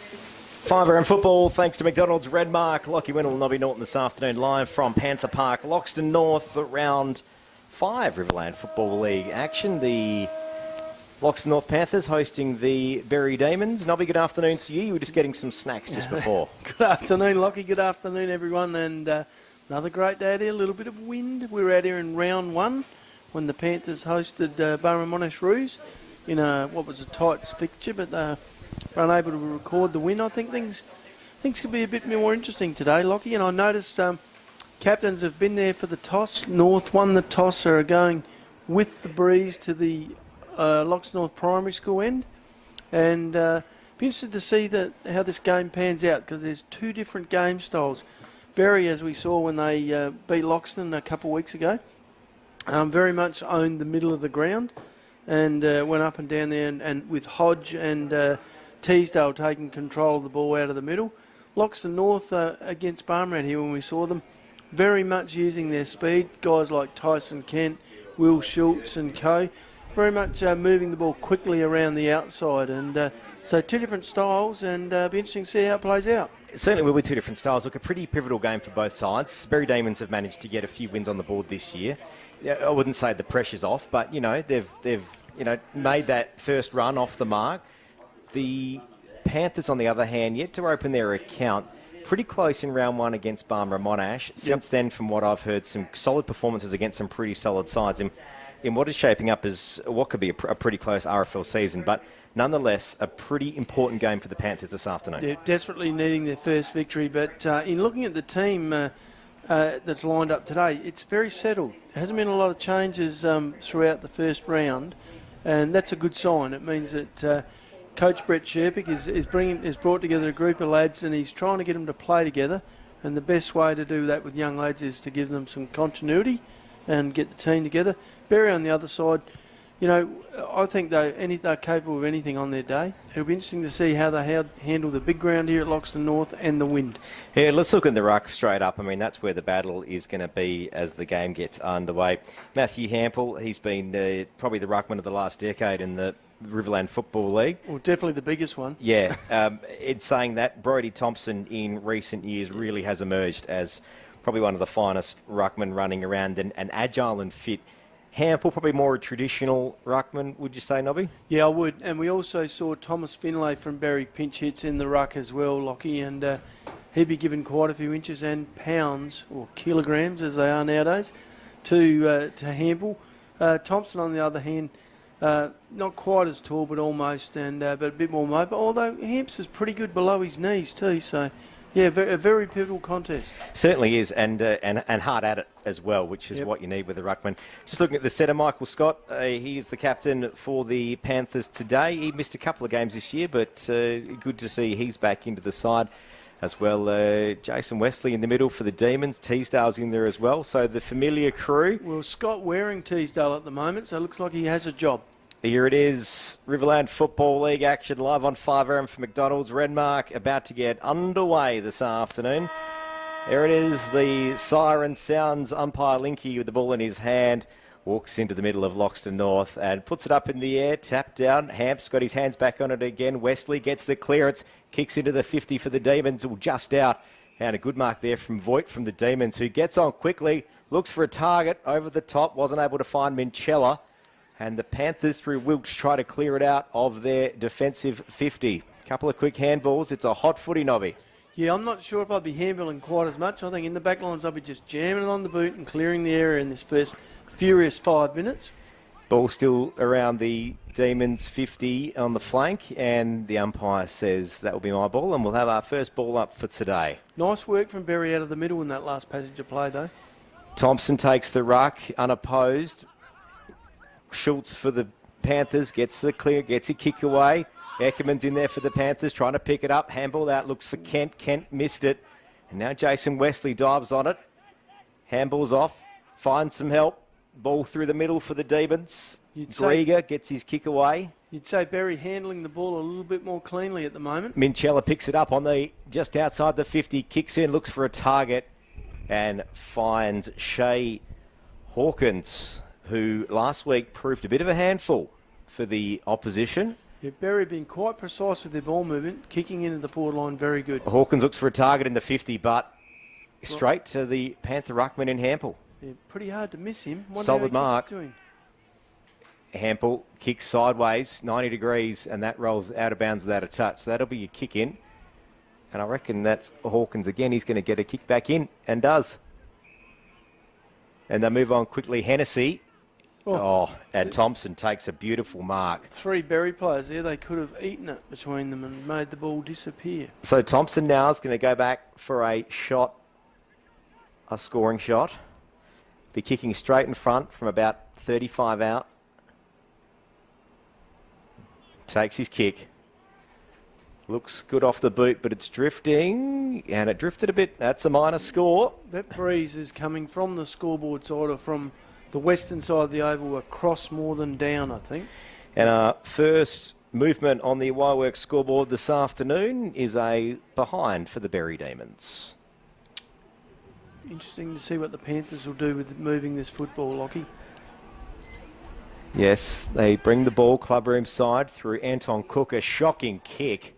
5am football, thanks to McDonald's Redmark. Lockie Wendell, Nobby Norton this afternoon, live from Panther Park, Loxton North, round 5 Riverland Football League action. The Loxton North Panthers hosting the Berri Demons. Nobby, good afternoon to you. You were just getting some snacks just before. Good afternoon, Lockie. Good afternoon, everyone. And another great day out here. A little bit of wind. We were out here in round 1 when the Panthers hosted Berri Monash Roos in what was a tight fixture, but were unable to record the win. I think things could be a bit more interesting today, Lockie. And I noticed captains have been there for the toss. North won the toss, are going with the breeze to the Loxton North Primary School end. And be interested to see how this game pans out, because there's two different game styles. Berri, as we saw when they beat Loxton a couple of weeks ago, very much owned the middle of the ground and went up and down there, and with Hodge and Teasdale taking control of the ball out of the middle. Loxton North against Barmrat here when we saw them, very much using their speed. Guys like Tyson Kent, Will Schultz and co. Very much moving the ball quickly around the outside. And so two different styles, and be interesting to see how it plays out. It certainly will be two different styles. Look, a pretty pivotal game for both sides. Berri Demons have managed to get a few wins on the board this year. I wouldn't say the pressure's off, but, they've made that first run off the mark. The Panthers, on the other hand, yet to open their account. Pretty close in round 1 against Berri Monash. Since then, from what I've heard, some solid performances against some pretty solid sides in what is shaping up as what could be a pretty close RFL season. But nonetheless, a pretty important game for the Panthers this afternoon. They're desperately needing their first victory. But in looking at the team that's lined up today, it's very settled. There hasn't been a lot of changes throughout the first round, and that's a good sign. It means that Coach Brett Sherpick is brought together a group of lads, and he's trying to get them to play together. And the best way to do that with young lads is to give them some continuity and get the team together. Berri on the other side, I think they're capable of anything on their day. It'll be interesting to see how they handle the big ground here at Loxton North and the wind. Yeah, let's look at the ruck straight up. I mean, that's where the battle is going to be as the game gets underway. Matthew Hampel, he's been probably the ruckman of the last decade in the Riverland Football League. Well, definitely the biggest one. Yeah, it's saying that Brodie Thompson in recent years really has emerged as probably one of the finest ruckmen running around, and agile and fit. Hampel, probably more a traditional ruckman, would you say, Nobby? Yeah, I would. And we also saw Thomas Finlay from Berri pinch hits in the ruck as well, Lockie, and he'd be given quite a few inches and pounds, or kilograms as they are nowadays, to Hampel. Thompson, on the other hand, not quite as tall, but almost, and but a bit more mobile. Although Hamps is pretty good below his knees too. So, yeah, a very pivotal contest. Certainly is, and hard at it as well, which is what you need with a ruckman. Just looking at the setter, Michael Scott. He is the captain for the Panthers today. He missed a couple of games this year, but good to see he's back into the side as well. Jason Wesley in the middle for the Demons. Teasdale's in there as well. So the familiar crew. Well, Scott wearing Teasdale at the moment, so it looks like he has a job. Here it is, Riverland Football League action live on 5am for McDonald's Redmark, about to get underway this afternoon. There it is, the siren sounds. Umpire Linky with the ball in his hand walks into the middle of Loxton North and puts it up in the air, tapped down. Hamp's got his hands back on it again. Wesley gets the clearance, kicks into the 50 for the Demons, just out. And a good mark there from Voigt from the Demons, who gets on quickly, looks for a target over the top, wasn't able to find Minchella. And the Panthers, through Wilkes, try to clear it out of their defensive 50. Couple of quick handballs. It's a hot footy, Nobby. Yeah, I'm not sure if I'd be handballing quite as much. I think in the back lines I'll be just jamming it on the boot and clearing the area in this first furious 5 minutes. Ball still around the Demons 50 on the flank, and the umpire says that will be my ball, and we'll have our first ball up for today. Nice work from Berri out of the middle in that last passage of play, though. Thompson takes the ruck, unopposed. Schultz for the Panthers gets the clear, gets a kick away. Eckerman's in there for the Panthers, trying to pick it up. Handball out, looks for Kent. Kent missed it. And now Jason Wesley dives on it. Handball's off, finds some help. Ball through the middle for the Demons. Grieger gets his kick away. You'd say Berri handling the ball a little bit more cleanly at the moment. Minchella picks it up on the just outside the 50, kicks in, looks for a target, and finds Shay Hawkins, who last week proved a bit of a handful for the opposition. Yeah, Berri been quite precise with their ball movement, kicking into the forward line, very good. Hawkins looks for a target in the 50, but straight to the Panther ruckman in Hampel. Yeah, pretty hard to miss him. Wonder Solid how he mark. kept doing. Hampel kicks sideways, 90 degrees, and that rolls out of bounds without a touch. So that'll be your kick in. And I reckon that's Hawkins again. He's going to get a kick back in, and does. And they move on quickly. Hennessy. And Thompson takes a beautiful mark. 3 Berri players there. They could have eaten it between them and made the ball disappear. So Thompson now is going to go back for a shot, a scoring shot. Be kicking straight in front from about 35 out. Takes his kick. Looks good off the boot, but it's drifting, and it drifted a bit. That's a minor score. That breeze is coming from the scoreboard side or from the western side of the oval, across more than down, I think. And our first movement on the Y-Works scoreboard this afternoon is a behind for the Berri Demons. Interesting to see what the Panthers will do with moving this football, Lockie. Yes, they bring the ball clubroom side through Anton Cook, a shocking kick.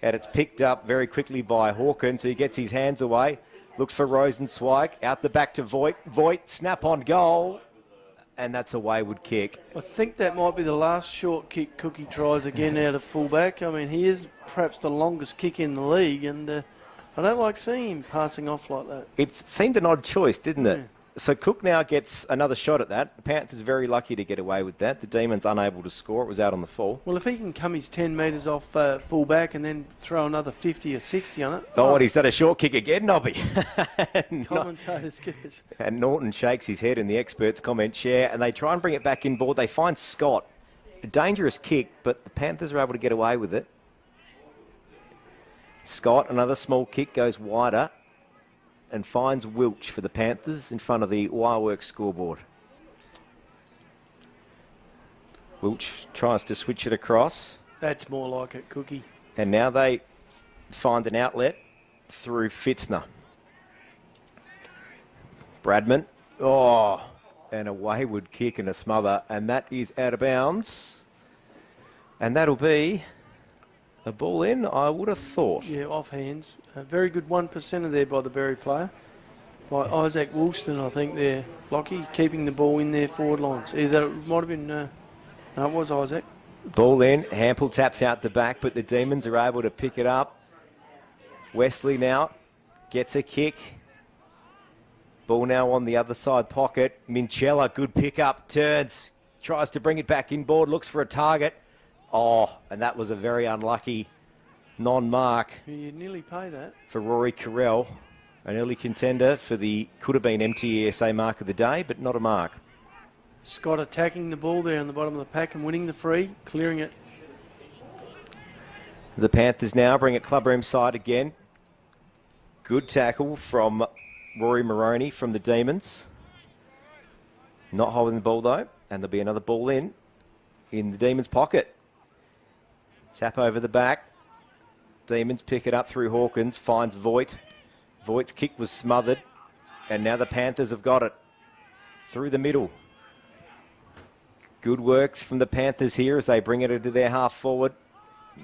And it's picked up very quickly by Hawkins. He gets his hands away, looks for Rosenzweig, out the back to Voigt. Voigt, snap on goal, and that's a wayward kick. I think that might be the last short kick Cookie tries again out of fullback. I mean, he is perhaps the longest kick in the league, and I don't like seeing him passing off like that. It seemed an odd choice, didn't it? Yeah. So Cook now gets another shot at that. The Panthers very lucky to get away with that. The Demons unable to score. It was out on the full. Well, if he can come his 10 metres off full back and then throw another 50 or 60 on it. Oh, and he's done a short kick again, Nobby. Commentators guess. And Norton shakes his head in the experts' comment chair, and they try and bring it back inboard. They find Scott. A dangerous kick, but the Panthers are able to get away with it. Scott, another small kick, goes wider and finds Wilch for the Panthers in front of the Y-Works scoreboard. Wilch tries to switch it across. That's more like it, Cookie. And now they find an outlet through Fitzner. Bradman. And a wayward kick and a smother. And that is out of bounds. And that'll be a ball in, I would have thought. Yeah, off hands. A very good 1%er there by the Berri player. By Isaac Woolston, I think there. Lockie keeping the ball in their forward lines. Either it might have been... no, it was Isaac. Ball in. Hampel taps out the back, but the Demons are able to pick it up. Wesley now gets a kick. Ball now on the other side pocket. Minchella, good pick-up. Turns. Tries to bring it back inboard. Looks for a target. And that was a very unlucky non-mark. You nearly pay that. For Rory Carell, an early contender for the could have been MTESA mark of the day, but not a mark. Scott attacking the ball there on the bottom of the pack and winning the free, clearing it. The Panthers now bring it clubroom side again. Good tackle from Rory Moroney from the Demons. Not holding the ball though, and there'll be another ball in the Demons' pocket. Tap over the back. Demons pick it up through Hawkins, finds Voigt. Voigt's kick was smothered, and now the Panthers have got it through the middle. Good work from the Panthers here as they bring it into their half forward,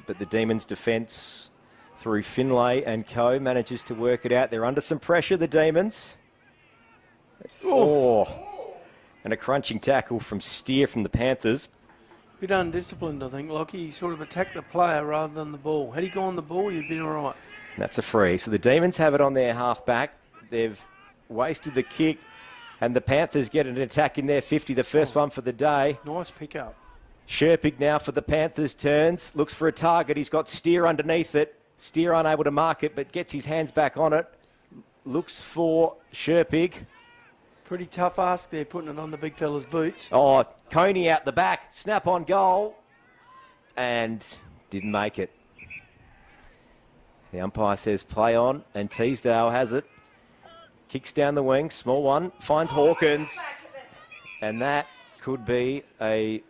but the Demons' defence through Finlay and co manages to work it out. They're under some pressure, the Demons. And a crunching tackle from Steer from the Panthers. Bit undisciplined, I think, Lockie. He sort of attacked the player rather than the ball. Had he gone the ball, you'd been all right. That's a free. So the Demons have it on their half-back. They've wasted the kick, and the Panthers get an attack in their 50, the first one for the day. Nice pick-up. Sherpig now for the Panthers turns, looks for a target. He's got Steer underneath it. Steer unable to mark it, but gets his hands back on it. Looks for Sherpig. Pretty tough ask there, putting it on the big fella's boots. Coney out the back, snap on goal, and didn't make it. The umpire says play on, and Teasdale has it. Kicks down the wing, small one, finds Hawkins, and that could be a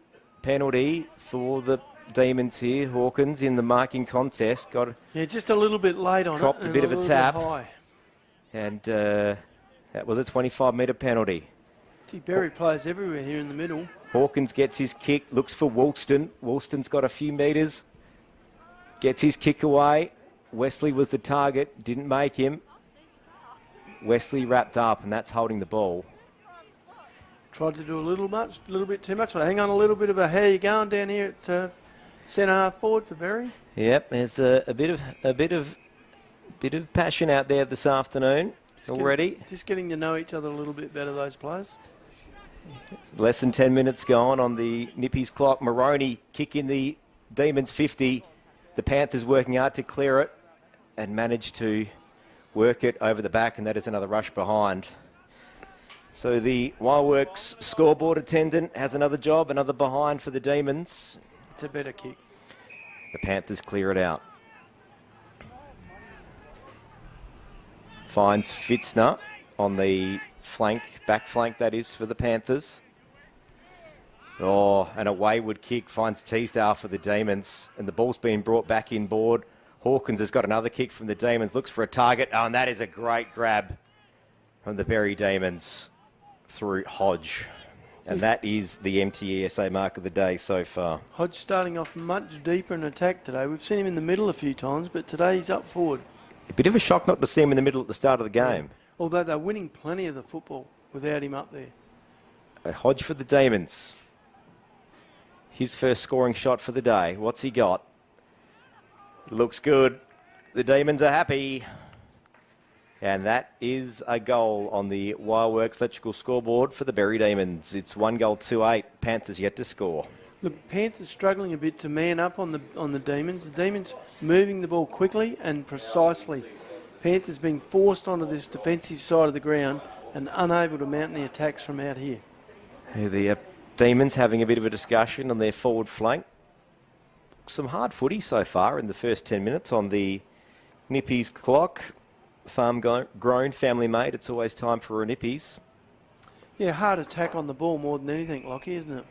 penalty for the Demons here. Hawkins in the marking contest just a little bit late on it. Copped a bit of a tap, and that was a 25-metre penalty. Berri plays everywhere here in the middle. Hawkins gets his kick, looks for Loxton. Loxton's got a few metres, gets his kick away. Wesley was the target, didn't make him. Wesley wrapped up, and that's holding the ball. Tried to do a little bit too much. But hang on, a little bit of a how you going down here at centre half forward for Berri. Yep, there's a bit of passion out there this afternoon already. Just getting to know each other a little bit better, those players. Less than 10 minutes gone on the Nippies clock. Maroney kicking the Demons 50. The Panthers working hard to clear it and managed to work it over the back, and that is another rush behind. So the Wireworks scoreboard attendant has another job, another behind for the Demons. It's a better kick. The Panthers clear it out. Finds Fitzner on the flank, back flank that is for the Panthers. Oh, and a wayward kick finds Teasdale for the Demons, and the ball's been brought back inboard. Hawkins has got another kick from the Demons, looks for a target. Oh, and that is a great grab from the Berri Demons through Hodge. And that is the MTESA mark of the day so far. Hodge starting off much deeper in attack today. We've seen him in the middle a few times, but today he's up forward. A bit of a shock not to see him in the middle at the start of the game. Yeah. Although they're winning plenty of the football without him up there. A Hodge for the Demons. His first scoring shot for the day. What's he got? Looks good. The Demons are happy. And that is a goal on the Wireworks electrical scoreboard for the Berri Demons. It's 1-2-8. Panthers yet to score. Look, Panthers struggling a bit to man up on the Demons. The Demons moving the ball quickly and precisely. Panthers being forced onto this defensive side of the ground and unable to mount the attacks from out here. The Demons having a bit of a discussion on their forward flank. Some hard footy so far in the first 10 minutes on the Nippies clock. Farm grown, family made. It's always time for a Nippies. Yeah, hard attack on the ball more than anything, Lockie, isn't it?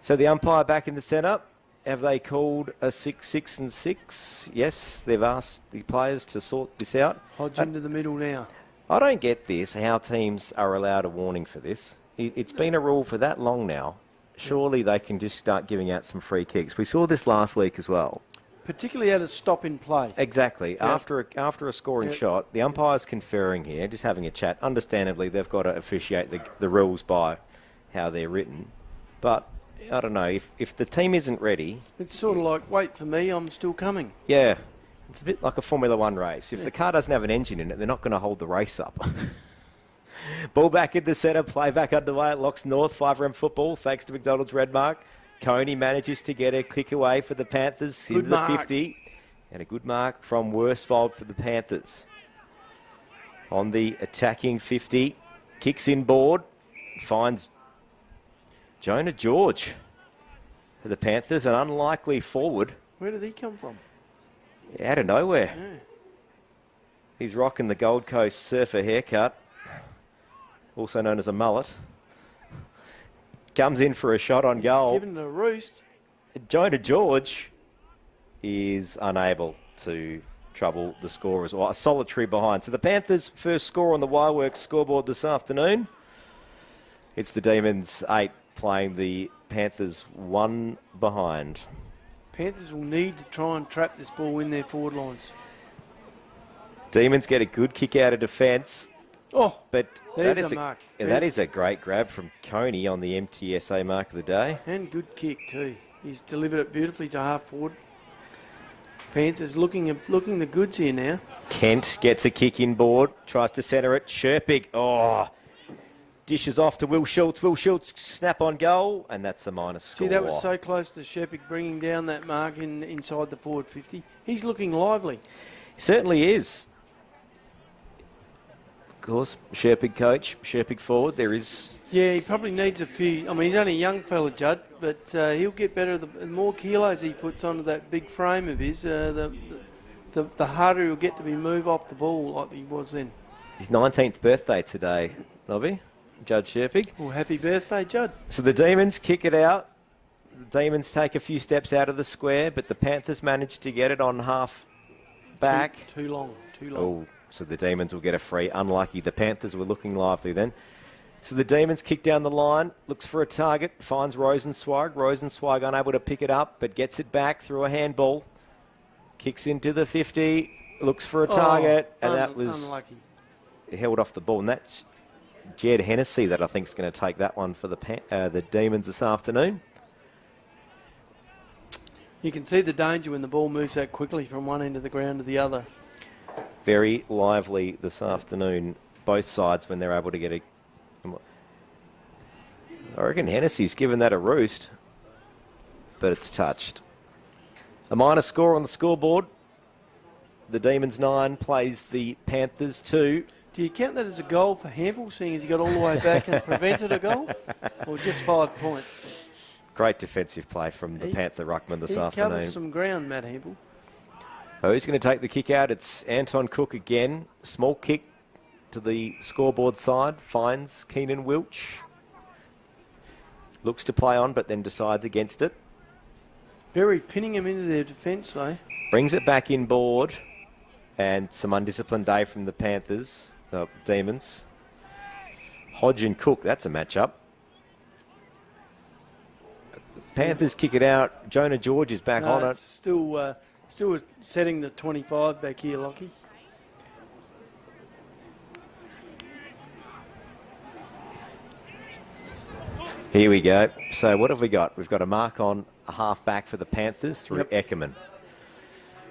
So the umpire back in the centre. Have they called a 6, 6 6? Yes, they've asked the players to sort this out. Hodge into the middle now. I don't get this, how teams are allowed a warning for this. It's been a rule for that long now. Surely they can just start giving out some free kicks. We saw this last week as well. Particularly at a stop in play. Exactly. Yeah. After a scoring shot, the umpire's conferring here, just having a chat. Understandably, they've got to officiate the rules by how they're written. But, I don't know, if the team isn't ready... It's sort of like, wait for me, I'm still coming. Yeah. It's a bit like a Formula One race. If the car doesn't have an engine in it, they're not going to hold the race up. Ball back in the centre, play back underway at Loxton North, 5RM football, thanks to McDonald's Red Mark. Coney manages to get a kick away for the Panthers into the 50. And a good mark from Worsfold for the Panthers. On the attacking 50, kicks inboard, finds Jonah George for the Panthers, an unlikely forward. Where did he come from? Out of nowhere. Yeah. He's rocking the Gold Coast surfer haircut, also known as a mullet. Comes in for a shot on goal. Given it a roost. Jonah George is unable to trouble the scorers, or a solitary behind. So the Panthers' first score on the Wireworks scoreboard this afternoon. It's the Demons 8 playing the Panthers 1 behind. Panthers will need to try and trap this ball in their forward lines. Demons get a good kick out of defence. Oh, but there's a mark. That is a great grab from Coney on the MTSA mark of the day. And good kick too. He's delivered it beautifully to half forward. Panthers looking the goods here now. Kent gets a kick inboard, tries to centre it. Sherpig, dishes off to Will Schultz. Will Schultz snap on goal, and that's the minus score. See, that was so close to Sherpig bringing down that mark inside the forward 50. He's looking lively. Certainly is. Of course, Sherpig coach, Sherpig forward. There is... Yeah, he probably needs a few... I mean, he's only a young fella, Judd, but he'll get better. The more kilos he puts onto that big frame of his, the harder he'll get to be move off the ball like he was then. His 19th birthday today, Nobby, Judd Sherpig. Well, happy birthday, Judd. So the Demons kick it out. The Demons take a few steps out of the square, but the Panthers manage to get it on half back. Too long. Oh, so the Demons will get a free. Unlucky. The Panthers were looking lively then. So the Demons kick down the line, looks for a target, finds Rosenzweig. Rosenzweig unable to pick it up, but gets it back through a handball. Kicks into the 50, looks for a target, and that was unlucky. Held off the ball. And that's Jed Hennessy that I think is going to take that one for the Demons this afternoon. You can see the danger when the ball moves that quickly from one end of the ground to the other. Very lively this afternoon, both sides, when they're able to get a... I reckon Hennessy's given that a roost, but it's touched. A minor score on the scoreboard. The Demons 9 plays the Panthers 2. Do you count that as a goal for Hamble, seeing as he got all the way back and prevented a goal? Or just 5 points? Great defensive play from the Panther ruckman this afternoon. He covers some ground, Matt Hamble. Oh, who's going to take the kick out? It's Anton Cook again. Small kick to the scoreboard side. Finds Keenan Wilch. Looks to play on, but then decides against it. Berri pinning him into their defence, though. Brings it back inboard. And some undisciplined day from the Panthers. Demons. Hodge and Cook, that's a matchup. Panthers kick it out. Jonah George is back on it. Still setting the 25 back here, Lockie. Here we go. So what have we got? We've got a mark on a half back for the Panthers through Eckerman.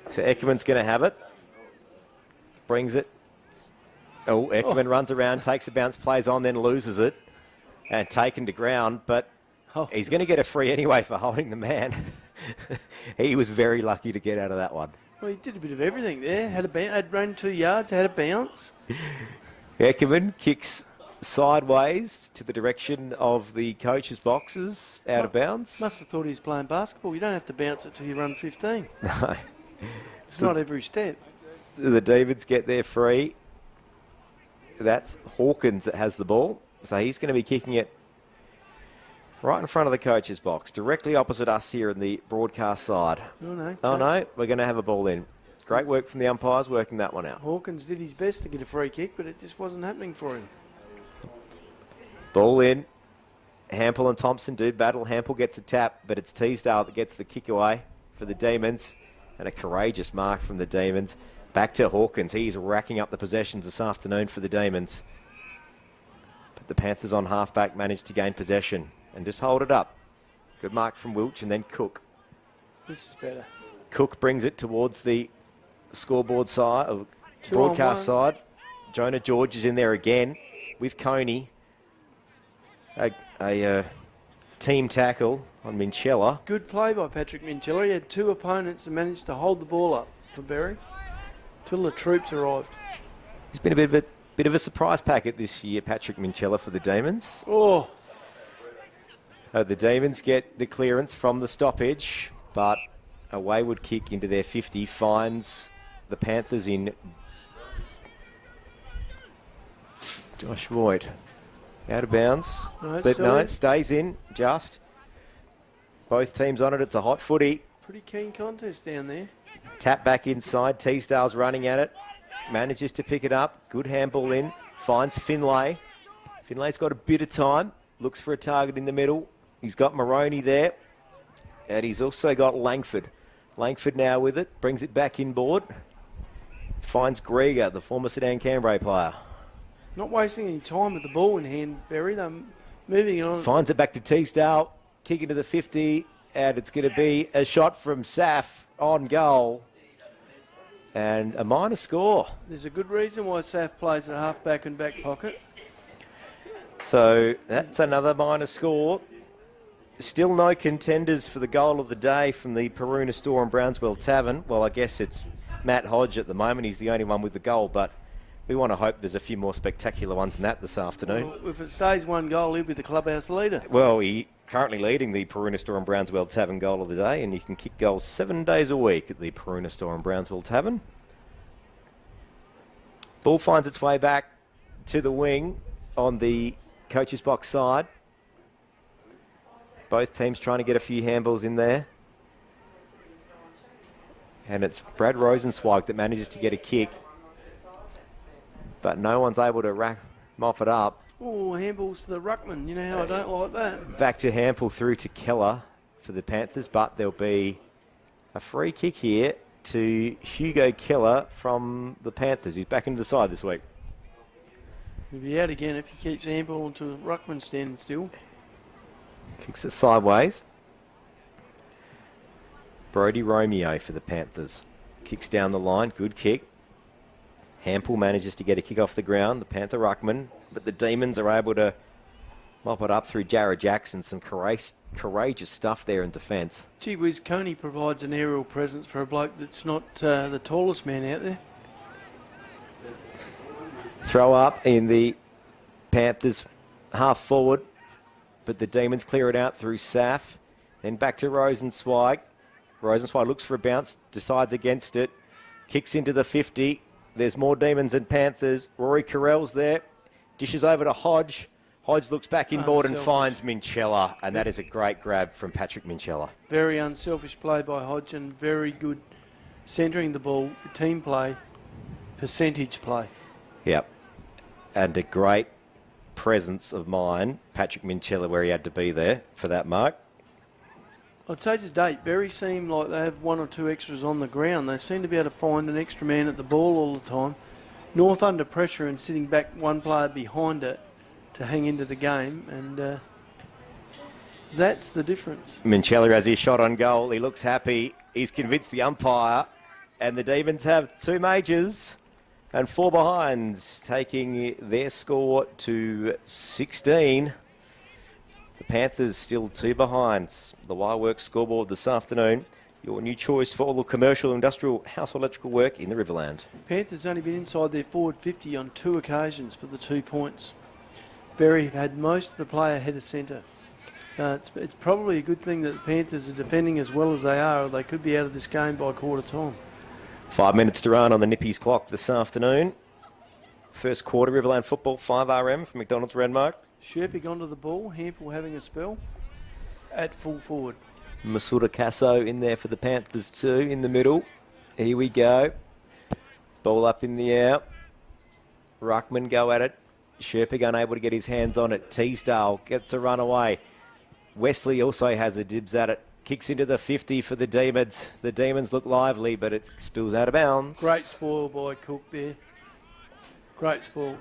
So Eckerman's going to have it. Brings it. Oh, Eckerman runs around, takes a bounce, plays on, then loses it. And taken to ground, but he's going to get a free anyway for holding the man. He was very lucky to get out of that one. Well, he did a bit of everything there. Had run 2 yards, had a bounce. Eckerman kicks sideways to the direction of the coach's boxes, out of bounds. Must have thought he was playing basketball. You don't have to bounce it till you run 15. No. It's not every step. The Davids get their free. That's Hawkins that has the ball. So he's going to be kicking it right in front of the coach's box, directly opposite us here in the broadcast side. Oh, no, we're going to have a ball in. Great work from the umpires working that one out. Hawkins did his best to get a free kick, but it just wasn't happening for him. Ball in. Hampel and Thompson do battle. Hampel gets a tap, but it's Teasdale that gets the kick away for the Demons. And a courageous mark from the Demons. Back to Hawkins. He's racking up the possessions this afternoon for the Demons. But the Panthers on halfback managed to gain possession and just hold it up. Good mark from Wilch and then Cook. This is better. Cook brings it towards the scoreboard side, broadcast side. Jonah George is in there again with Coney. A team tackle on Minchella. Good play by Patrick Minchella. He had 2 opponents and managed to hold the ball up for Berri till the troops arrived. He's been a bit of a surprise packet this year, Patrick Minchella, for the Demons. Oh. The Demons get the clearance from the stoppage, but a wayward kick into their 50 finds the Panthers in Josh Voigt. Out of bounds. No, it stays in, just. Both teams on it. It's a hot footy. Pretty keen contest down there. Tap back inside. Teasdale's running at it. Manages to pick it up. Good handball in. Finds Finlay. Finlay's got a bit of time. Looks for a target in the middle. He's got Moroney there. And he's also got Langford. Langford now with it. Brings it back inboard. Finds Grieger, the former Sedan Cambrai player. Not wasting any time with the ball in hand, Berri. They're moving it on. Finds it back to Teasdale. Kick into the 50. And it's going to be a shot from Saf on goal. And a minor score. There's a good reason why Saf plays at half-back and back pocket. So that's another minor score. Still no contenders for the goal of the day from the Peruna Store and Brownswell Tavern. Well, I guess it's Matt Hodge at the moment. He's the only one with the goal, but we want to hope there's a few more spectacular ones than that this afternoon. Well, if it stays 1 goal, he'll be the clubhouse leader. Well, he's currently leading the Peruna Store and Brownswell Tavern goal of the day, and you can kick goals 7 days a week at the Peruna Store and Brownswell Tavern. Ball finds its way back to the wing on the coach's box side. Both teams trying to get a few handballs in there. And it's Brad Rosenzweig that manages to get a kick. But no one's able to mop it up. Oh, handballs to the ruckman. You know how I don't like that. Back to handball through to Keller for the Panthers, but there'll be a free kick here to Hugo Keller from the Panthers. He's back into the side this week. He'll be out again if he keeps handballing to ruckman standing still. Kicks it sideways. Brody Romeo for the Panthers. Kicks down the line. Good kick. Hampel manages to get a kick off the ground. The Panther ruckman. But the Demons are able to mop it up through Jared Jackson. Some courageous stuff there in defence. Gee whiz, Coney provides an aerial presence for a bloke that's not the tallest man out there. Throw up in the Panthers half forward. But the Demons clear it out through Saf. Then back to Rosenzweig. Rosenzweig looks for a bounce, decides against it. Kicks into the 50. There's more Demons than Panthers. Rory Carell's there. Dishes over to Hodge. Hodge looks back inboard and finds Minchella. And that is a great grab from Patrick Minchella. Very unselfish play by Hodge and very good centering the ball, team play, percentage play. Yep. And a great presence of mind, Patrick Minchella, where he had to be there for that mark. I'd say to date, Berri seem like they have one or two extras on the ground. They seem to be able to find an extra man at the ball all the time. North under pressure and sitting back one player behind it to hang into the game, and that's the difference. Minchella has his shot on goal. He looks happy. He's convinced the umpire, and the Demons have two majors and four behinds, taking their score to 16. The Panthers still two behinds. The Wireworks scoreboard this afternoon. Your new choice for all the commercial, industrial, household electrical work in the Riverland. Panthers only been inside their forward 50 on 2 occasions for the 2 points. Berri had most of the play ahead of centre. It's probably a good thing that the Panthers are defending as well as they are, or they could be out of this game by quarter time. 5 minutes to run on the Nippies clock this afternoon. First quarter, Riverland football, 5RM from McDonald's Renmark. Sherpig onto the ball, Hampel having a spell at full forward. Masuda Casso in there for the Panthers too, in the middle. Here we go. Ball up in the air. Ruckman go at it. Sherpig unable to get his hands on it. Teasdale gets a run away. Wesley also has a dibs at it. Kicks into the 50 for the Demons. The Demons look lively, but it spills out of bounds. Great spoil by Cook there. Great spoil.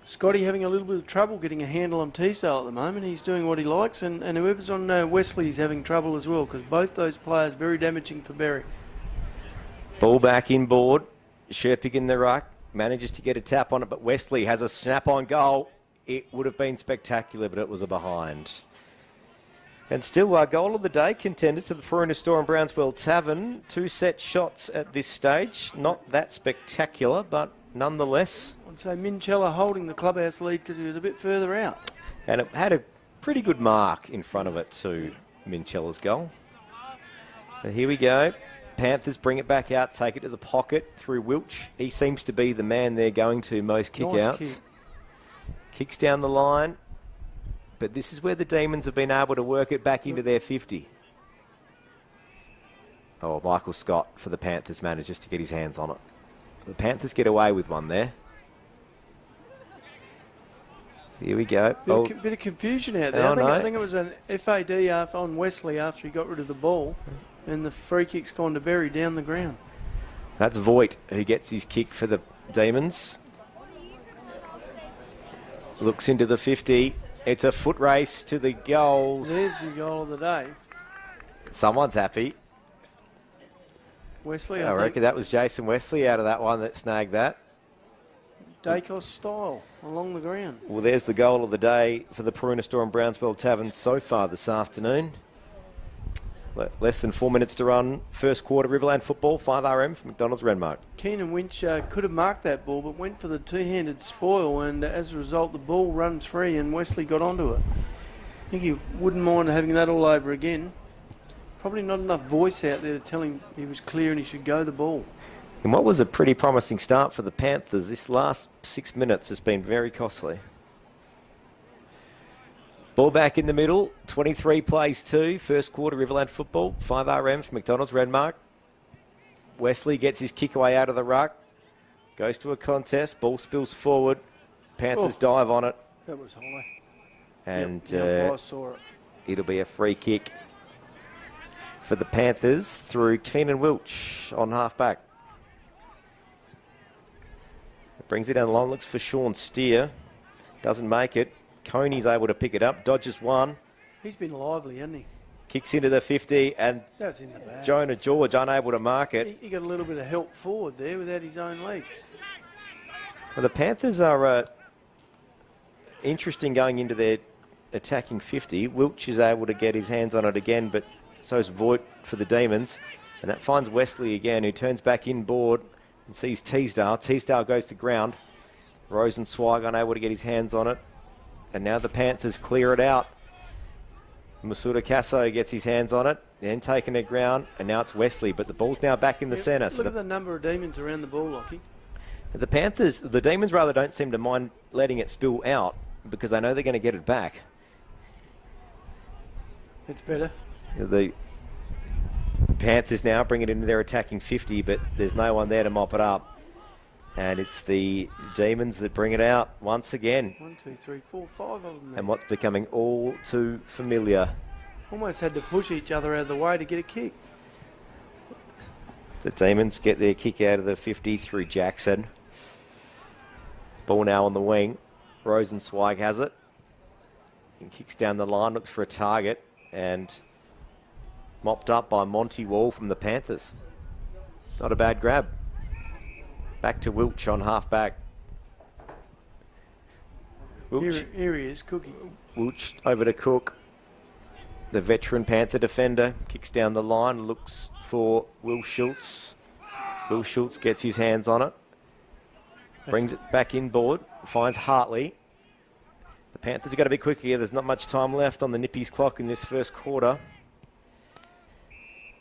Scotty having a little bit of trouble getting a handle on Teasdale at the moment. He's doing what he likes, and whoever's on Wesley's having trouble as well, because both those players very damaging for Berri. Ball back inboard. Sherpig in the ruck. Manages to get a tap on it, but Wesley has a snap-on goal. It would have been spectacular, but it was a behind. And still our goal of the day, contenders to the Faruna Store and Brownswell Tavern. 2 set shots at this stage. Not that spectacular, but nonetheless. I'd say Minchella holding the clubhouse lead because he was a bit further out. And it had a pretty good mark in front of it to Minchella's goal. But here we go. Panthers bring it back out, take it to the pocket through Wilch. He seems to be the man they're going to most kick-outs. Nice kick. Kicks down the line. But this is where the Demons have been able to work it back into their 50. Oh, Michael Scott for the Panthers manages to get his hands on it. The Panthers get away with one there. Here we go. Bit of confusion out there. I think it was an FAD on Wesley after he got rid of the ball, and the free kick's gone to Berri down the ground. That's Voigt who gets his kick for the Demons. Looks into the 50. It's a foot race to the goals. There's your goal of the day. Someone's happy. Wesley, I reckon that was Jason Wesley out of that one that snagged that. Dacos style along the ground. Well, there's the goal of the day for the Faruna Store and Brownswell Tavern so far this afternoon. Less than 4 minutes to run. First quarter, Riverland football, 5RM from McDonald's Renmark. Keenan Winch could have marked that ball, but went for the two-handed spoil, and as a result, the ball runs free, and Wesley got onto it. I think he wouldn't mind having that all over again. Probably not enough voice out there to tell him he was clear and he should go the ball. And what was a pretty promising start for the Panthers, this last 6 minutes has been very costly. Ball back in the middle, 23 plays 2, first quarter Riverland football, 5RM for McDonald's Renmark. Wesley gets his kick away out of the ruck, goes to a contest, ball spills forward. Panthers dive on it. That was high. And the umpire saw it. It'll be a free kick for the Panthers through Keenan Wilch on half-back. Brings it down the line, looks for Sean Steer. Doesn't make it. Coney's able to pick it up, dodges one. He's been lively, hasn't he? Kicks into the 50, and That's in the bag. Jonah George unable to mark it. He got a little bit of help forward there without his own legs. Well, the Panthers are interesting going into their attacking 50. Wilch is able to get his hands on it again, but so's Voigt for the Demons. And that finds Wesley again, who turns back inboard and sees Teasdale. Teasdale goes to ground. Rosenzweig unable to get his hands on it. And now the Panthers clear it out. Masuda Casso gets his hands on it, then taken to ground, and now it's Wesley, but the ball's now back in the centre. Look at the number of Demons around the ball, Lockie. The Panthers, the Demons rather don't seem to mind letting it spill out because they know they're going to get it back. It's better. The Panthers now bring it into their attacking 50, but there's no one there to mop it up. And it's the Demons that bring it out once again. 1, 2, 3, 4, 5 of them there. And what's becoming all too familiar. Almost had to push each other out of the way to get a kick. The Demons get their kick out of the 50 through Jackson. Ball now on the wing. Rosenzweig has it. And kicks down the line, looks for a target. And mopped up by Monty Wall from the Panthers. Not a bad grab. Back to Wilch on half-back. Here he is, Cookie. Wilch over to Cook. The veteran Panther defender kicks down the line, looks for Will Schultz. Will Schultz gets his hands on it. Brings it back inboard, finds Hartley. The Panthers have got to be quick here. There's not much time left on the Nippies clock in this first quarter.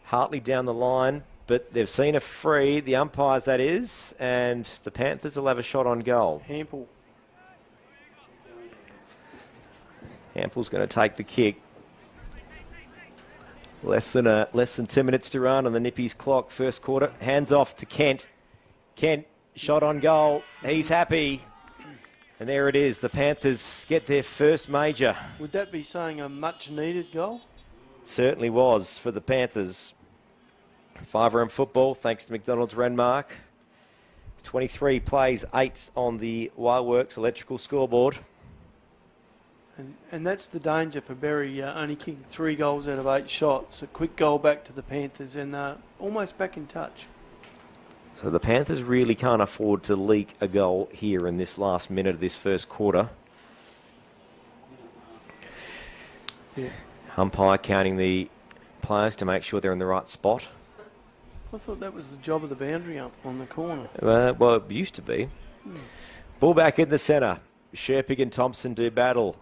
Hartley down the line, but they've seen a free, the umpires that is, and the Panthers will have a shot on goal. Hample. Hample's going to take the kick. Less than 2 minutes to run on the Nippies clock, first quarter. Hands off to Kent. Kent, shot on goal. He's happy. And there it is. The Panthers get their first major. Would that be saying a much-needed goal? Certainly was for the Panthers. 5RM football, thanks to McDonald's Renmark. 23 plays, 8 on the Wireworks electrical scoreboard. And that's the danger for Berri, only kicking 3 goals out of 8 shots. A quick goal back to the Panthers and almost back in touch. So the Panthers really can't afford to leak a goal here in this last minute of this first quarter. Yeah. Umpire counting the players to make sure they're in the right spot. I thought that was the job of the boundary ump on the corner. Well, it used to be. Ball back in the centre. Sherpig and Thompson do battle.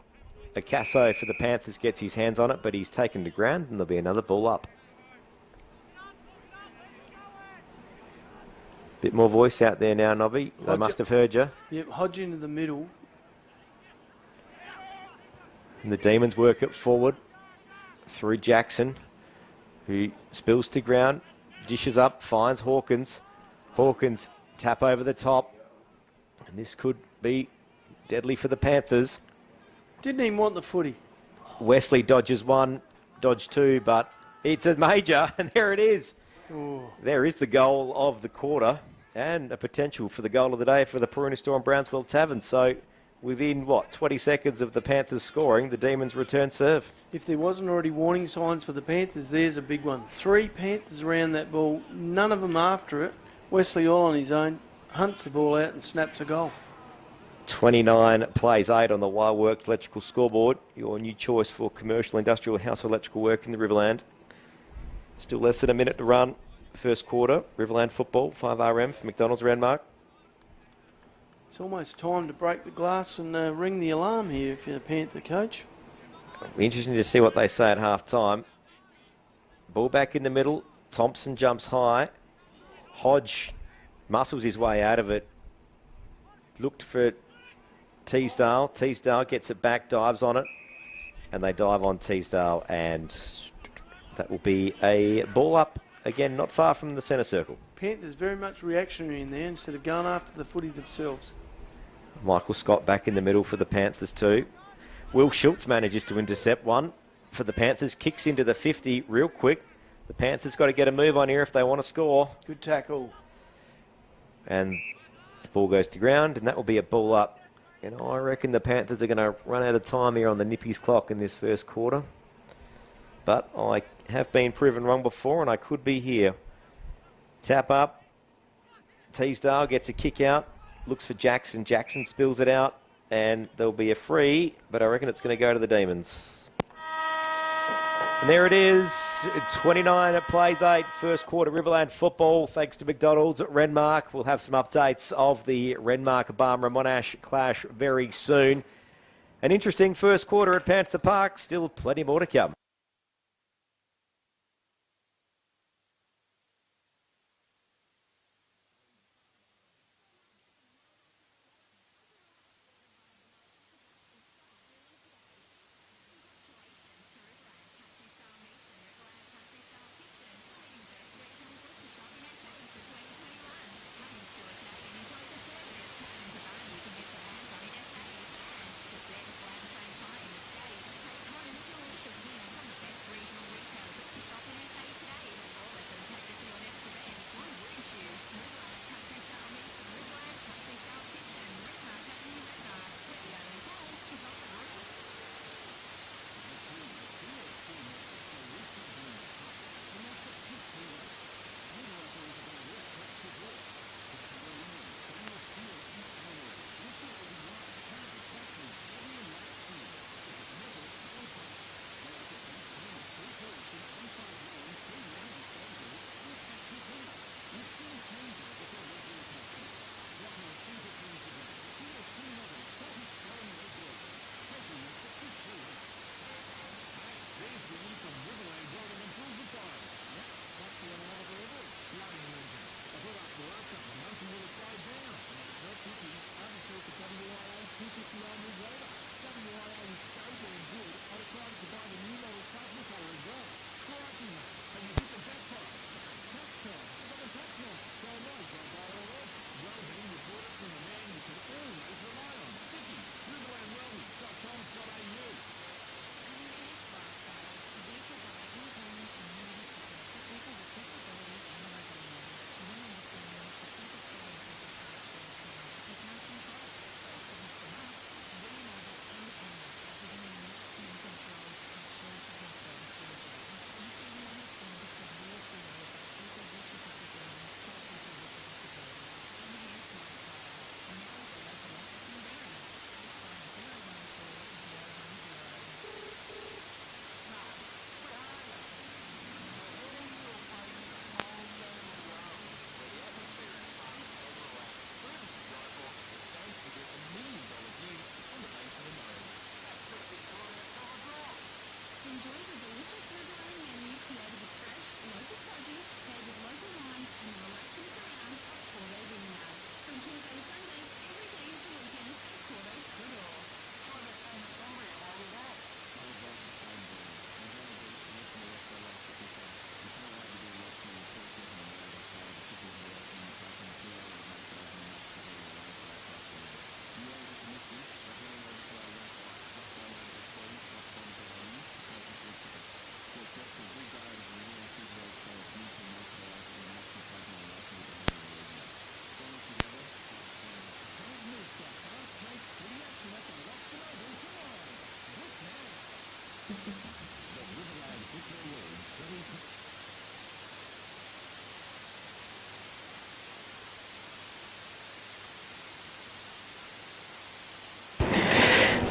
Acasso for the Panthers gets his hands on it, but he's taken to ground, and there'll be another ball up. Bit more voice out there now, Nobby. They must have heard you. Yep, Hodge into the middle. And the Demons work it forward through Jackson, who spills to ground, dishes up, finds Hawkins. Hawkins tap over the top, and this could be deadly for the Panthers. Didn't even want the footy. Wesley dodges one, dodge two, but it's a major, and there it is. Ooh. There is the goal of the quarter, and a potential for the goal of the day for the Peruna Storm Brownsville Tavern. So within, 20 seconds of the Panthers scoring, the Demons return serve. If there wasn't already warning signs for the Panthers, there's a big one. 3 Panthers around that ball, none of them after it. Wesley all on his own, hunts the ball out and snaps a goal. 29 plays 8 on the Wireworks electrical scoreboard. Your new choice for commercial, industrial, household electrical work in the Riverland. Still less than a minute to run. First quarter, Riverland football, 5RM for McDonald's Renmark. It's almost time to break the glass and ring the alarm here if you're a Panther coach. Be interesting to see what they say at half time. Ball back in the middle. Thompson jumps high. Hodge muscles his way out of it. Looked for Teasdale. Teasdale gets it back, dives on it. And they dive on Teasdale, and that will be a ball up, again, not far from the centre circle. Panthers very much reactionary in there instead of going after the footy themselves. Michael Scott back in the middle for the Panthers too. Will Schultz manages to intercept one for the Panthers. Kicks into the 50 real quick. The Panthers got to get a move on here if they want to score. Good tackle. And the ball goes to ground, and that will be a ball up. And I reckon the Panthers are going to run out of time here on the Nippies clock in this first quarter. But I have been proven wrong before, and I could be here. Tap up. Teasdale gets a kick out. Looks for Jackson. Jackson spills it out, and there'll be a free, but I reckon it's going to go to the Demons. And there it is, 29 at plays 8, first quarter Riverland football, thanks to McDonald's at Renmark. We'll have some updates of the Renmark-Barmera Monash clash very soon. An interesting first quarter at Panther Park, still plenty more to come.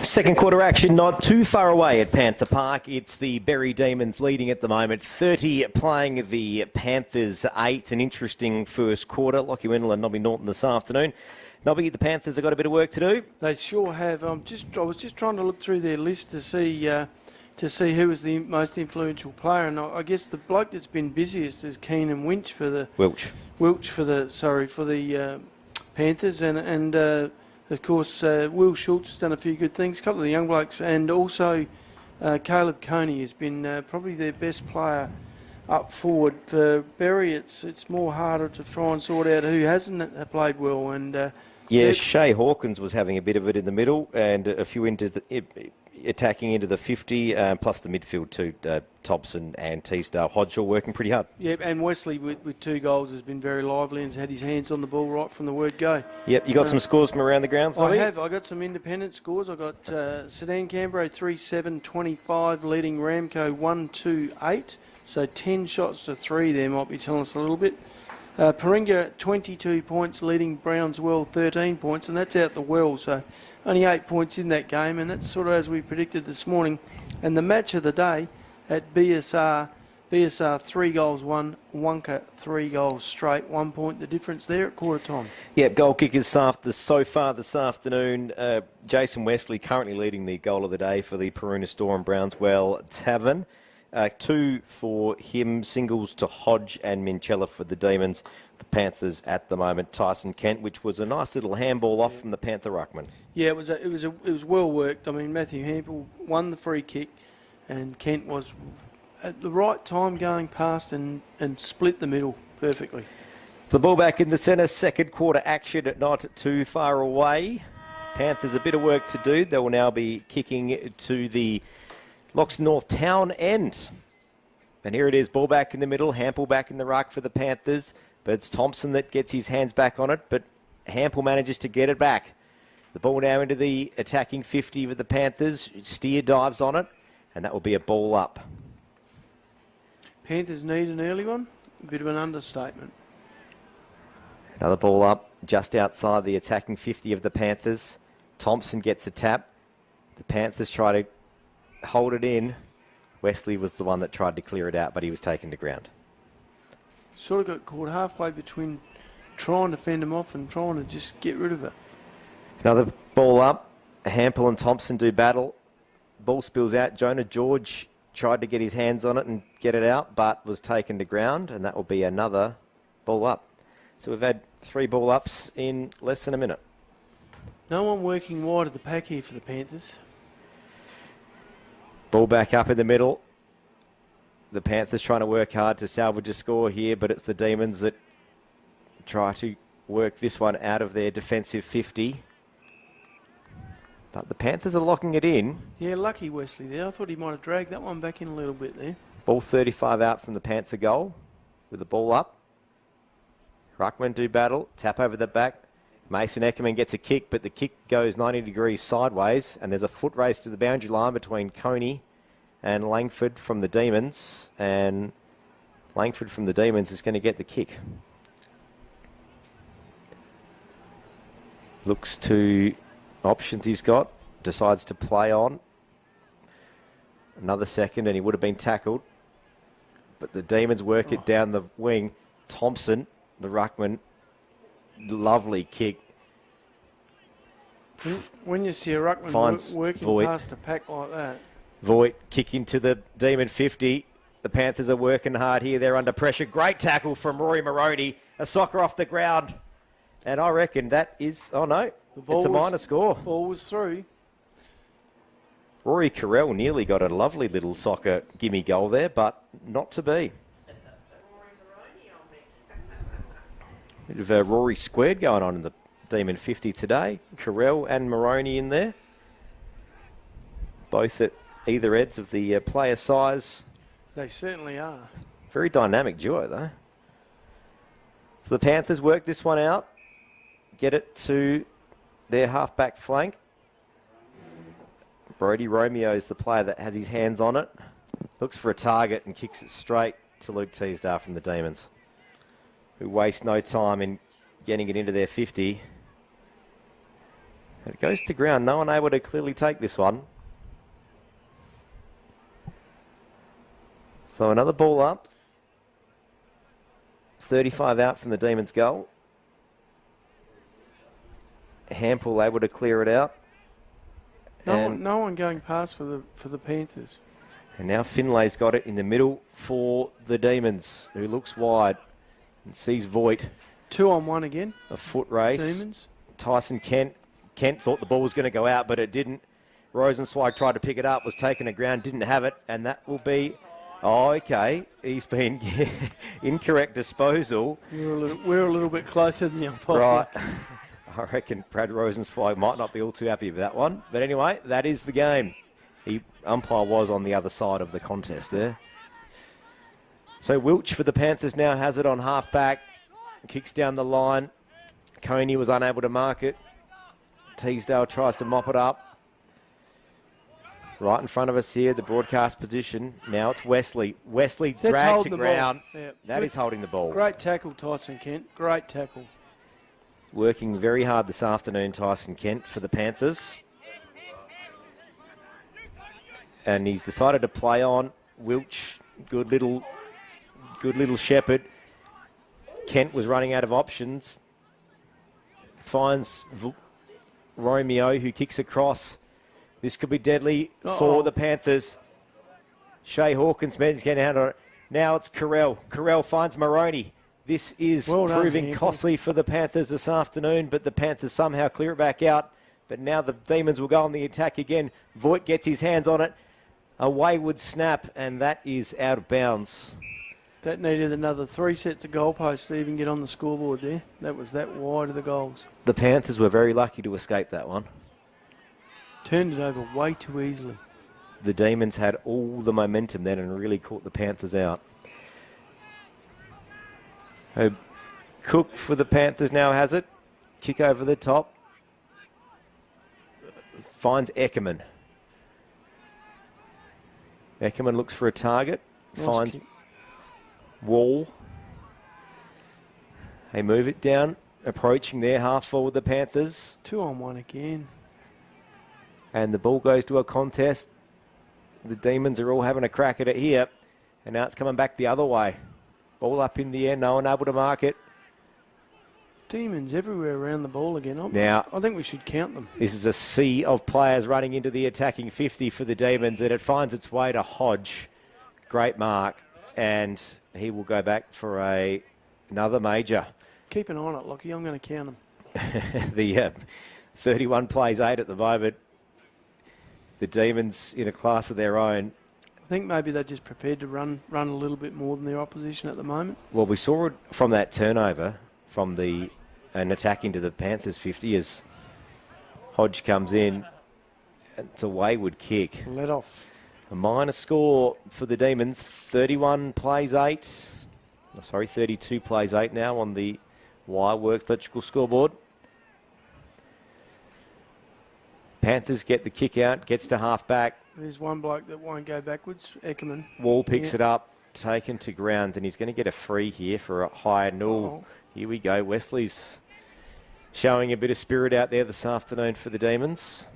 Second quarter action not too far away at Panther Park. It's the Berri Demons leading at the moment. 30 playing the Panthers 8. An interesting first quarter. Lockie Wendell and Nobby Norton this afternoon. Nobby, the Panthers have got a bit of work to do. They sure have. I was just trying to look through their list to see who was the most influential player, and I guess the bloke that's been busiest is Keenan Welch for the Panthers, and of course Will Schultz has done a few good things. A couple of the young blokes, and also Caleb Coney has been probably their best player up forward. For Berri, it's more harder to try and sort out who hasn't played well, and Yeah, Shea Hawkins was having a bit of it in the middle and a few attacking into the 50, plus the midfield too. Thompson and Teasdale. Hodge all working pretty hard. Yeah, and Wesley with 2 goals has been very lively and has had his hands on the ball right from the word go. Yep, you got some scores from around the grounds, I have. I got some independent scores. I got Sedan Canberra 3-7-25, leading Ramco 1-2-8. So 10 shots to 3 there might be telling us a little bit. Paringa 22 points, leading Brownswell 13 points, and that's out the well. So only 8 points in that game, and that's sort of as we predicted this morning. And the match of the day at BSR 3 goals won, Wonka 3 goals straight, 1 point the difference there at quarter time. Yep, goal kickers so far this afternoon. Jason Wesley currently leading the goal of the day for the Paruna Storm Brownswell Tavern. 2 for him, singles to Hodge and Minchella for the Demons. The Panthers at the moment, Tyson Kent, which was a nice little handball off from the Panther ruckman. Yeah, it was well worked. I mean, Matthew Hampel won the free kick, and Kent was at the right time going past and split the middle perfectly. The ball back in the centre, second quarter action, not too far away. Panthers a bit of work to do. They will now be kicking to the Loxton North Town end. And here it is, ball back in the middle, Hampel back in the ruck for the Panthers. But it's Thompson that gets his hands back on it, but Hampel manages to get it back. The ball now into the attacking 50 of the Panthers. Steer dives on it, and that will be a ball up. Panthers need an early one. A bit of an understatement. Another ball up, just outside the attacking 50 of the Panthers. Thompson gets a tap. The Panthers try to hold it in. Wesley was the one that tried to clear it out, but he was taken to ground. Sort of got caught halfway between trying to fend him off and trying to just get rid of it. Another ball up. Hampel and Thompson do battle. Ball spills out. Jonah George tried to get his hands on it and get it out, but was taken to ground, and that will be another ball up. So we've had 3 ball ups in less than a minute. No one working wide of the pack here for the Panthers. Ball back up in the middle. The Panthers trying to work hard to salvage a score here, but it's the Demons that try to work this one out of their defensive 50. But the Panthers are locking it in. Yeah, lucky Wesley there. I thought he might have dragged that one back in a little bit there. Ball 35 out from the Panther goal with the ball up. Ruckman do battle. Tap over the back. Mason Eckerman gets a kick, but the kick goes 90 degrees sideways, and there's a foot race to the boundary line between Coney and Langford from the Demons, and Langford from the Demons is going to get the kick. Looks to options he's got, decides to play on. Another second and he would have been tackled, but the Demons work it down the wing. Thompson, the ruckman, lovely kick. When you see a ruckman working Voigt past a pack like that. Voigt kick into the Demon 50. The Panthers are working hard here. They're under pressure. Great tackle from Rory Moroney. A soccer off the ground. And I reckon that is... Oh, no. It's a minor score. Ball was through. Rory Carell nearly got a lovely little soccer gimme goal there, but not to be. Bit of a Rory squared going on in the Demon 50 today. Carell and Moroney in there. Both at either ends of the player size. They certainly are. Very dynamic duo, though. So the Panthers work this one out. Get it to their half-back flank. Brody Romeo is the player that has his hands on it. Looks for a target and kicks it straight to Luke Teasdale from the Demons, who waste no time in getting it into their 50. It goes to ground. No one able to clearly take this one. So another ball up. 35 out from the Demons' goal. Hampel able to clear it out. No one going past for the Panthers. And now Finlay's got it in the middle for the Demons, who looks wide and sees Voigt. 2-on-1 again. A foot race. Demons. Tyson Kent thought the ball was going to go out, but it didn't. Rosenzweig tried to pick it up, was taken to ground, didn't have it, and that will be... Oh, okay. He's been incorrect disposal. We're a little bit closer than the umpire. Right. I reckon Brad Rosenzweig might not be all too happy with that one. But anyway, that is the game. The umpire was on the other side of the contest there. So Wiltsch for the Panthers now has it on half-back. Kicks down the line. Coney was unable to mark it. Teasdale tries to mop it up. Right in front of us here, the broadcast position. Now it's Wesley. Wesley dragged to ground. Yeah. That is holding the ball. Great tackle, Tyson Kent. Great tackle. Working very hard this afternoon, Tyson Kent, for the Panthers. And he's decided to play on. Wiltsch, good little shepherd. Kent was running out of options. Finds Romeo, who kicks across. This could be deadly for the Panthers. Shea Hawkins managed to get out on it. Now it's Carell. Carell finds Moroney. This is proving costly for the Panthers this afternoon, but the Panthers somehow clear it back out. But now the Demons will go on the attack again. Voigt gets his hands on it. A wayward snap, and that is out of bounds. That needed another 3 sets of goalposts to even get on the scoreboard there. That was that wide of the goals. The Panthers were very lucky to escape that one. Turned it over way too easily. The Demons had all the momentum then and really caught the Panthers out. Cook for the Panthers now has it. Kick over the top. Finds Eckerman. Eckerman looks for a target. Nice finds kick. Wall. They move it down. Approaching their half forward, the Panthers. 2-on-1 again. And the ball goes to a contest. The Demons are all having a crack at it here. And now it's coming back the other way. Ball up in the air, no one able to mark it. Demons everywhere around the ball again. I think we should count them. This is a sea of players running into the attacking 50 for the Demons, and it finds its way to Hodge. Great mark. And he will go back for another major. Keep an eye on it, Lockie. I'm going to count them. The 31 plays 8 at the moment. The Demons in a class of their own. I think maybe they're just prepared to run a little bit more than their opposition at the moment. Well, we saw it from that turnover from an attack into the Panthers 50 as Hodge comes in. It's a wayward kick. Let off. A minor score for the Demons. 31 plays 8. 32 plays 8 now on the Wireworks electrical scoreboard. Panthers get the kick out, gets to half back. There's one bloke that won't go backwards, Eckerman. Wall picks it up, taken to ground, and he's going to get a free here for a high null. Here we go. Wesley's showing a bit of spirit out there this afternoon for the Demons.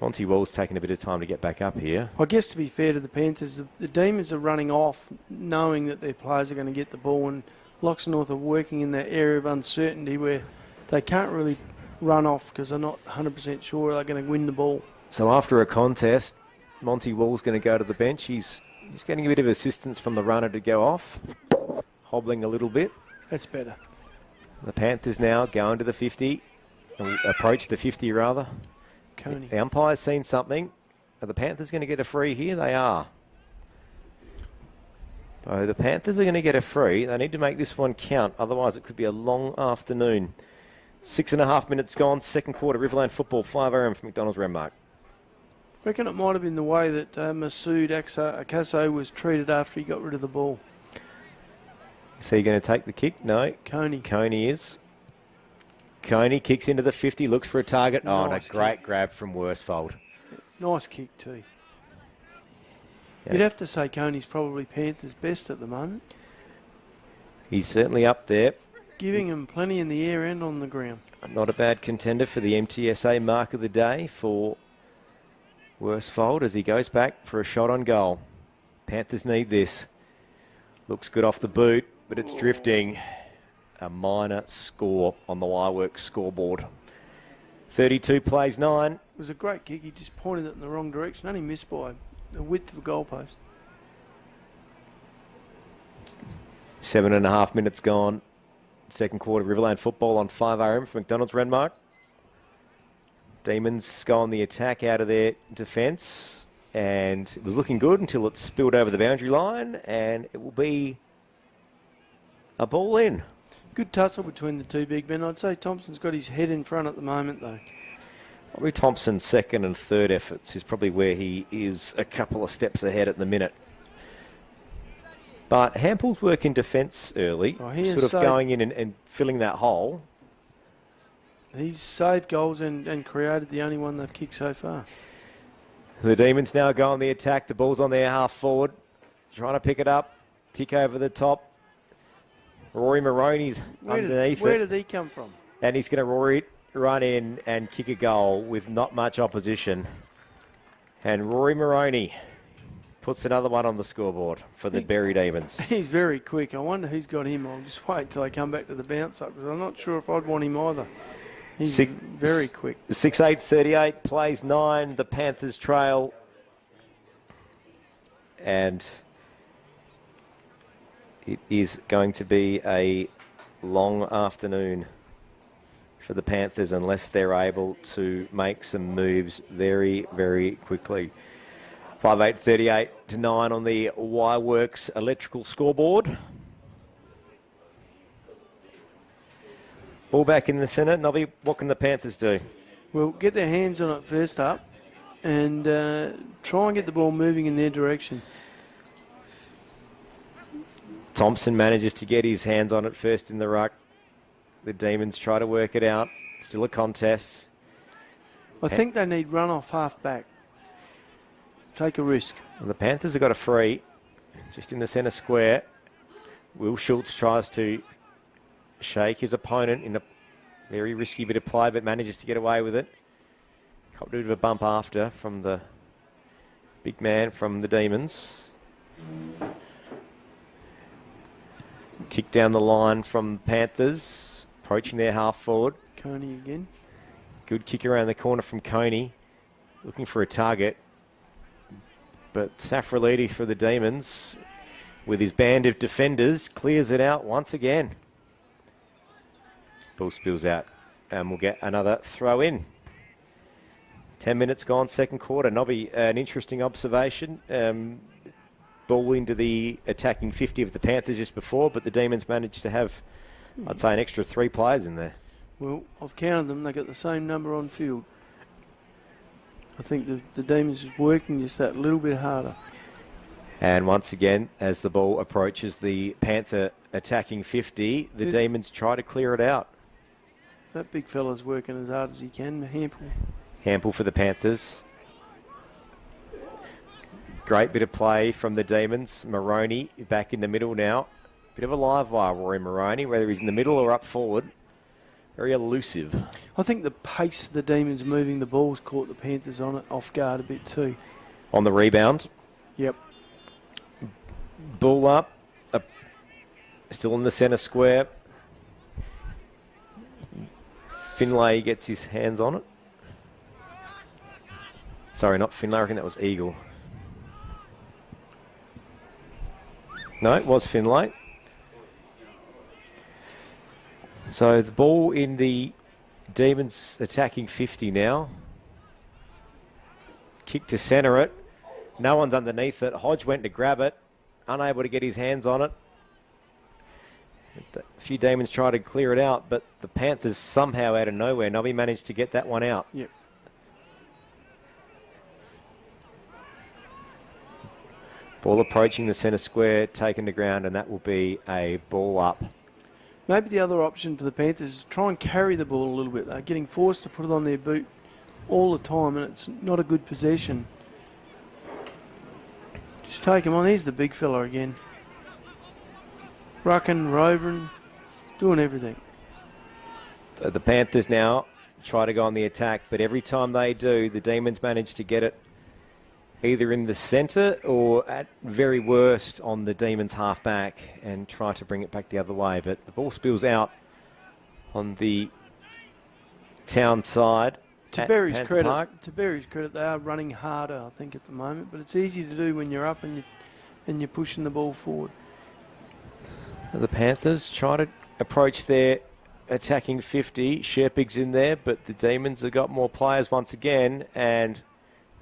Monty Wall's taking a bit of time to get back up here. I guess to be fair to the Panthers, the Demons are running off knowing that their players are going to get the ball, and Loxton North are working in that area of uncertainty where they can't really run off because they're not 100% sure they're going to win the ball. So after a contest, Monty Wall's going to go to the bench. He's getting a bit of assistance from the runner to go off, hobbling a little bit. That's better. The Panthers now going to the 50, approach the 50 rather. Coney. The umpire's seen something. Are the Panthers going to get a free here? They are. So the Panthers are going to get a free. They need to make this one count, otherwise it could be a long afternoon. 6.5 minutes gone, second quarter, Riverland football, 5 from McDonald's Renmark. I reckon it might have been the way that Masood Akaso was treated after he got rid of the ball. So you're going to take the kick? No. Coney. Coney is. Coney kicks into the 50, looks for a target. Nice and a great grab from Worsfold. Nice kick too. Yeah. You'd have to say Coney's probably Panthers' best at the moment. He's certainly up there. Giving him plenty in the air and on the ground. Not a bad contender for the MTSA mark of the day for Worsfold as he goes back for a shot on goal. Panthers need this. Looks good off the boot, but it's drifting. A minor score on the Wireworks scoreboard. 32 plays 9. It was a great kick. He just pointed it in the wrong direction. Only missed by the width of a goalpost. 7.5 minutes gone. Second quarter, Riverland football on 5 from McDonald's Renmark. Demons go on the attack out of their defence. And it was looking good until it spilled over the boundary line. And it will be a ball in. Good tussle between the two big men. I'd say Thompson's got his head in front at the moment, though. Probably Thompson's second and third efforts is probably where he is a couple of steps ahead at the minute. But Hampel's work in defence early, sort of going in and filling that hole. He's saved goals and created the only one they've kicked so far. The Demons now go on the attack. The ball's on their half forward. Trying to pick it up. Kick over the top. Rory Maroney's underneath it. Where did he come from? And he's going to run in and kick a goal with not much opposition. And Rory Maroney puts another one on the scoreboard for the Berri Demons. He's very quick. I wonder who's got him. I'll just wait till I come back to the bounce up because I'm not sure if I'd want him either. He's very quick. 6-8-38, plays 9. The Panthers trail. And it is going to be a long afternoon for the Panthers unless they're able to make some moves very, very quickly. 5-8-38 to 9 on the Y-Works electrical scoreboard. Ball back in the centre. Nobby, what can the Panthers do? Well, get their hands on it first up and try and get the ball moving in their direction. Thompson manages to get his hands on it first in the ruck. The Demons try to work it out. Still a contest. I think they need run off half back. Take a risk. And the Panthers have got a free just in the centre square. Will Schultz tries to shake his opponent in a very risky bit of play, but manages to get away with it. Got a bit of a bump after from the big man from the Demons. Kick down the line from Panthers, approaching their half forward. Coney again. Good kick around the corner from Coney, looking for a target. But Safralidis for the Demons, with his band of defenders, clears it out once again. Ball spills out, and we'll get another throw in. 10 minutes gone, second quarter. Nobby, an interesting observation. Ball into the attacking 50 of the Panthers just before, but the Demons managed to have, I'd say, an extra 3 players in there. Well, I've counted them. They got the same number on field. I think the Demons is working just that little bit harder. And once again, as the ball approaches the Panther attacking 50, the Demons try to clear it out. That big fella's working as hard as he can, Hampel. Hampel for the Panthers. Great bit of play from the Demons. Maroney back in the middle now. Bit of a live wire, Rory Maroney, whether he's in the middle or up forward. Very elusive. I think the pace of the Demons moving the ball's caught the Panthers on it off guard a bit too. On the rebound. Yep. Ball up. Still in the centre square. Finlay gets his hands on it. Sorry, not Finlay. I reckon that was Eagle. No, it was Finlay. So the ball in the Demons attacking 50 now. Kick to centre it. No one's underneath it. Hodge went to grab it. Unable to get his hands on it. A few Demons tried to clear it out, but the Panthers somehow out of nowhere, Nobby managed to get that one out. Yep. Ball approaching the centre square, taken to ground, and that will be a ball up. Maybe the other option for the Panthers is try and carry the ball a little bit. They're getting forced to put it on their boot all the time, and it's not a good possession. Just take him on. Here's the big fella again. Rucking, roving, doing everything. The Panthers now try to go on the attack, but every time they do, the Demons manage to get it either in the centre or at very worst on the Demons half back and try to bring it back the other way. But the ball spills out on the town side. To Berri's credit, they are running harder, I think, at the moment. But it's easy to do when you're up and you're pushing the ball forward. The Panthers try to approach their attacking 50. Sherpig's in there, but the Demons have got more players once again, and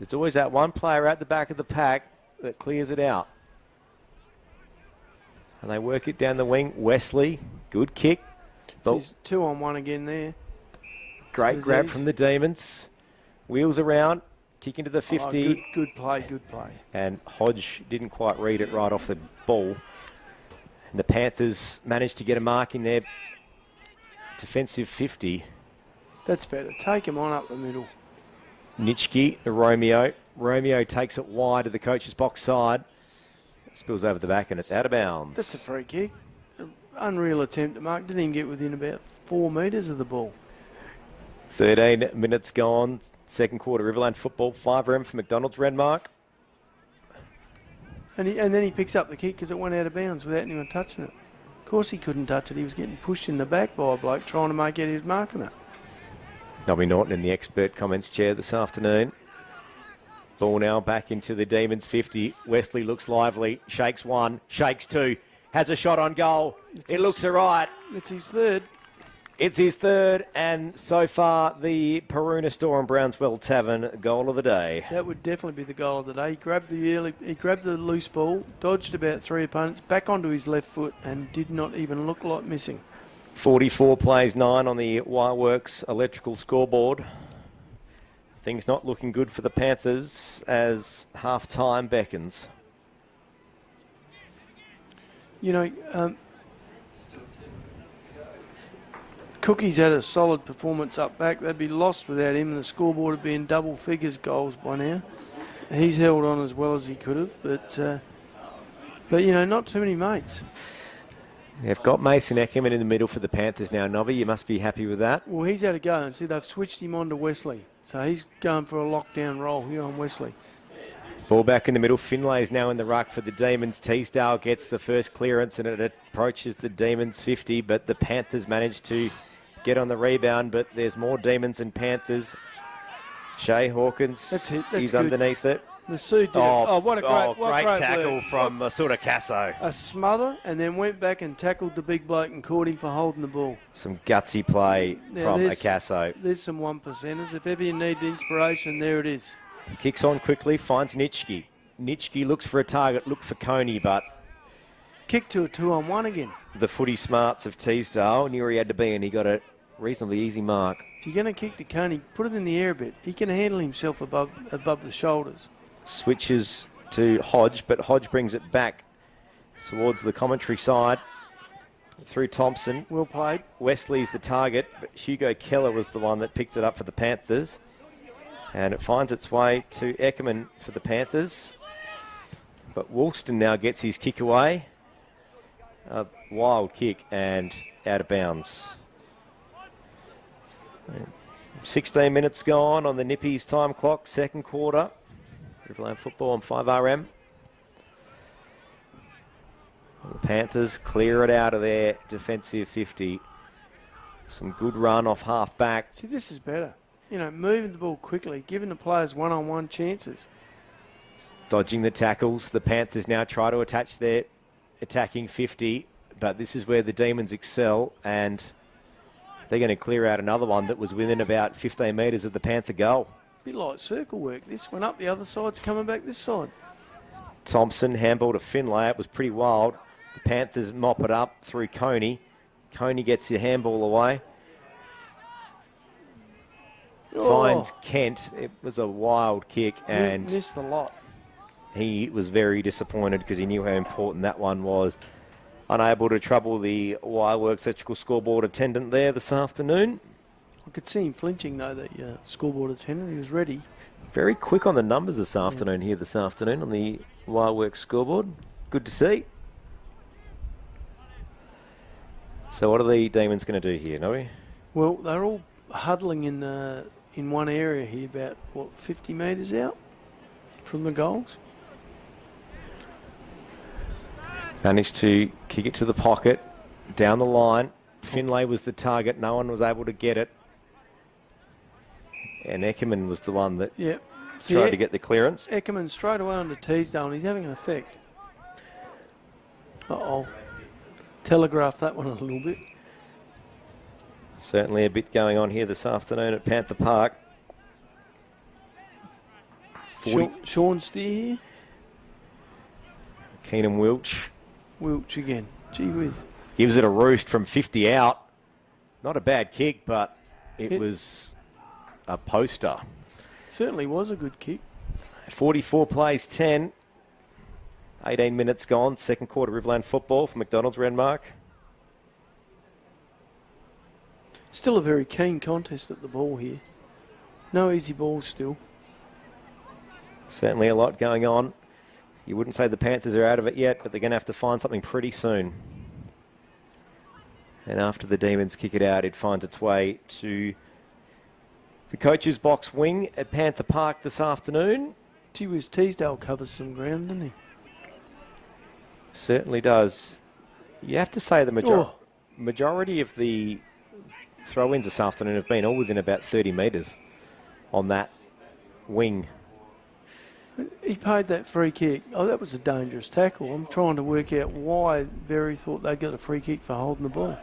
there's always that one player at the back of the pack that clears it out. And they work it down the wing. Wesley, good kick. So he's 2-on-1 again there. Great grab from the Demons. Wheels around, kick into the 50. Oh, good play. And Hodge didn't quite read it right off the ball. And the Panthers managed to get a mark in their defensive 50. That's better. Take him on up the middle. Nitschke to Romeo. Romeo takes it wide to the coach's box side. Spills over the back and it's out of bounds. That's a free kick. Unreal attempt to mark. Didn't even get within about 4 metres of the ball. 13 minutes gone. Second quarter, Riverland football. 5RM for McDonald's, Renmark. And then he picks up the kick because it went out of bounds without anyone touching it. Of course he couldn't touch it. He was getting pushed in the back by a bloke trying to make out he was marking it. Nobby Norton in the expert comments chair this afternoon. Ball now back into the Demons 50. Wesley looks lively. Shakes one, shakes two. Has a shot on goal. It looks all right. It's his third. It's his third, and so far the Peruna Store and Brownswell Tavern goal of the day. That would definitely be the goal of the day. He grabbed the loose ball, dodged about 3 opponents, back onto his left foot, and did not even look like missing. 44 plays 9 on the Wireworks electrical scoreboard. Things not looking good for the Panthers as half-time beckons. You know, Cookie's had a solid performance up back. They'd be lost without him, and the scoreboard would be in double figures goals by now. He's held on as well as he could have, but you know, not too many mates. They've got Mason Eckerman in the middle for the Panthers now, Nobby. You must be happy with that. Well, he's had a go, and see, they've switched him on to Wesley. So he's going for a lockdown role here on Wesley. Ball back in the middle. Finlay is now in the ruck for the Demons. Teasdale gets the first clearance and it approaches the Demons 50, but the Panthers manage to get on the rebound, but there's more Demons and Panthers. Shea Hawkins, that's he's good. Underneath it. Masood did what a great tackle from Masuda Casso. A smother, and then went back and tackled the big bloke and caught him for holding the ball. Some gutsy play from Acasso. There's some 1%ers. If ever you need inspiration, there it is. Kicks on quickly, finds Nitschke. Nitschke looks for a target, looked for Coney, but... Kick to a 2-on-1 again. The footy smarts of Teasdale knew where he had to be, and he got a reasonably easy mark. If you're going to kick to Coney, put it in the air a bit. He can handle himself above the shoulders. Switches to Hodge, but Hodge brings it back towards the commentary side through Thompson. Well played. Wesley's the target, but Hugo Keller was the one that picked it up for the Panthers. And it finds its way to Eckerman for the Panthers. But Loxton now gets his kick away. A wild kick and out of bounds. 16 minutes gone on the Nippies time clock, second quarter. Riverland football on 5RM. The Panthers clear it out of their defensive 50. Some good run off half back. See, this is better. You know, moving the ball quickly, giving the players one-on-one chances. Dodging the tackles. The Panthers now try to attach their attacking 50, but this is where the Demons excel, and they're going to clear out another one that was within about 15 metres of the Panther goal. A bit like circle work. This went up the other side's coming back this side. Thompson, handball to Finlay. It was pretty wild. The Panthers mop it up through Coney. Coney gets your handball away. Finds Kent. It was a wild kick and missed the lot. He was very disappointed because he knew how important that one was. Unable to trouble the Wireworks electrical scoreboard attendant there this afternoon. I could see him flinching though, the scoreboard attendant. He was ready. Very quick on the numbers this afternoon here this afternoon on the Wireworks scoreboard. Good to see. So what are the Demons going to do here, Noe? Well, they're all huddling in one area here, about, 50 metres out from the goals. Managed to kick it to the pocket, down the line. Finlay was the target. No one was able to get it. And Eckerman was the one that tried to get the clearance. Eckerman straight away onto Teasdale, and he's having an effect. Uh-oh. Telegraph that one a little bit. Certainly a bit going on here this afternoon at Panther Park. Sean Steer here. Keenan Wilch. Wilch again. Gee whiz. Gives it a roost from 50 out. Not a bad kick, but it was a poster. Certainly was a good kick. 44 plays 10. 18 minutes gone. Second quarter Riverland football for McDonald's, Renmark. Still a very keen contest at the ball here. No easy balls still. Certainly a lot going on. You wouldn't say the Panthers are out of it yet, but they're going to have to find something pretty soon. And after the Demons kick it out, it finds its way to the coach's box wing at Panther Park this afternoon. Gee whiz, Teasdale covers some ground, doesn't he? Certainly does. You have to say the majority of the throw-ins this afternoon have been all within about 30 metres on that wing. He paid that free kick. Oh, that was a dangerous tackle. I'm trying to work out why Berri thought they got a free kick for holding the ball.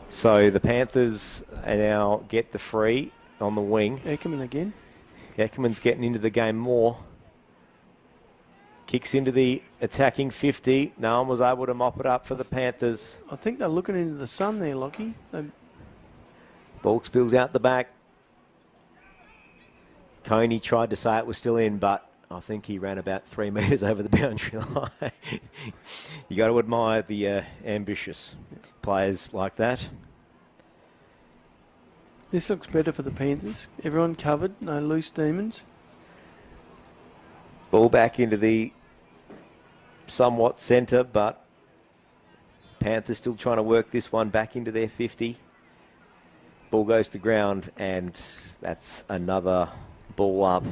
So the Panthers now get the free on the wing. Eckerman again. Eckerman's getting into the game more. Kicks into the attacking 50. No one was able to mop it up for the Panthers. I think they're looking into the sun there, Lockie. Ball spills out the back. Coney tried to say it was still in, but I think he ran about 3 metres over the boundary line. You got to admire the ambitious players like that. This looks better for the Panthers. Everyone covered, no loose Demons. Ball back into the somewhat centre, but Panthers still trying to work this one back into their 50. Ball goes to ground, and that's another ball up.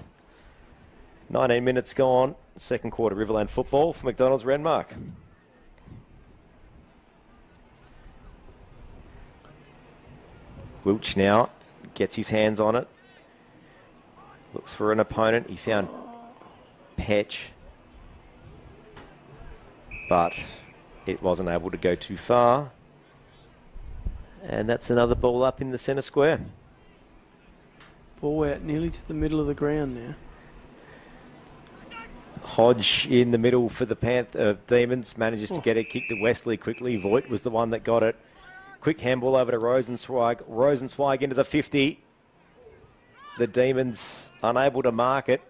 19 minutes gone. Second quarter Riverland football for McDonald's, Renmark. Wilch now gets his hands on it. Looks for an opponent. He found Petch, but it wasn't able to go too far. And that's another ball up in the centre square. Ball out nearly to the middle of the ground now. Hodge in the middle for the Demons. Manages to get it kicked to Wesley quickly. Voigt was the one that got it. Quick handball over to Rosenzweig. Rosenzweig into the 50. The Demons unable to mark it.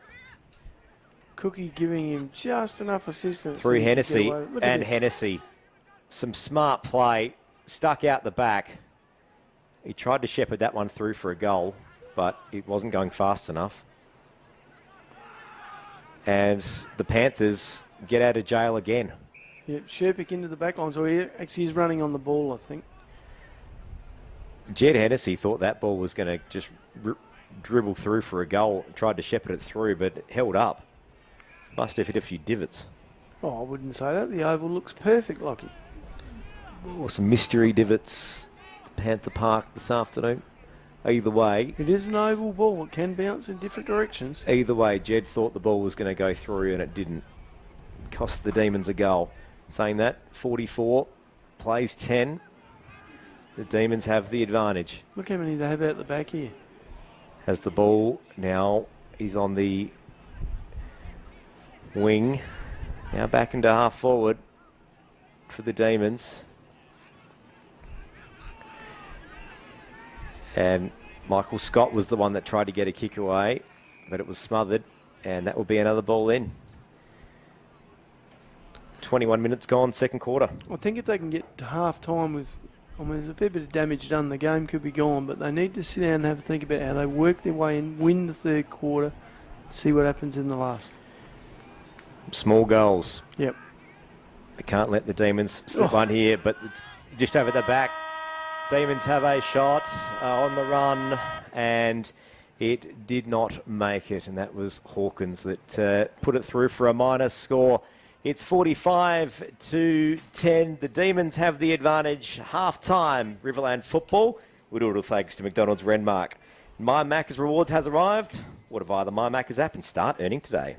Cookie giving him just enough assistance. Through Hennessy and Hennessy. Some smart play. Stuck out the back. He tried to shepherd that one through for a goal, but it wasn't going fast enough. And the Panthers get out of jail again. Yep, Sherpick into the back line. So he actually is running on the ball, I think. Jed Hennessy thought that ball was going to just dribble through for a goal. Tried to shepherd it through, but it held up. Must have hit a few divots. Oh, I wouldn't say that. The oval looks perfect, Lockie. Or some mystery divots at Panther Park this afternoon. Either way, it is an oval ball. It can bounce in different directions. Either way, Jed thought the ball was going to go through and it didn't. Cost the Demons a goal. Saying that, 44 plays 10. The Demons have the advantage. Look how many they have out the back here. Has the ball now. He's on the wing. Now back into half forward for the Demons. And Michael Scott was the one that tried to get a kick away, but it was smothered, and that will be another ball in. 21 minutes gone, second quarter. I think if they can get to half-time with, there's a fair bit of damage done, the game could be gone, but they need to sit down and have a think about how they work their way in, win the third quarter, see what happens in the last. Small goals. Yep. They can't let the Demons slip one here, but it's just over the back. Demons have a shot on the run, and it did not make it, and that was Hawkins that put it through for a minus score. It's 45-10. The Demons have the advantage. Half-time, Riverland football. We do it all thanks to McDonald's Renmark. My Macca's Rewards has arrived. Order via the My Macca's app and start earning today.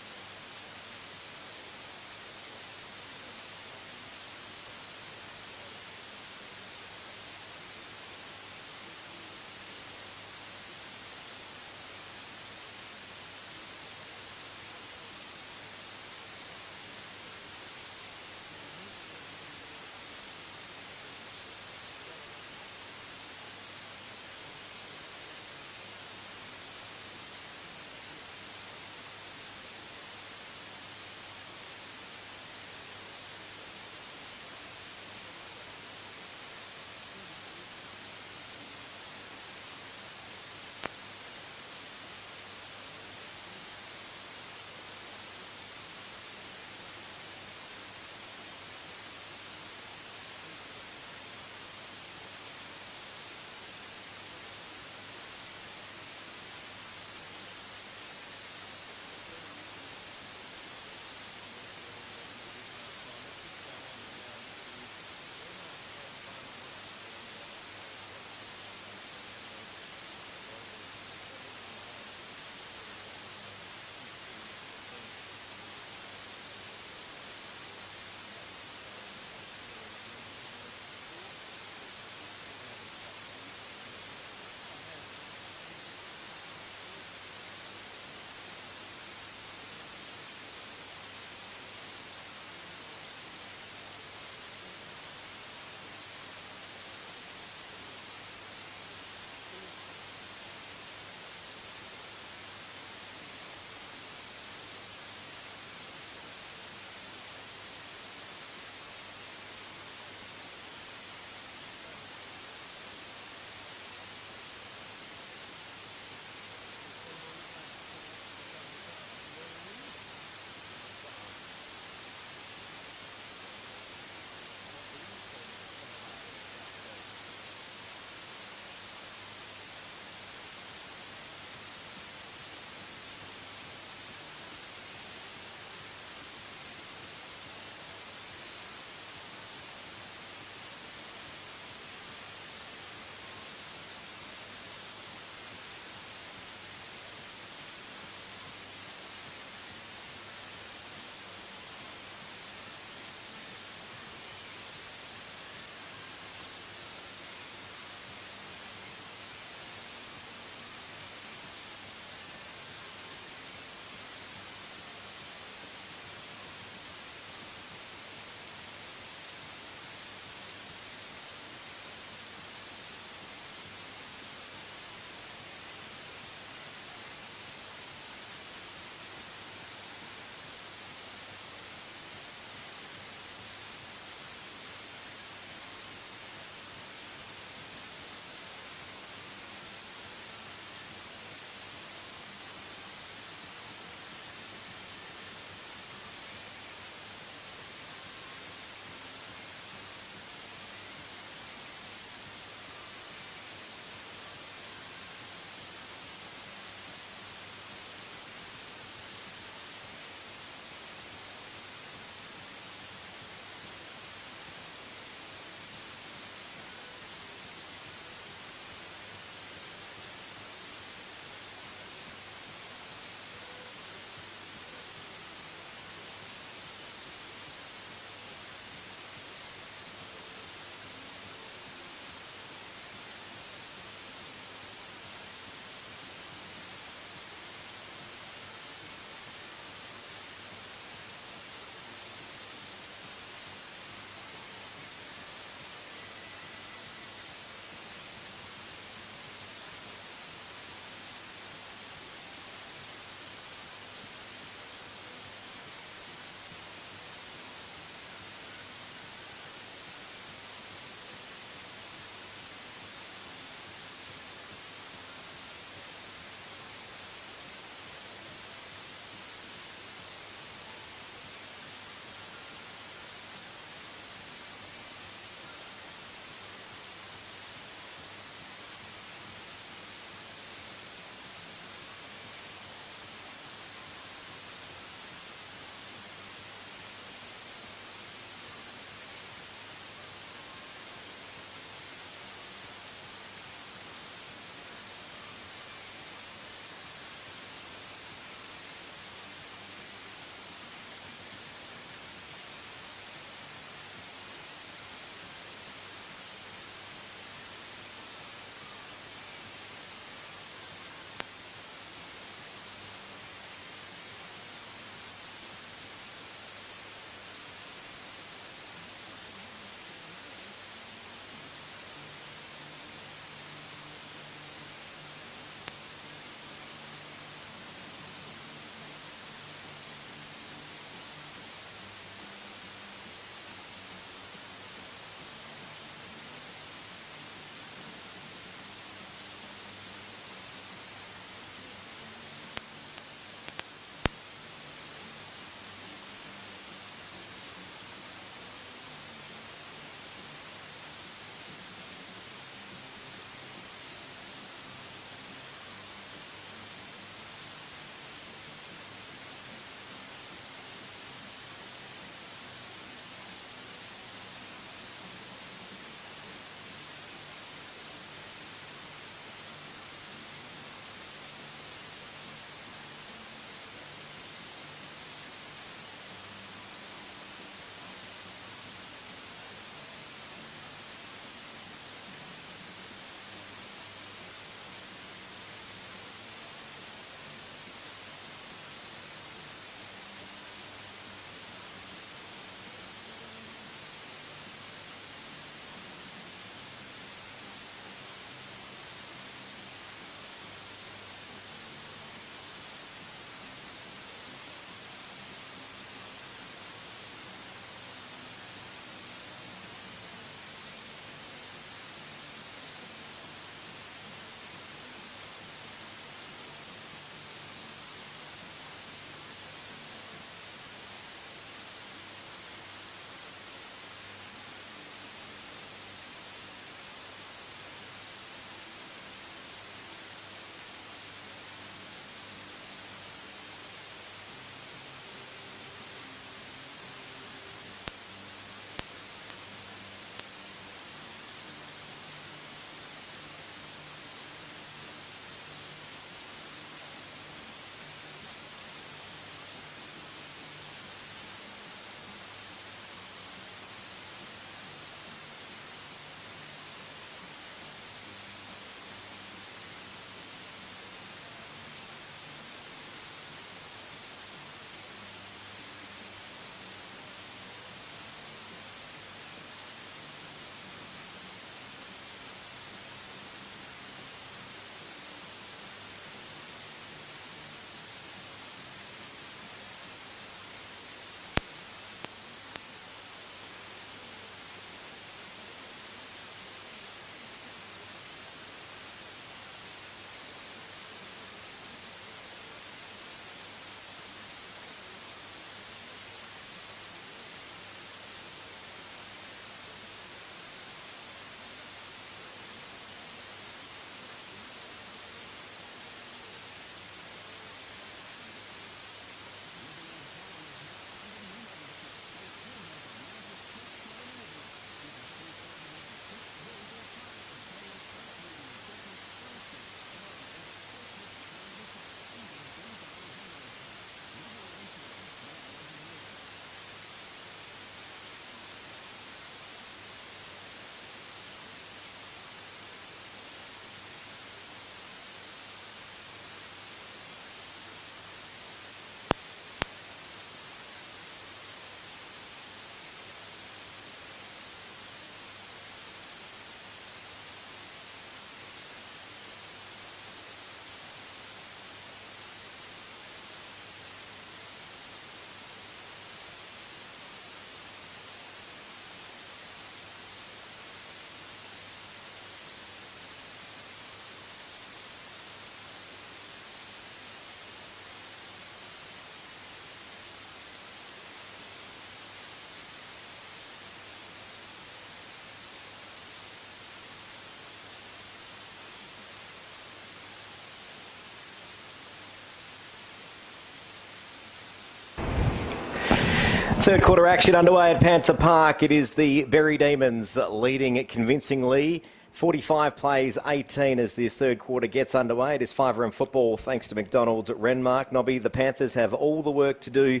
Third quarter action underway at Panther Park. It is the Berri Demons leading convincingly. 45 plays 18 as this third quarter gets underway. It is 5RM football thanks to McDonald's at Renmark. Nobby, the Panthers have all the work to do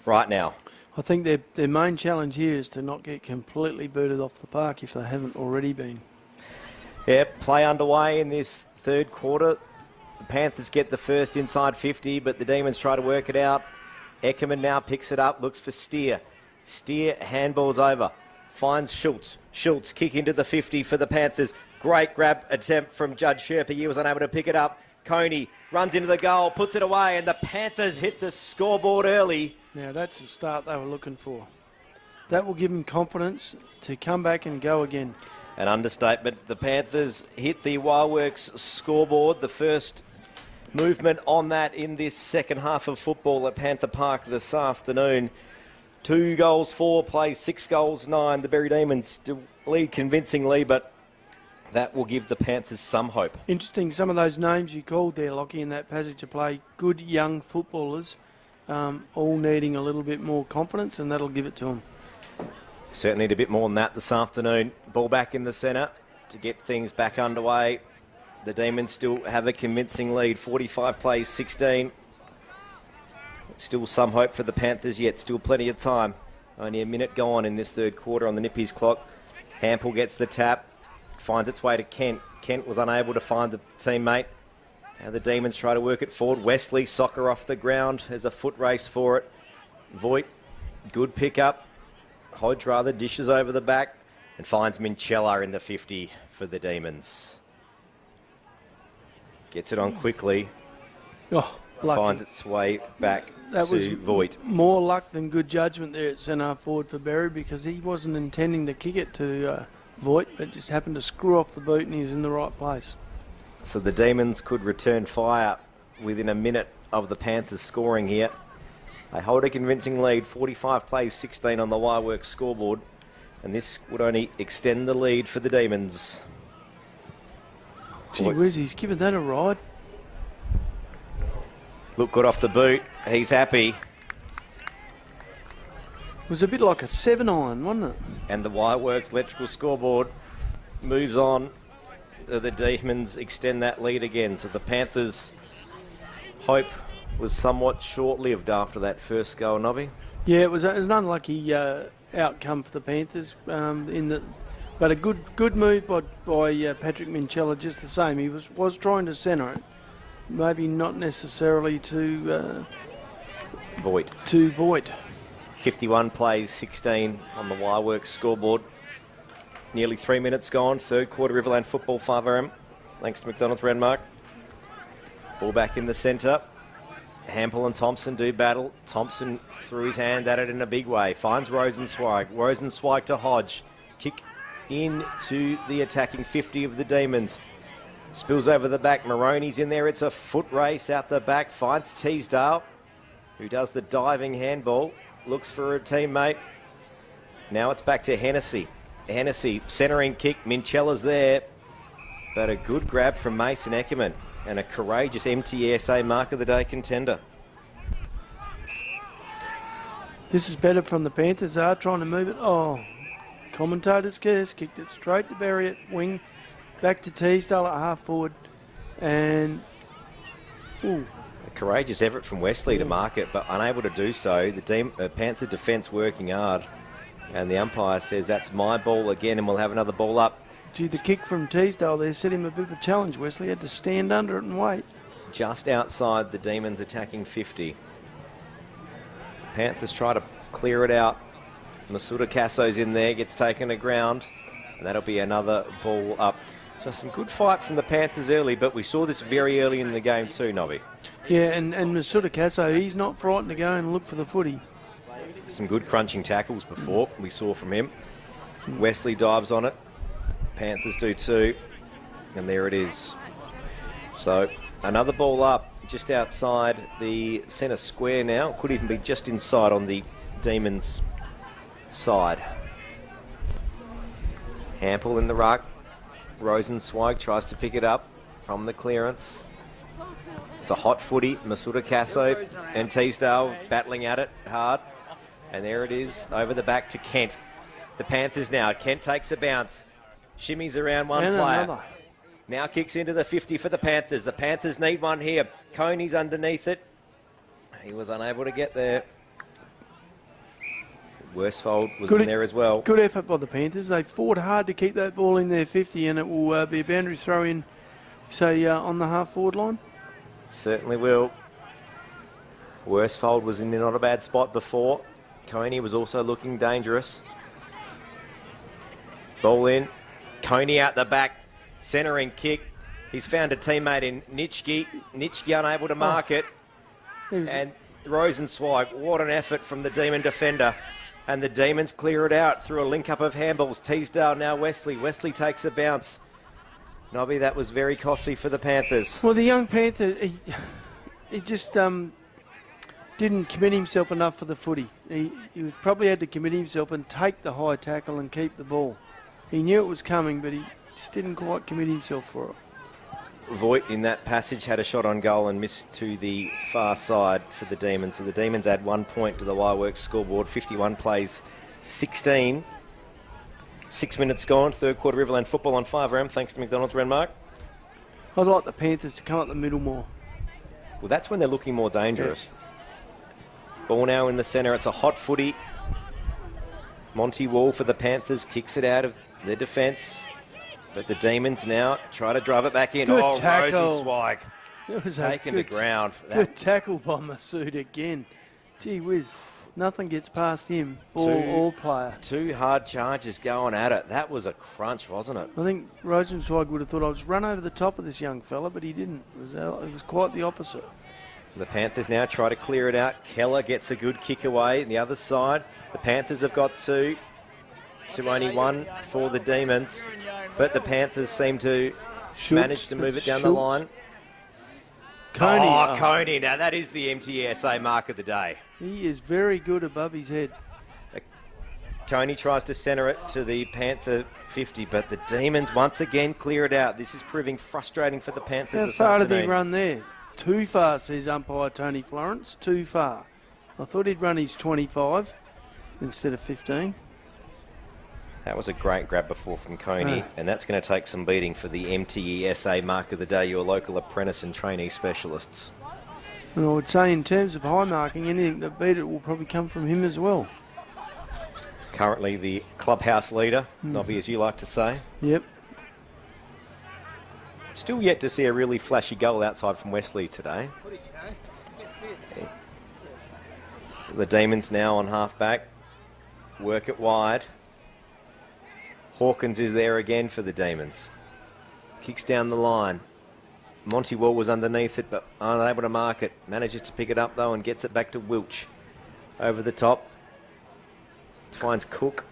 right now. I think their main challenge here is to not get completely booted off the park if they haven't already been. Yep, play underway in this third quarter. The Panthers get the first inside 50, but the Demons try to work it out. Eckerman now picks it up, looks for Steer. Steer handballs over, finds Schultz. Schultz kick into the 50 for the Panthers. Great grab attempt from Judge Sherpa. He was unable to pick it up. Coney runs into the goal, puts it away, and the Panthers hit the scoreboard early. Now that's the start they were looking for. That will give them confidence to come back and go again. An understatement. The Panthers hit the Wildworks scoreboard, the first movement on that in this second half of football at Panther Park this afternoon. 2 goals, 4 plays, 6 goals, 9. The Berri Demons still lead convincingly, but that will give the Panthers some hope. Interesting, some of those names you called there, Lockie, in that passage of play, good young footballers, all needing a little bit more confidence, and that'll give it to them. Certainly need a bit more than that this afternoon. Ball back in the centre to get things back underway. The Demons still have a convincing lead, 45 plays, 16. Still some hope for the Panthers yet, still plenty of time. Only a minute gone in this third quarter on the Nippies clock. Hampel gets the tap, finds its way to Kent. Kent was unable to find the teammate. Now the Demons try to work it forward. Wesley, soccer off the ground. There's a foot race for it. Voigt, good pick-up. Hodge rather dishes over the back and finds Minchella in the 50 for the Demons. Gets it on quickly. Oh, lucky. Finds its way back that to was Voigt. More luck than good judgment there at centre forward for Berri, because he wasn't intending to kick it to Voigt, but just happened to screw off the boot and he was in the right place. So the Demons could return fire within a minute of the Panthers scoring here. They hold a convincing lead, 45 plays, 16 on the Wireworks scoreboard, and this would only extend the lead for the Demons. Gee whiz, he's given that a ride. Look good off the boot. He's happy. It was a bit like a 7-iron, wasn't it? And the Wireworks electrical scoreboard moves on. The Demons extend that lead again. So the Panthers' hope was somewhat short-lived after that first goal, Nobby. Yeah, it was an unlucky outcome for the Panthers. But a good move by Patrick Minchella, just the same. He was trying to centre it. Maybe not necessarily to Voigt. 51 plays, 16 on the Wireworks scoreboard. Nearly 3 minutes gone. Third quarter Riverland football, 5RM. Thanks to McDonald's Renmark. Ball back in the centre. Hampel and Thompson do battle. Thompson threw his hand at it in a big way. Finds Rosenzweig. Rosenzweig to Hodge. Kick into the attacking 50 of the Demons. Spills over the back. Maroney's in there. It's a foot race out the back. Finds Teasdale, who does the diving handball. Looks for a teammate. Now it's back to Hennessy. Hennessy, centering kick. Minchella's there. But a good grab from Mason Eckerman. And a courageous MTSA Mark of the Day contender. This is better from the Panthers. They are trying to move it. Oh, commentator's curse. Kicked it straight to Berri at wing. Back to Teasdale at half forward. And, ooh. A courageous effort from Wesley to mark it, but unable to do so. The Panther defence working hard. And the umpire says that's my ball again, and we'll have another ball up. Gee, the kick from Teasdale there set him a bit of a challenge. Wesley had to stand under it and wait. Just outside the Demons attacking 50. Panthers try to clear it out. Masuda Casso's in there, gets taken to ground, and that'll be another ball up. So some good fight from the Panthers early, but we saw this very early in the game too, Nobby. Yeah, and Masuda Casso, he's not frightened to go and look for the footy. Some good crunching tackles before we saw from him. Wesley dives on it. Panthers do too. And there it is. So another ball up just outside the centre square now. Could even be just inside on the Demons side. Hampel in the ruck. Rosenzweig tries to pick it up from the clearance. It's a hot footy. Masuda Casso and Teasdale battling at it hard. And there it is, over the back to Kent. The Panthers now. Kent takes a bounce. Shimmies around one And player. another. Now kicks into the 50 for the Panthers. The Panthers need one here. Coney's underneath it. He was unable to get there. Worsfold was in there as well. Good effort by the Panthers. They fought hard to keep that ball in their 50, and it will be a boundary throw in, say, on the half-forward line. Certainly will. Worsfold was in not a bad spot before. Coney was also looking dangerous. Ball in. Coney out the back. Centering kick. He's found a teammate in Nitschke. Nitschke unable to mark it. And Rosenzweig, what an effort from the Demon defender. And the Demons clear it out through a link-up of handballs. Teasdale now Wesley. Wesley takes a bounce. Nobby, that was very costly for the Panthers. Well, the young Panther, he just didn't commit himself enough for the footy. He probably had to commit himself and take the high tackle and keep the ball. He knew it was coming, but he just didn't quite commit himself for it. Voigt in that passage had a shot on goal and missed to the far side for the Demons. So the Demons add 1 point to the Wireworks scoreboard. 51 plays 16. 6 minutes gone. Third quarter Riverland football on 5RM. Thanks to McDonald's, Renmark. I'd like the Panthers to come up the middle more. Well, that's when they're looking more dangerous. Yeah. Ball now in the centre. It's a hot footy. Monty Wall for the Panthers kicks it out of their defence. But the Demons now try to drive it back in. Good tackle. Rosenzweig It was taking the ground. Good tackle by Masood again. Gee whiz, nothing gets past him, all player. 2 hard charges going at it. That was a crunch, wasn't it? I think Rosenzweig would have thought I was run over the top of this young fella, but he didn't. It was quite the opposite. The Panthers now try to clear it out. Keller gets a good kick away. On the other side, the Panthers have got 2. To only 1 for the Demons. But the Panthers seem to manage to move it down the line. Coney. Oh, Coney. Now, that is the MTSA mark of the day. He is very good above his head. Coney tries to centre it to the Panther 50, but the Demons once again clear it out. This is proving frustrating for the Panthers this How far afternoon. did he run there? Too far, says umpire Tony Florence. Too far. I thought he'd run his 25 instead of 15. That was a great grab before from Coney, and that's going to take some beating for the MTESA mark of the day, your local apprentice and trainee specialists. And I would say in terms of high marking, anything that beat it will probably come from him as well. He's currently the clubhouse leader, Nobby, as you like to say. Yep. Still yet to see a really flashy goal outside from Wesley today. The Demons now on half-back. Work it wide. Hawkins is there again for the Demons. Kicks down the line. Monty Wall was underneath it, but unable to mark it. Manages to pick it up, though, and gets it back to Wilch. Over the top. Finds Cook.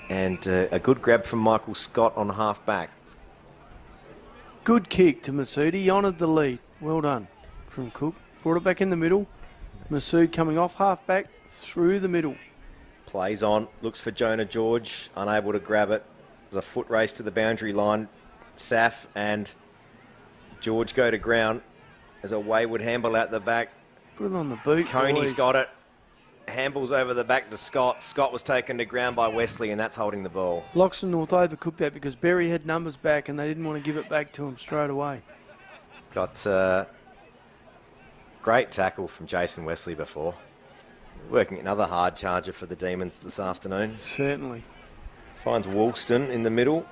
And a good grab from Michael Scott on half-back. Good kick to Masood. He honoured the lead. Well done from Cook. Brought it back in the middle. Masood coming off half-back through the middle. Plays on, looks for Jonah George, unable to grab it. There's a foot race to the boundary line. Saf and George go to ground. There's a wayward handball out the back. Put it on the boot. Coney's got it. Handballs over the back to Scott. Scott was taken to ground by Wesley, and that's holding the ball. Loxton North overcooked that because Berri had numbers back and they didn't want to give it back to him straight away. Got great tackle from Jason Wesley before. Working another hard charger for the Demons this afternoon. Certainly. Finds Woolston in the middle.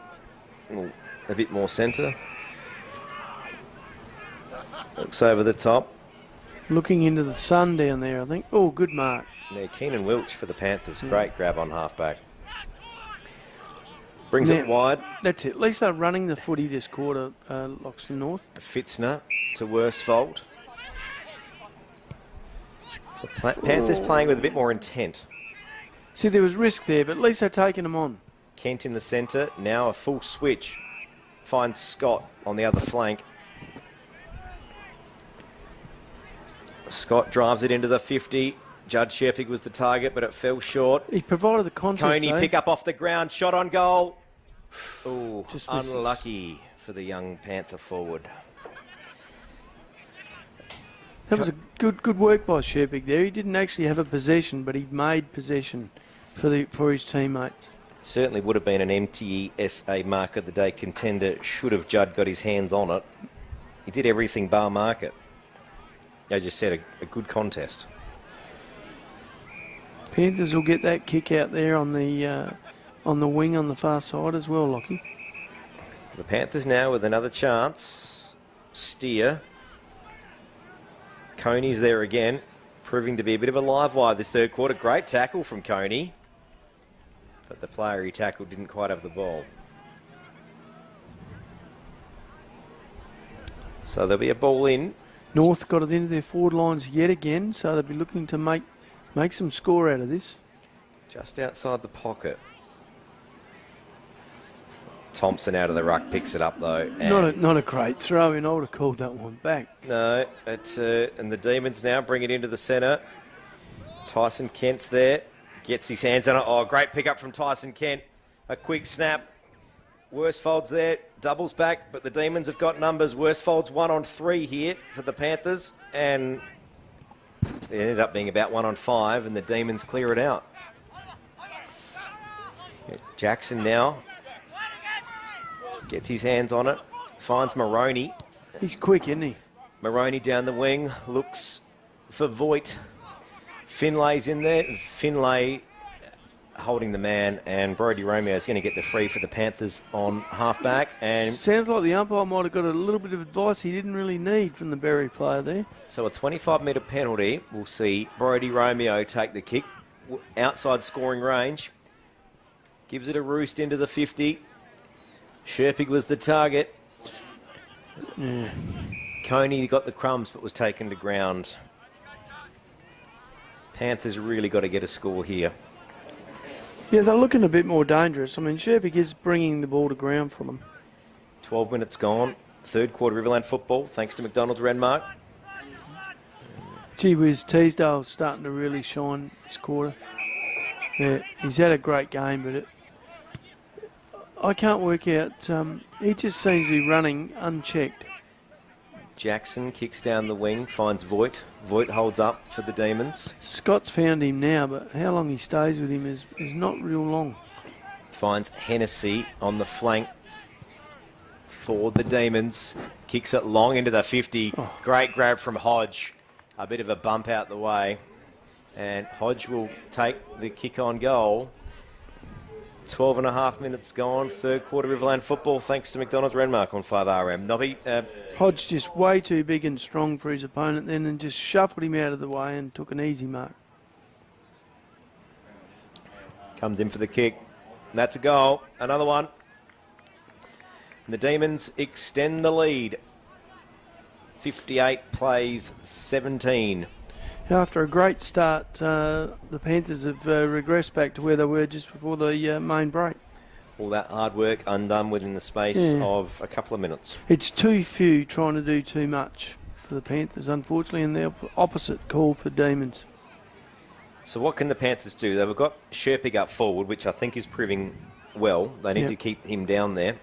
A bit more centre. Looks over the top. Looking into the sun down there, I think. Oh, good mark. Yeah, Keenan Wilch for the Panthers. Great grab on halfback. Brings it wide. That's it. At least they're running the footy this quarter, Loxton North. Fitzner to Worsfold. The Panthers playing with a bit more intent. See, there was risk there, but at least they're taking them on. Kent in the centre. Now a full switch. Finds Scott on the other flank. Scott drives it into the 50. Judd Shepard was the target, but it fell short. He provided the contest. Coney pick up off the ground. Shot on goal. Oh, just unlucky for the young Panther forward. That was a good work by Sherpig there. He didn't actually have a possession, but he made possession for his teammates. Certainly would have been an MTSA Mark of the Day contender should have Judd got his hands on it. He did everything bar mark it. I just said a good contest. Panthers will get that kick out there on the wing on the far side as well, Lockie. The Panthers now with another chance. Steer. Coney's there again, proving to be a bit of a live wire this third quarter. Great tackle from Coney. But the player he tackled didn't quite have the ball. So there'll be a ball in. North got it into their forward lines yet again, so they'll be looking to make some score out of this. Just outside the pocket. Thompson out of the ruck picks it up though. Not a great throw in. I would have called that one back. No, it's and the Demons now bring it into the centre. Tyson Kent's there, gets his hands on it. Oh, great pickup from Tyson Kent. A quick snap. Worsfold's there, doubles back, but the Demons have got numbers. Worsfold's 1 on 3 here for the Panthers, and it ended up being about 1 on 5, and the Demons clear it out. Jackson now gets his hands on it, finds Maroney. He's quick, isn't he? Maroney down the wing, looks for Voigt. Finlay's in there. Finlay holding the man, and Brody Romeo is going to get the free for the Panthers on halfback. And sounds like the umpire might have got a little bit of advice he didn't really need from the Berri player there. So a 25-metre penalty. We'll see Brody Romeo take the kick outside scoring range. Gives it a roost into the 50. Sherpig was the target. Yeah. Coney got the crumbs but was taken to ground. Panthers really got to get a score here. Yeah, they're looking a bit more dangerous. I mean, Sherpig is bringing the ball to ground for them. 12 minutes gone. Third quarter Riverland football, thanks to McDonald's Renmark. Gee whiz, Teasdale's starting to really shine this quarter. Yeah, he's had a great game, but I can't work out. He just seems to be running unchecked. Jackson kicks down the wing, finds Voigt. Voigt holds up for the Demons. Scott's found him now, but how long he stays with him is not real long. Finds Hennessy on the flank for the Demons. Kicks it long into the 50. Oh. Great grab from Hodge. A bit of a bump out the way. And Hodge will take the kick on goal. 12 and a half minutes gone. Third quarter Riverland football, thanks to McDonald's Renmark on 5RM. Nobby, Hodge just way too big and strong for his opponent then, and just shuffled him out of the way and took an easy mark. comes in for the kick. And that's a goal. Another one. And the Demons extend the lead. 58 plays 17. After a great start, the Panthers have regressed back to where they were just before the main break. All that hard work undone within the space of a couple of minutes. It's too few trying to do too much for the Panthers, unfortunately, and the opposite call for Demons. So what can the Panthers do? They've got Sherpig up forward, which I think is proving well. They need to keep him down there.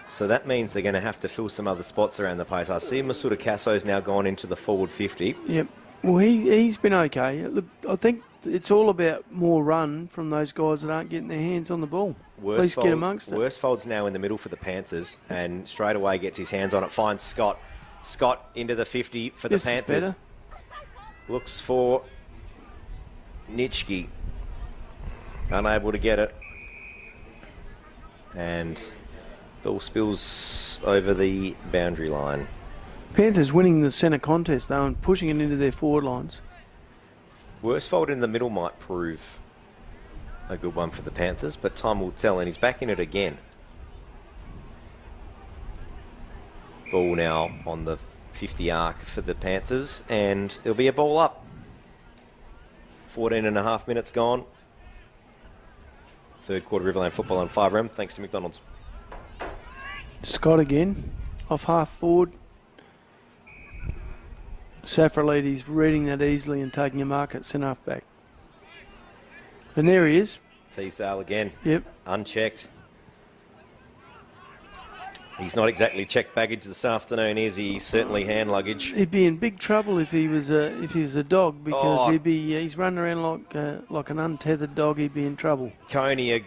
So that means they're going to have to fill some other spots around the place. I see Masuda Casso's now gone into the forward 50. Yep. Well, he's been okay. Look, I think it's all about more run from those guys that aren't getting their hands on the ball. At least get amongst it. Worsfold's now in the middle for the Panthers and straight away gets his hands on it, finds Scott. Scott into the 50 for the Panthers. Looks for Nitschke. Unable to get it. And ball spills over the boundary line. Panthers winning the centre contest, though, and pushing it into their forward lines. Worsfold in the middle might prove a good one for the Panthers, but time will tell, and he's back in it again. Ball now on the 50 arc for the Panthers, and it'll be a ball up. 14 and a half minutes gone. Third quarter Riverland football on 5RM, thanks to McDonald's. Scott again, off half forward. Safralides reading that easily and taking a mark at centre half back. And there he is. Teasdale again. Yep. Unchecked. He's not exactly checked baggage this afternoon, is he? Certainly hand luggage. He'd be in big trouble if he was a dog, because he's running around like an untethered dog. He'd be in trouble. Coney, a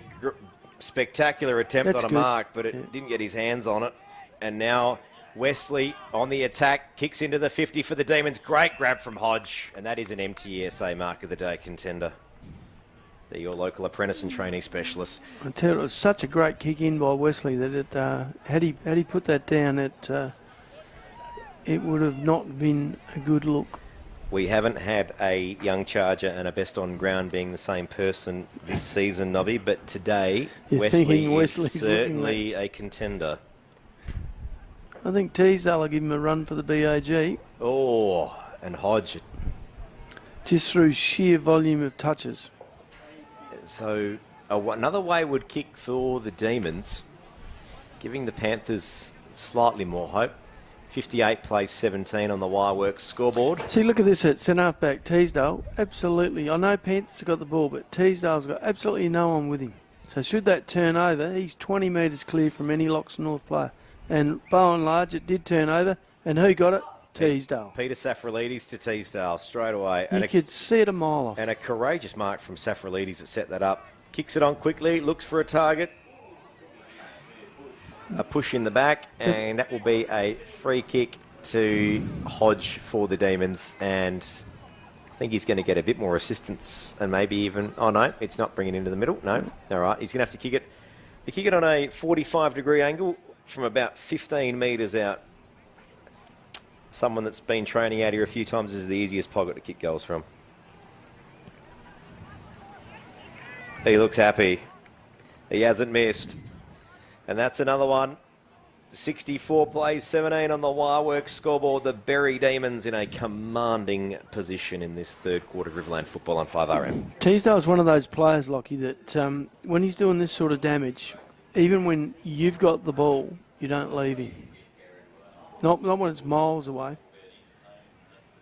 spectacular attempt on a mark, but it didn't get his hands on it. And now Wesley on the attack, kicks into the 50 for the Demons. Great grab from Hodge, and that is an MTSA Mark of the Day contender. They're your local apprentice and trainee specialist. I tell you, it was such a great kick in by Wesley that it had he put that down, it would have not been a good look. We haven't had a young charger and a best on ground being the same person this season, Nobby, but today Wesley is certainly a contender. I think Teasdale will give him a run for the BAG. Oh, and Hodge. Just through sheer volume of touches. So another wayward kick for the Demons, giving the Panthers slightly more hope. 58 plays 17 on the Wireworks scoreboard. See, look at this at centre-half back, Teasdale. Absolutely. I know Panthers have got the ball, but Teasdale's got absolutely no one with him. So should that turn over, he's 20 metres clear from any Loxton North player. And by and large, it did turn over. And who got it? Teasdale. Peter Safralides to Teasdale straight away. You could see it a mile off. And a courageous mark from Safralides that set that up. Kicks it on quickly, looks for a target. A push in the back, and that will be a free kick to Hodge for the Demons. And I think he's going to get a bit more assistance and maybe even... Oh, no, it's not bringing it into the middle. No, all right. He's going to have to kick it. He kick it on a 45-degree angle from about 15 metres out. Someone that's been training out here a few times is the easiest pocket to kick goals from. He looks happy. He hasn't missed. And that's another one. 64 plays, 17 on the Wireworks scoreboard. The Berri Demons in a commanding position in this third quarter of Riverland football on 5RM. Teasdale's one of those players, Lockie, that when he's doing this sort of damage, even when you've got the ball, you don't leave him. Not when it's miles away.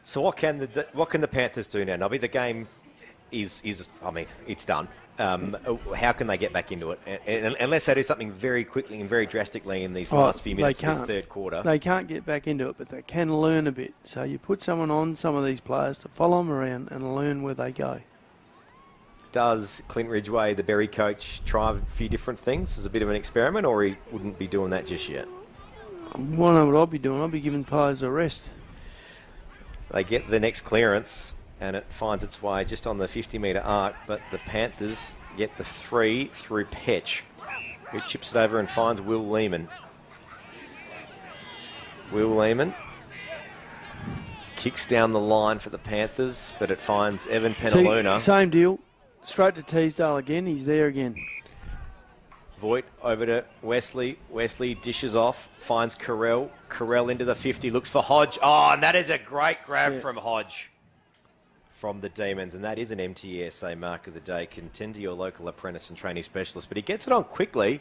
So what can the Panthers do now, Nobby? The game is I mean, it's done. How can they get back into it? And unless they do something very quickly and very drastically in these last few minutes of this third quarter. They can't get back into it, but they can learn a bit. So you put someone on some of these players to follow them around and learn where they go. Does Clint Ridgway, the Berri coach, try a few different things as a bit of an experiment, or he wouldn't be doing that just yet? Well, I know what I'll be doing. I'll be giving players a rest. They get the next clearance, and it finds its way just on the 50-metre arc, but the Panthers get the 3 through Petch, who chips it over and finds Will Lehman. Will Lehman kicks down the line for the Panthers, but it finds Evan Penaluna. Same deal. Straight to Teasdale again. He's there again. Voigt over to Wesley. Wesley dishes off, finds Carell. Carell into the 50, looks for Hodge. Oh, and that is a great grab from Hodge from the Demons, and that is an MTSA Mark of the Day contender, your local apprentice and trainee specialist. But he gets it on quickly.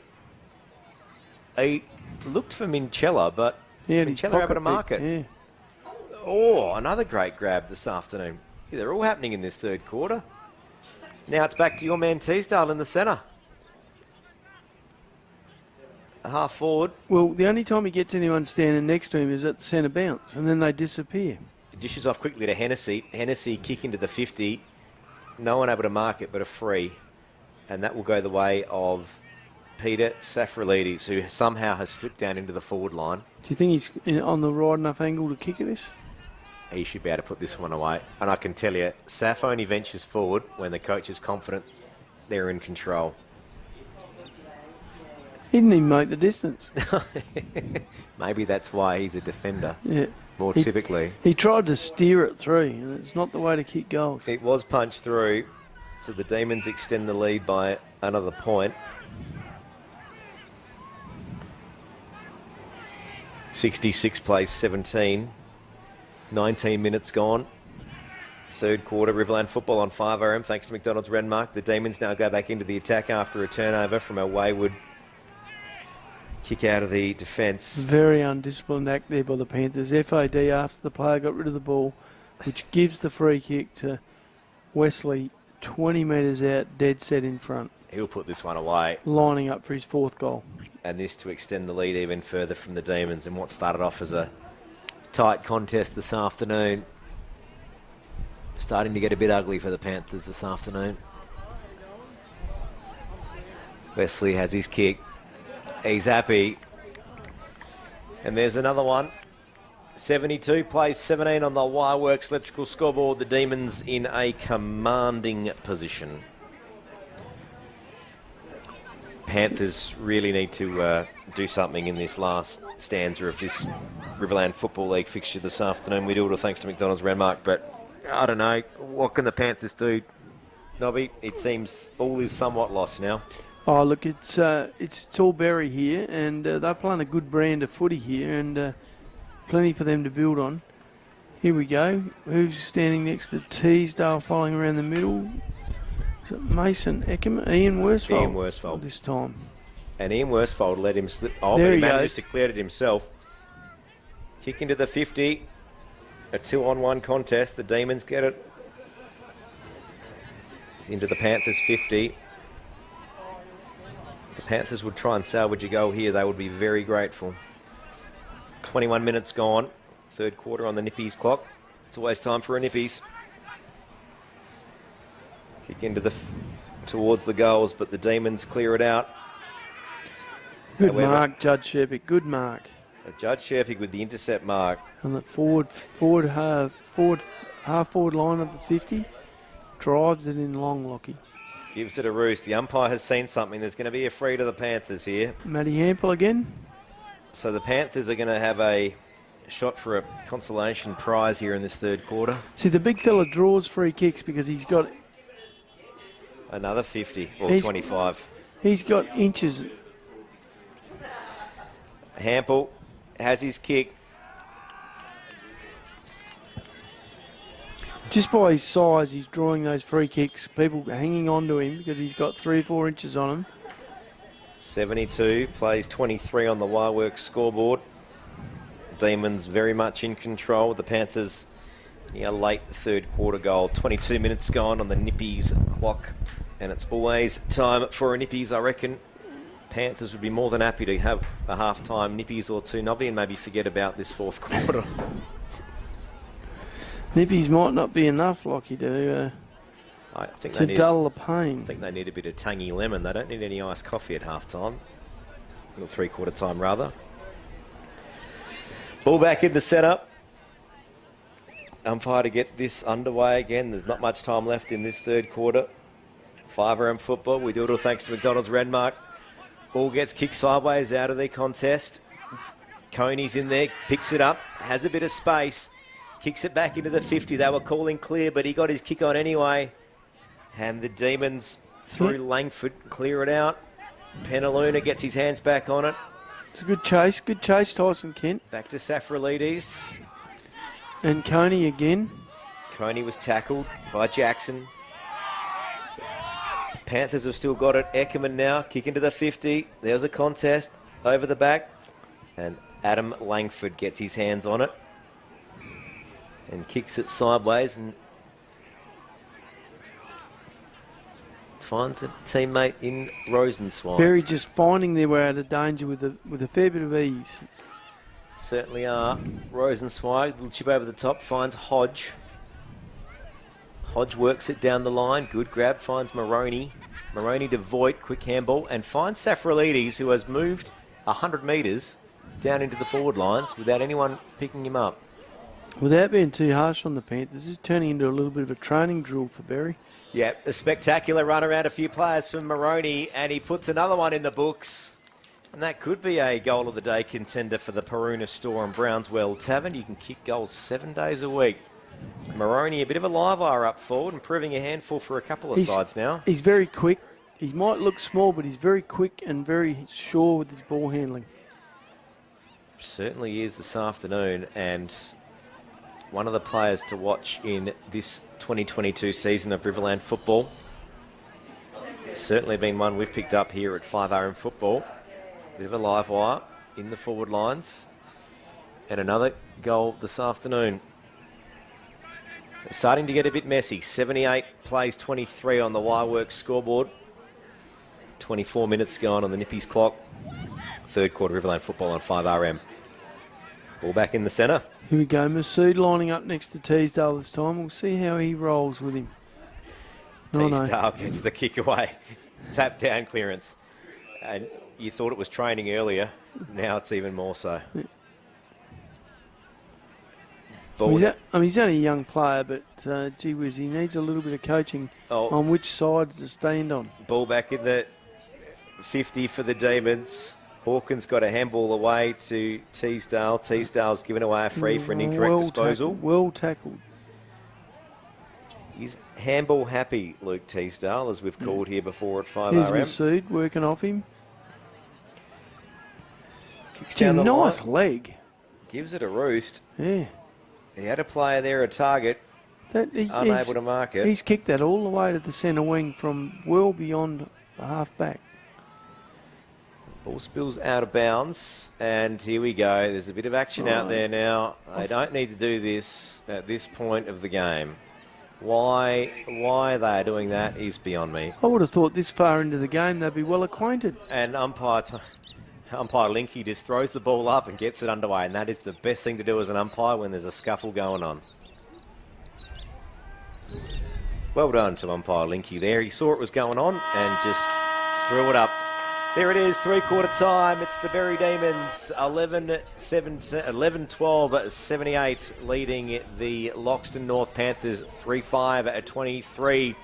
He looked for Minchella, but Minchella able to mark it. Yeah. Oh, another great grab this afternoon. Yeah, they're all happening in this third quarter. Now it's back to your man Teasdale in the centre. A half forward. Well, the only time he gets anyone standing next to him is at the centre bounce, and then they disappear. Dishes off quickly to Hennessy. Hennessy kick into the 50. No one able to mark it, but a free. And that will go the way of Peter Safralides, who somehow has slipped down into the forward line. Do you think he's on the right enough angle to kick at this? He should be able to put this one away. And I can tell you, Saf only ventures forward when the coach is confident they're in control. He didn't even make the distance. Maybe that's why he's a defender. Yeah. More typically. He tried to steer it through, and it's not the way to kick goals. It was punched through, so the Demons extend the lead by another point. 66 plays 17. 19 minutes gone. Third quarter, Riverland football on 5RM, thanks to McDonald's Renmark. The Demons now go back into the attack after a turnover from a wayward kick out of the defence. Very undisciplined act there by the Panthers. FAD after the player got rid of the ball, which gives the free kick to Wesley 20 metres out, dead set in front. He'll put this one away. Lining up for his fourth goal. and this to extend the lead even further from the Demons in what started off as a tight contest this afternoon. Starting to get a bit ugly for the Panthers this afternoon. Wesley has his kick. He's happy. And there's another one. 72 plays 17 on the Wireworks electrical scoreboard. The Demons in a commanding position. Panthers really need to do something in this last stanza of this Riverland Football League fixture this afternoon. We do it all thanks to McDonald's Renmark, but I don't know. What can the Panthers do, Nobby? It seems all is somewhat lost now. Oh, look, it's all Berri here, and they're playing a good brand of footy here, and plenty for them to build on. Here we go. Who's standing next to Teasdale, following around the middle? Is it Mason Eckerman? Ian Worsfold. Ian Worsfold. This time. And Ian Worsfold let him slip. Oh, there but he he managed goes. to clear it himself. Kick into the 50. A 2-on-1 contest. The Demons get it into the Panthers 50. The Panthers would try and salvage a goal here. They would be very grateful. 21 minutes gone. Third quarter on the Nippies clock. It's always time for a Nippies. Kick into towards the goals, but the Demons clear it out. Good However, mark, Judge Shepard. Good mark. Judge Sherpig with the intercept mark. On the half forward line of the 50. Drives it in long, Lockie. Gives it a roost. The umpire has seen something. There's going to be a free to the Panthers here. Matty Hampel again. So the Panthers are going to have a shot for a consolation prize here in this third quarter. See, the big fella draws free kicks because he's got Another 50 or 25. He's got inches. Hampel has his kick. Just by his size, he's drawing those free kicks. People hanging on to him because he's got 3 or 4 inches on him. 72, plays 23 on the Wireworks scoreboard. Demons very much in control. The Panthers, late third quarter goal. 22 minutes gone on the Nippies clock. And it's always time for a Nippies, I reckon. Panthers would be more than happy to have a half-time Nippies or two, Nobby, and maybe forget about this fourth quarter. Nippies might not be enough, Lockie, to dull the pain. I think they need a bit of tangy lemon. They don't need any iced coffee at half-time. Or three-quarter time, rather. Ball back in the setup. Umpire to get this underway again. There's not much time left in this third quarter. 5RM football. We do it all thanks to McDonald's Renmark. Ball gets kicked sideways out of the contest. Coney's in there, picks it up, has a bit of space, kicks it back into the 50. They were calling clear, but he got his kick on anyway. And the Demons through Langford clear it out. Penaluna gets his hands back on it. It's a good chase, Tyson Kent. Back to Safralides. And Coney again. Coney was tackled by Jackson. Panthers have still got it. Eckerman now, kick into the 50. There's a contest over the back. And Adam Langford gets his hands on it. And kicks it sideways and finds a teammate in Rosenswine. Berri just finding their way out of danger with a fair bit of ease. Certainly are. Rosenswine, little chip over the top, finds Hodge. Hodge works it down the line. Good grab, finds Maroney. Maroney to Voigt, quick handball, and finds Safralides, who has moved 100 metres down into the forward lines without anyone picking him up. Without being too harsh on the Panthers, this is turning into a little bit of a training drill for Berri. Yeah, a spectacular run around a few players from Maroney, and he puts another one in the books. And that could be a goal of the day contender for the Peruna Store and Brownswell Tavern. You can kick goals 7 days a week. Maroney, a bit of a live wire up forward and proving a handful for a couple of sides now. He's very quick. He might look small, but he's very quick and very sure with his ball handling. Certainly is this afternoon, and one of the players to watch in this 2022 season of Riverland football. Certainly been one we've picked up here at 5RM football. Bit of a live wire in the forward lines. And another goal this afternoon. Starting to get a bit messy. 78 plays 23 on the Wireworks scoreboard. 24 minutes gone on the Nippies clock. third quarter Riverland football on 5RM. Ball back in the centre. Here we go. Masood lining up next to Teasdale this time. We'll see how he rolls with him. Teasdale gets the kick away. Tap down clearance. And you thought it was training earlier. Now it's even more so. Yeah. He's only a young player, but gee whiz, he needs a little bit of coaching on which side to stand on. Ball back in the 50 for the Demons. Hawkins got a handball away to Teasdale. Teasdale's given away a free for an incorrect disposal. Well tackled. He's handball happy, Luke Teasdale, as we've called here before at 5RM. Here's Masood working off him. Kicks down the nice line. leg. Gives it a roost. Yeah. He had a player there, a target, unable to mark it. He's kicked that all the way to the centre wing from well beyond the half back. Ball spills out of bounds, and here we go. There's a bit of action out there now. They don't need to do this at this point of the game. Why they're doing that is beyond me. I would have thought this far into the game they'd be well acquainted. And umpire Linky just throws the ball up and gets it underway, and that is the best thing to do as an umpire when there's a scuffle going on. Well done to umpire Linky there. He saw it was going on and just threw it up. There it is, three-quarter time. It's the Berri Demons, 11-12-78, leading the Loxton North Panthers 3-5-23.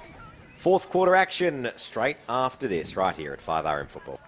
Fourth quarter action straight after this, right here at 5RM Football.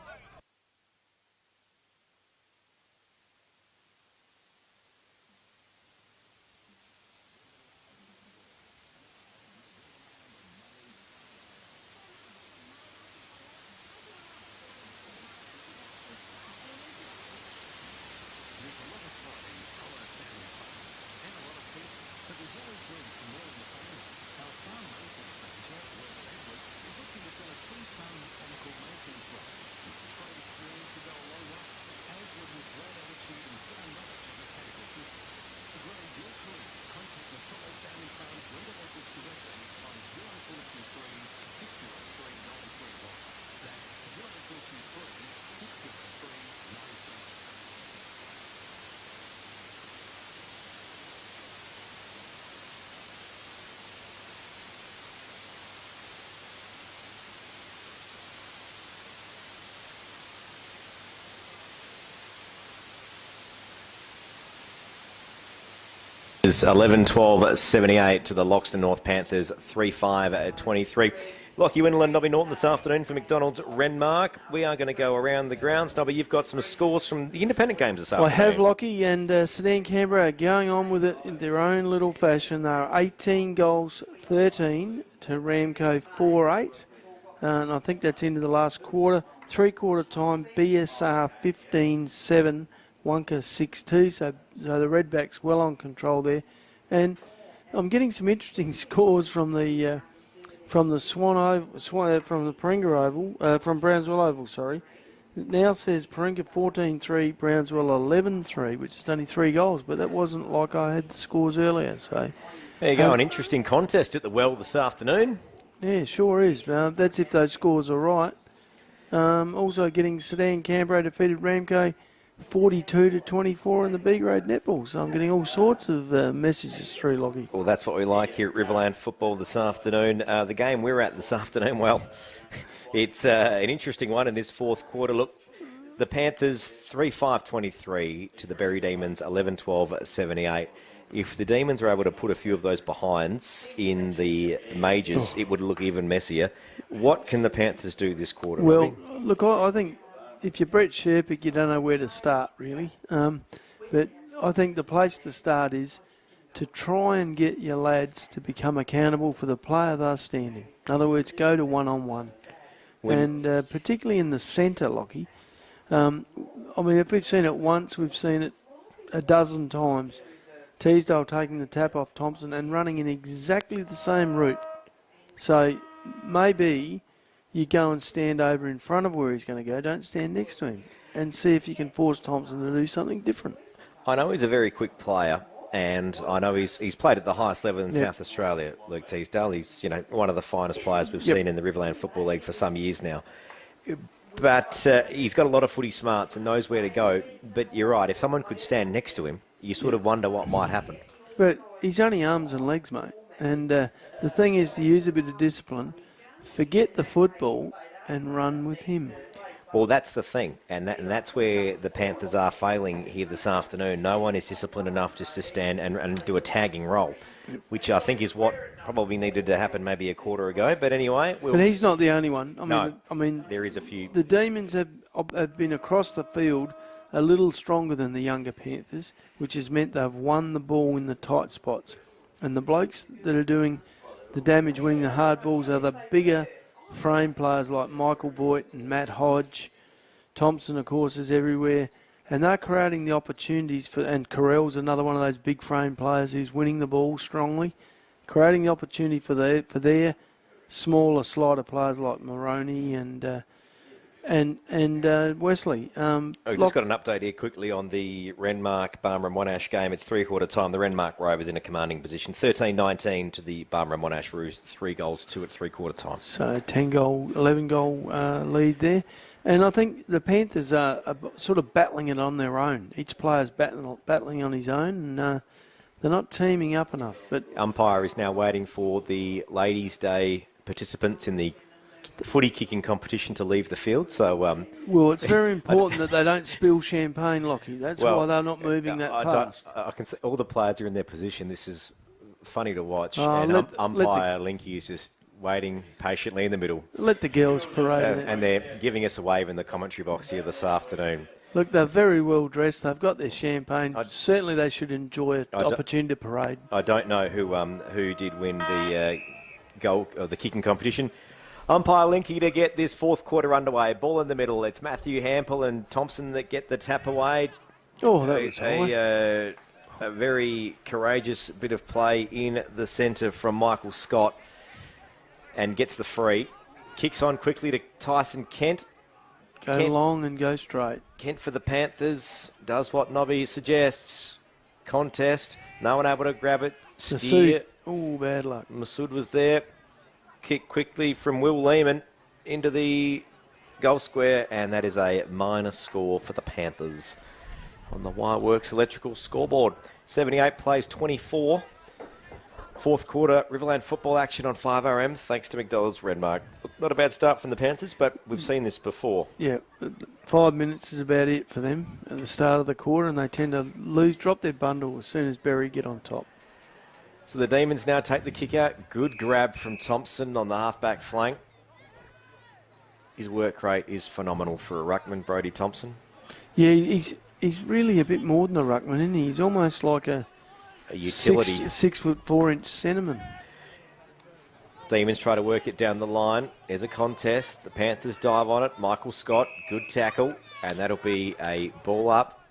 Is 11-12-78 to the Loxton North Panthers 3-5-23. Lockie Winland, Nobby Norton this afternoon for McDonald's Renmark. We are going to go around the grounds. Nobby, you've got some scores from the independent games this afternoon. I have, Lockie, and Sedan Canberra are going on with it in their own little fashion. They are 18 goals, 13 to Ramco 4-8. And I think that's into the last quarter. Three-quarter time, BSR 15-7. Wonka 6-2, so the Redbacks well on control there, and I'm getting some interesting scores from the Swan Oval, from the Paringa Oval, from Brownsville Oval. Sorry, it now says Paringa 14-3, Brownsville 11-3, which is only 3 goals, but that wasn't like I had the scores earlier. So there you go, an interesting contest at the Well this afternoon. Yeah, sure is. That's if those scores are right. Also getting Sedan Canberra defeated Ramco 42-24 in the B grade netball. So I'm getting all sorts of messages through, Lockie. Well, that's what we like here at Riverland Football this afternoon. The game we're at this afternoon, well, it's an interesting one in this fourth quarter. Look, the Panthers 3-5-23 to the Berri Demons 11-12-78. If the Demons are able to put a few of those behinds in the majors, it would look even messier. What can the Panthers do this quarter? Well, look, I think if you're Brett Sherpick, you don't know where to start, really. But I think the place to start is to try and get your lads to become accountable for the player they're standing. In other words, go to one-on-one. And particularly in the centre, Lockie. I mean, if we've seen it once, we've seen it a dozen times. Teasdale taking the tap off Thompson and running in exactly the same route. So maybe you go and stand over in front of where he's going to go. Don't stand next to him. And see if you can force Thompson to do something different. I know he's a very quick player, and I know he's played at the highest level in South Australia, Luke Teasdale. He's one of the finest players we've seen in the Riverland Football League for some years now. But he's got a lot of footy smarts and knows where to go. But you're right, if someone could stand next to him, you sort of wonder what might happen. But he's only arms and legs, mate. And the thing is to use a bit of discipline, forget the football and run with him. Well, that's the thing, and that's where the Panthers are failing here this afternoon. No one is disciplined enough just to stand and do a tagging role, which I think is what probably needed to happen maybe a quarter ago. But anyway... But he's not the only one. I mean, there is a few... The Demons have been across the field a little stronger than the younger Panthers, which has meant they've won the ball in the tight spots. And the blokes that are doing the damage, winning the hard balls, are the bigger frame players like Michael Voigt and Matt Hodge. Thompson, of course, is everywhere. And they're creating the opportunities for, and Carell's another one of those big frame players who's winning the ball strongly, creating the opportunity for their smaller slider players like Moroney and Wesley. We've just got an update here quickly on the Renmark Barmera Monash game. It's 3/4 time. The Renmark Rovers in a commanding position. 13-19 to the Barmera Monash Roos. 3 goals, 2 at 3/4 time. So 11 goal lead there. And I think the Panthers are sort of battling it on their own. Each player's battling on his own, and they're not teaming up enough. But umpire is now waiting for the Ladies' Day participants in the footy kicking competition to leave the field. So, well, it's very important that they don't spill champagne, Lockie. That's why they're not moving that fast. I can see all the players are in their position. This is funny to watch. And umpire Linky is just waiting patiently in the middle. Let the girls parade. And they're giving us a wave in the commentary box here this afternoon. Look, they're very well dressed. They've got their champagne. Certainly they should enjoy the opportunity to parade. I don't know who did win the goal of the kicking competition. Umpire Linky to get this fourth quarter underway. Ball in the middle. It's Matthew Hampel and Thompson that get the tap away. Oh, that was high. A very courageous bit of play in the centre from Michael Scott, and gets the free. Kicks on quickly to Tyson Kent. Go long and go straight. Kent for the Panthers. Does what Nobby suggests. Contest. No one able to grab it. Steer. Oh, bad luck. Masood was there. Kick quickly from Will Lehman into the goal square, and that is a minus score for the Panthers on the Wireworks electrical scoreboard. 78 plays 24. Fourth quarter Riverland football action on 5RM thanks to McDonald's Renmark. Not a bad start from the Panthers, but we've seen this before. Yeah, 5 minutes is about it for them at the start of the quarter, and they tend to drop their bundle as soon as Berri get on top. So the Demons now take the kick out. Good grab from Thompson on the halfback flank. His work rate is phenomenal for a ruckman, Brodie Thompson. Yeah, he's really a bit more than a ruckman, isn't he? He's almost like a utility. 6'4" centreman. Demons try to work it down the line. There's a contest. The Panthers dive on it. Michael Scott, good tackle. And that'll be a ball up.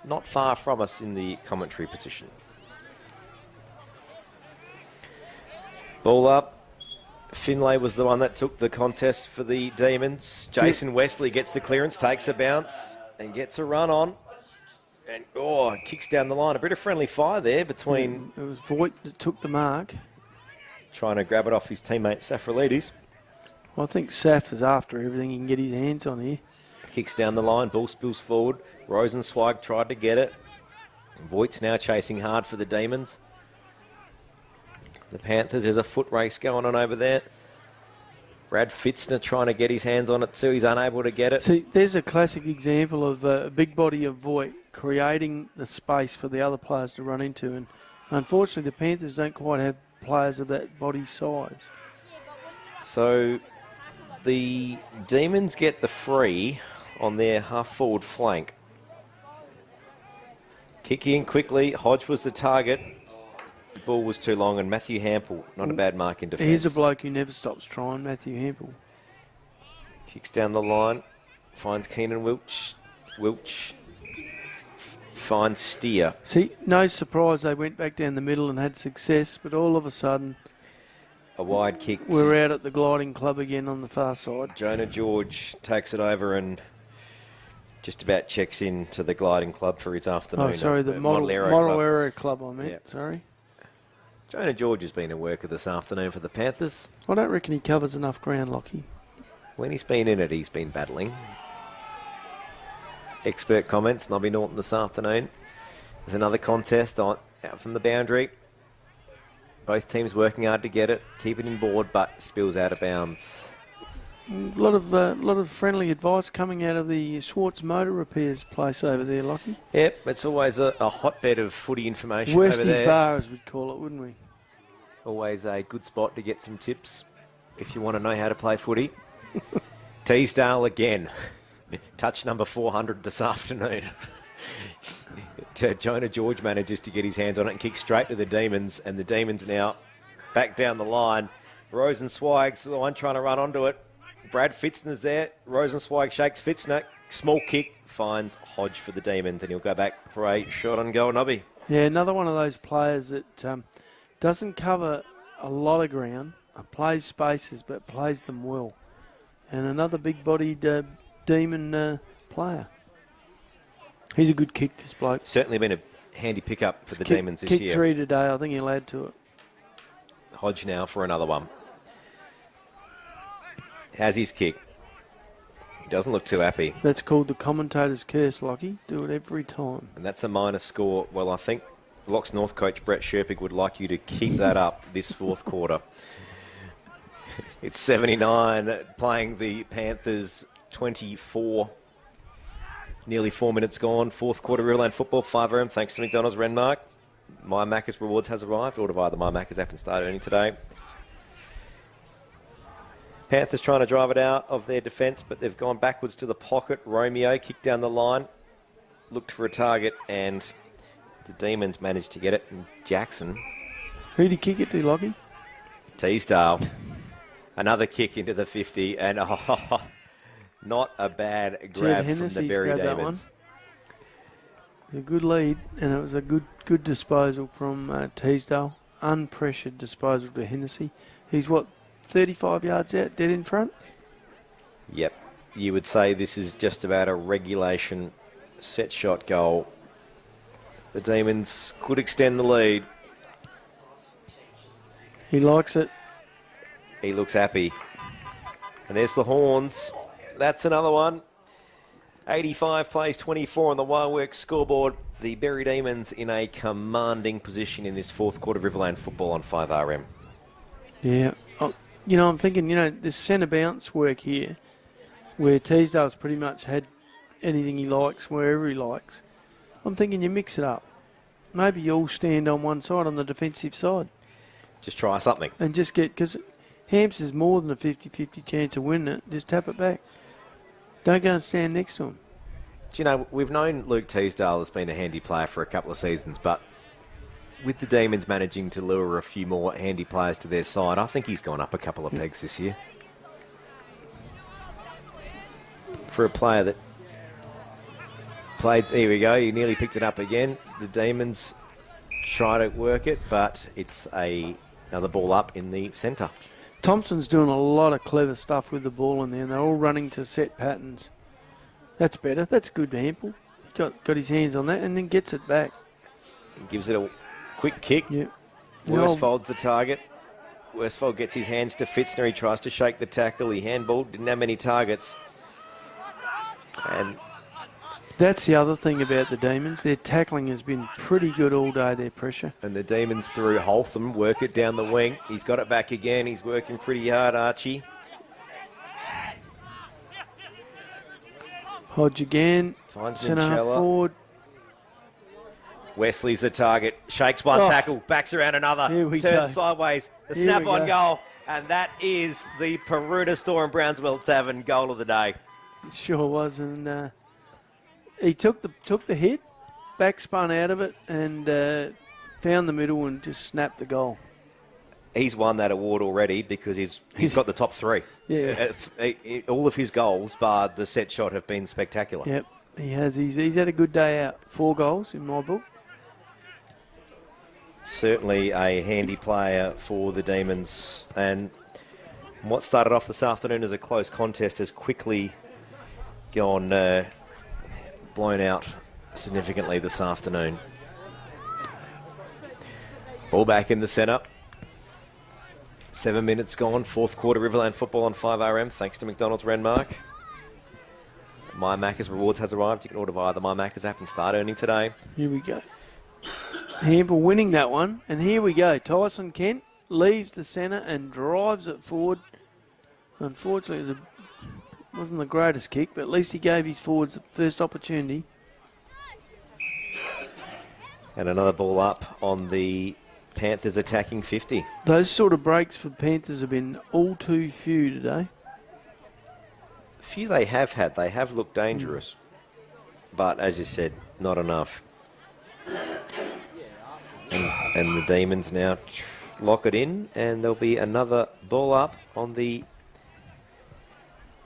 Not far from us in the commentary position. Ball up. Finlay was the one that took the contest for the Demons. Jason Wesley gets the clearance, takes a bounce, and gets a run on. And, kicks down the line. A bit of friendly fire there between... It was Voigt that took the mark. Trying to grab it off his teammate, Safralides. Well, I think Saf is after everything he can get his hands on here. Kicks down the line, ball spills forward. Rosenzweig tried to get it. Voigt's now chasing hard for the Demons. The Panthers, there's a foot race going on over there. Brad Fitzner trying to get his hands on it too. He's unable to get it. See, there's a classic example of a big body of Voigt creating the space for the other players to run into. And unfortunately, the Panthers don't quite have players of that body size. So the Demons get the free on their half-forward flank. Kick in quickly. Hodge was the target. The ball was too long, and Matthew Hampel, not a bad mark in defence. He's a bloke who never stops trying, Matthew Hampel. Kicks down the line, finds Keenan Wilch. Wilch finds Steer. See, no surprise they went back down the middle and had success, but all of a sudden... A wide kick. We're out at the gliding club again on the far side. Jonah George takes it over and just about checks in to the gliding club for his afternoon. Oh, sorry, the Model Aero Club, I meant, sorry. Jonah George has been a worker this afternoon for the Panthers. I don't reckon he covers enough ground, Lockie. When he's been in it, he's been battling. Expert comments, Nobby Norton this afternoon. There's another contest out from the boundary. Both teams working hard to get it, keep it in board, but spills out of bounds. A lot of friendly advice coming out of the Schwartz Motor Repairs place over there, Lockie. Yep, it's always a hotbed of footy information over Westies there. Bar, as we'd call it, wouldn't we? Always a good spot to get some tips if you want to know how to play footy. Teesdale again. Touch number 400 this afternoon. Jonah George manages to get his hands on it and kick straight to the Demons, and the Demons now back down the line. Rosenzweig's the one trying to run onto it. Brad Fitzner's there. Rosenzweig shakes Fitzner. Small kick finds Hodge for the Demons, and he'll go back for a shot on goal, Nobby. Yeah, another one of those players that doesn't cover a lot of ground, plays spaces, but plays them well. And another big-bodied Demon player. He's a good kick, this bloke. Certainly been a handy pickup for the Demons this year. Kicked 3 today. I think he'll add to it. Hodge now for another one. How's his kick? He doesn't look too happy. That's called the commentator's curse, Lockie. Do it every time. And that's a minus score. Well, I think Lox North coach Brett Sherpick would like you to keep that up this fourth quarter. It's 79 playing the Panthers 24. Nearly 4 minutes gone. Fourth quarter Riverland football, 5 RM. Thanks to McDonald's Renmark. My Macca's Rewards has arrived. Order via the My Macca's app and start earning today. Panthers trying to drive it out of their defence, but they've gone backwards to the pocket. Romeo kicked down the line, looked for a target, and the Demons managed to get it. And Jackson. Who did he kick it to, Lockie? Teesdale. Another kick into the 50, and not a bad grab from the Berri Demons. It was a good lead, and it was a good disposal from Teesdale. Unpressured disposal to Hennessy. He's, 35 yards out, dead in front? Yep. You would say this is just about a regulation set shot goal. The Demons could extend the lead. He likes it. He looks happy. And there's the horns. That's another one. 85 plays 24 on the Wireworks scoreboard. The Berri Demons in a commanding position in this fourth quarter of Riverland football on 5RM. Yeah. I'm thinking, this centre bounce work here, where Teesdale's pretty much had anything he likes, wherever he likes. I'm thinking you mix it up. Maybe you all stand on one side, on the defensive side. Just try something. And just because Hamps is more than a 50-50 chance of winning it, just tap it back. Don't go and stand next to him. Do we've known Luke Teesdale has been a handy player for a couple of seasons, but with the Demons managing to lure a few more handy players to their side, I think he's gone up a couple of pegs this year. For a player that played, here we go, he nearly picked it up again. The Demons try to work it, but it's another ball up in the centre. Thompson's doing a lot of clever stuff with the ball in there, and they're all running to set patterns. That's better. That's good to Hempel. He got his hands on that and then gets it back. He gives it a quick kick. Yep. Worsfold's the target. Worsfold gets his hands to Fitzner. He tries to shake the tackle. He handballed. Didn't have many targets. And that's the other thing about the Demons. Their tackling has been pretty good all day, their pressure. And the Demons through Holtham work it down the wing. He's got it back again. He's working pretty hard, Archie. Hodge again. Finds centre half forward. Wesley's the target. Shakes one tackle. Backs around another. Turns sideways. The snap on goal. And that is the Peruta Store and Brownsville Tavern goal of the day. It sure was. And he took the hit, back spun out of it, and found the middle and just snapped the goal. He's won that award already because he's got the top three. Yeah. All of his goals, bar the set shot, have been spectacular. Yep, he has. He's had a good day out. 4 goals in my book. Certainly a handy player for the Demons. And what started off this afternoon as a close contest has quickly gone blown out significantly this afternoon. Ball back in the centre. 7 minutes gone, fourth quarter Riverland football on 5RM, thanks to McDonald's Renmark. My Macca's Rewards has arrived. You can order via the My Macca's app and start earning today. Here we go. Hamble winning that one. And here we go. Tyson Kent leaves the centre and drives it forward. Unfortunately, it wasn't the greatest kick, but at least he gave his forwards the first opportunity. And another ball up on the Panthers attacking 50. Those sort of breaks for Panthers have been all too few today. Few they have had. They have looked dangerous. But, as you said, not enough. And the Demons now lock it in, and there'll be another ball up on the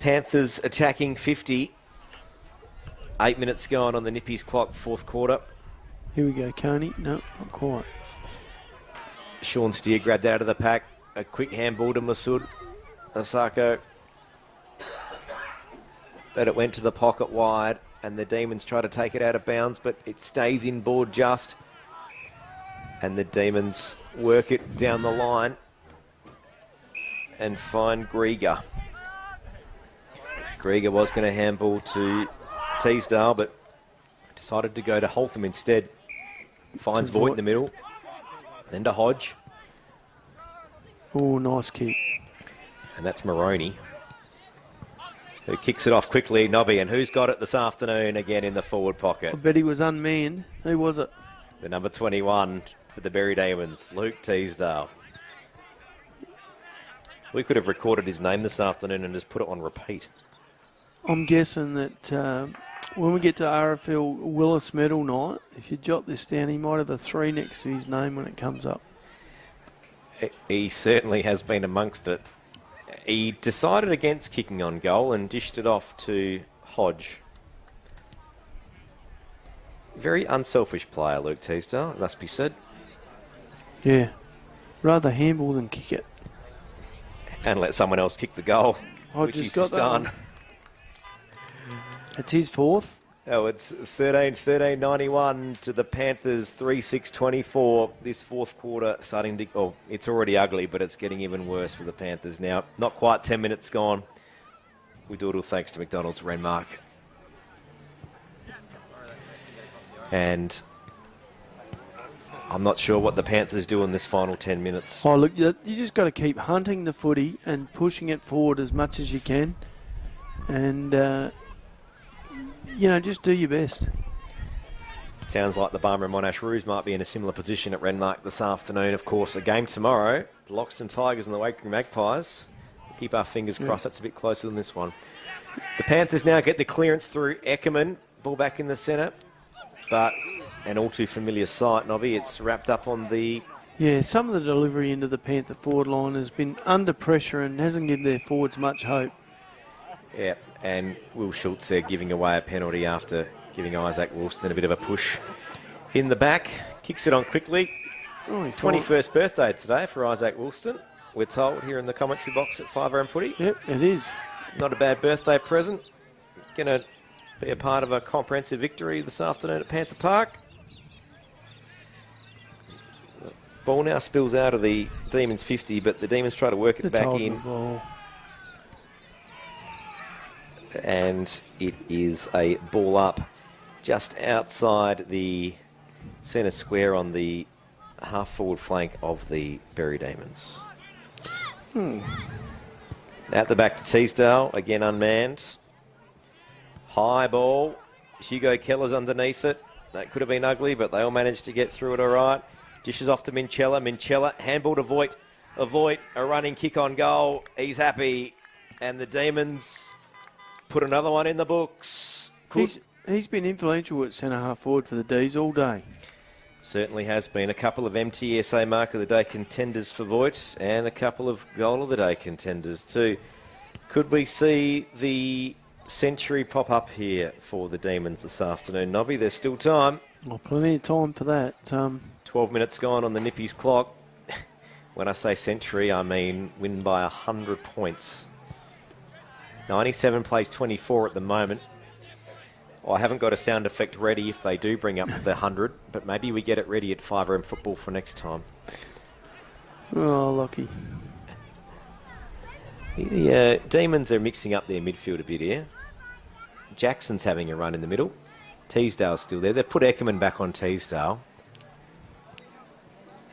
Panthers attacking 50. 8 minutes gone on the Nippies clock, fourth quarter. Here we go, Coney. No, not quite. Sean Steer grabbed out of the pack. A quick handball to Masood Osako. But it went to the pocket wide, and the Demons try to take it out of bounds, but it stays inboard just. And the Demons work it down the line and find Grieger. Grieger was going to handball to Teasdale, but decided to go to Holtham instead. Finds Voigt in the middle. Then to Hodge. Oh, nice kick. And that's Moroney, who kicks it off quickly. Nobby, and who's got it this afternoon again in the forward pocket? I bet he was unmanned. Who was it? The number 21 for the Berri Demons, Luke Teasdale. We could have recorded his name this afternoon and just put it on repeat. I'm guessing that when we get to RFL Willis Medal night, if you jot this down, he might have a 3 next to his name when it comes up. He certainly has been amongst it. He decided against kicking on goal and dished it off to Hodge. Very unselfish player, Luke Teasdale, it must be said. Yeah. Rather handball than kick it. And let someone else kick the goal, which he's just done. It's his fourth. Oh, it's 13-91 to the Panthers, 3-6-24. This fourth quarter starting to... Oh, it's already ugly, but it's getting even worse for the Panthers now. Not quite 10 minutes gone. We do it all thanks to McDonald's Renmark. And I'm not sure what the Panthers do in this final 10 minutes. Oh, look, you just got to keep hunting the footy and pushing it forward as much as you can. And... just do your best. Sounds like the Barmer and Monash Roos might be in a similar position at Renmark this afternoon. Of course, a game tomorrow. The Loxton Tigers and the Wakefield Magpies. Keep our fingers crossed. That's a bit closer than this one. The Panthers now get the clearance through Eckerman. Ball back in the centre. But an all too familiar sight, Nobby. It's wrapped up on the... Yeah, some of the delivery into the Panther forward line has been under pressure and hasn't given their forwards much hope. Yeah, and Will Schultz there giving away a penalty after giving Isaac Wilson a bit of a push in the back. Kicks it on quickly. Oh, 21st birthday today for Isaac Wilson, we're told here in the commentary box at 5RM Footy. Yep, it is. Not a bad birthday present. Going to be a part of a comprehensive victory this afternoon at Panther Park. The ball now spills out of the Demons 50, but the Demons try to work it back in. And it is a ball up just outside the centre square on the half-forward flank of the Berri Demons. At the back to Teasdale, again unmanned. High ball. Hugo Keller's underneath it. That could have been ugly, but they all managed to get through it all right. Dishes off to Minchella. Minchella, handball to Voigt. Voigt, a running kick on goal. He's happy. And the Demons... put another one in the books. He's been influential at centre-half forward for the D's all day. Certainly has been. A couple of MTSA Mark of the Day contenders for Voigt and a couple of Goal of the Day contenders too. Could we see the century pop up here for the Demons this afternoon, Nobby? There's still time. Oh, plenty of time for that. 12 minutes gone on the Nippies clock. When I say century, I mean win by 100 points. 97 plays 24 at the moment. I haven't got a sound effect ready if they do bring up the 100, but maybe we get it ready at 5RM Football for next time. Oh, lucky. The Demons are mixing up their midfield a bit here. Jackson's having a run in the middle. Teasdale's still there. They've put Eckerman back on Teasdale.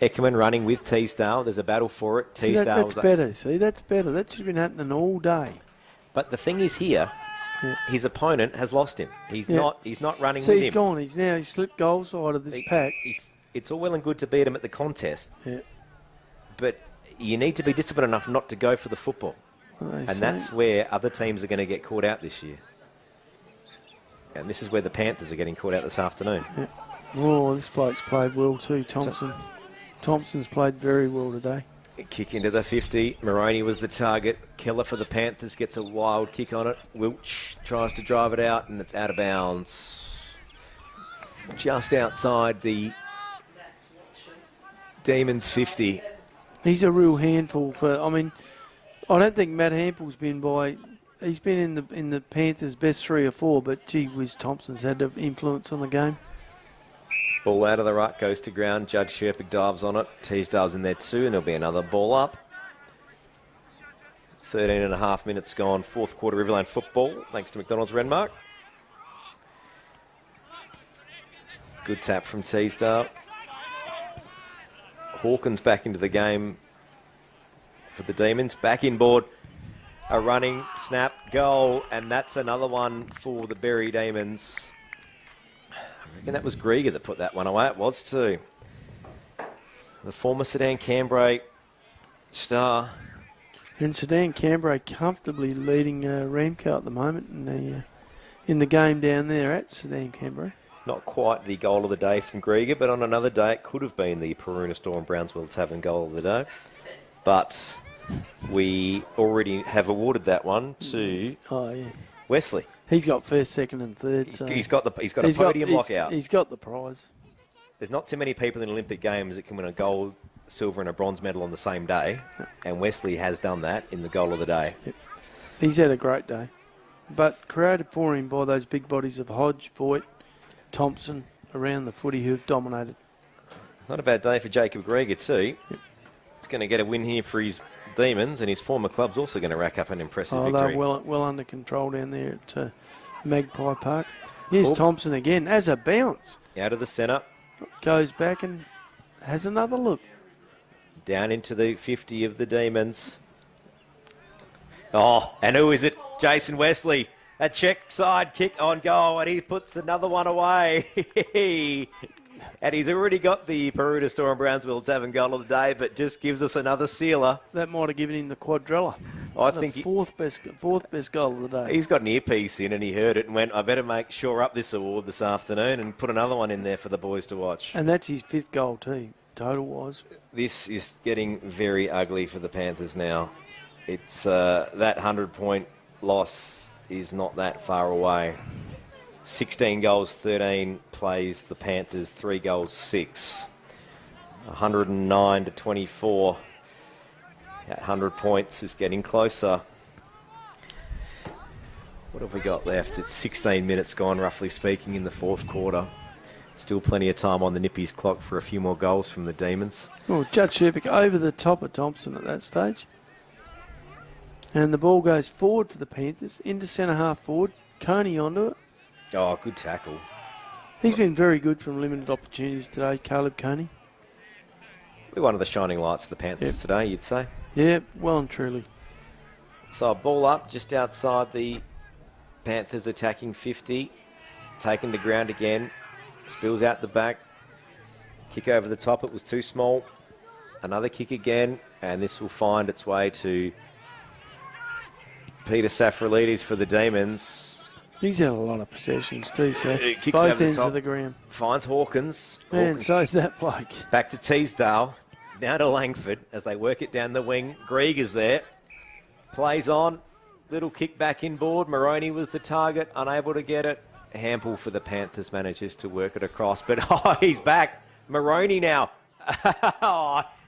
Eckerman running with Teasdale. There's a battle for it. That's better. See, that's better. That should have been happening all day. But the thing is here, his opponent has lost him. He's not running with him. He's gone. He's slipped goal side of this pack. It's all well and good to beat him at the contest. Yeah. But you need to be disciplined enough not to go for the football. That's where other teams are going to get caught out this year. And this is where the Panthers are getting caught out this afternoon. Yeah. Oh, this bloke's played well too, Thompson. Thompson's played very well today. Kick into the 50. Moroney was the target. Keller for the Panthers gets a wild kick on it. Wilch tries to drive it out, and it's out of bounds. Just outside the Demons 50. He's a real handful for. I mean, I don't think Matt Hampel's been by. He's been in the Panthers' best 3 or 4, but gee whiz, Thompson's had an influence on the game. Ball out of the ruck, goes to ground. Judge Sherpick dives on it. Teasdale's in there too, and there'll be another ball up. 13 and a half minutes gone. Fourth quarter Riverland football, thanks to McDonald's Renmark. Good tap from Teasdale. Hawkins back into the game for the Demons. Back inboard. A running snap goal, and that's another one for the Berri Demons. I reckon that was Grieger that put that one away. It was too. The former Sedan Cambrai star. And Sedan Cambrai comfortably leading Ramco at the moment in the game down there at Sedan Cambrai. Not quite the goal of the day from Grieger, but on another day it could have been the Peruna Storm Brownsville Tavern goal of the day. But we already have awarded that one to Wesley. He's got first, second, and third. He's got a podium lockout. He's got the prize. There's not too many people in Olympic Games that can win a gold, silver, and a bronze medal on the same day, and Wesley has done that in the goal of the day. Yep. He's had a great day, but created for him by those big bodies of Hodge, Voigt, Thompson around the footy who've dominated. Not a bad day for Jacob Grieger too. Yep. He's going to get a win here for his Demons, and his former club's also going to rack up an impressive victory. They're well under control down there at Magpie Park. Here's Thompson again as a bounce. Out of the centre. Goes back and has another look. Down into the 50 of the Demons. Oh, and who is it? Jason Wesley. A check side kick on goal, and he puts another one away. And he's already got the Peruna Storm Brownsville Tavern goal of the day, but just gives us another sealer. That might have given him the quadrella. I think fourth best goal of the day. He's got an earpiece in, and he heard it and went, I better make sure up this award this afternoon and put another one in there for the boys to watch. And that's his 5th goal too, total-wise. This is getting very ugly for the Panthers now. It's that 100-point loss is not that far away. 16 goals, 13 plays, the Panthers, 3 goals, 6. 109 to 24. At 100 points is getting closer. What have we got left? It's 16 minutes gone, roughly speaking, in the fourth quarter. Still plenty of time on the Nippies clock for a few more goals from the Demons. Oh, Judge Sherpick over the top of Thompson at that stage. And the ball goes forward for the Panthers, into centre half forward. Coney onto it. Oh, good tackle. He's been very good from limited opportunities today, Caleb Coney. We're one of the shining lights of the Panthers today, you'd say. Yeah, well and truly. So a ball up just outside the Panthers attacking 50. Taken to ground again. Spills out the back. Kick over the top. It was too small. Another kick again. And this will find its way to Peter Safrolides for the Demons. He's had a lot of possessions too, Seth. Kicks both over ends the top, of the ground. Finds Hawkins. And so's that bloke. Back to Teasdale. Now to Langford as they work it down the wing. Grieger's there. Plays on. Little kick back inboard. Moroney was the target. Unable to get it. Hampel for the Panthers manages to work it across. But he's back. Moroney now.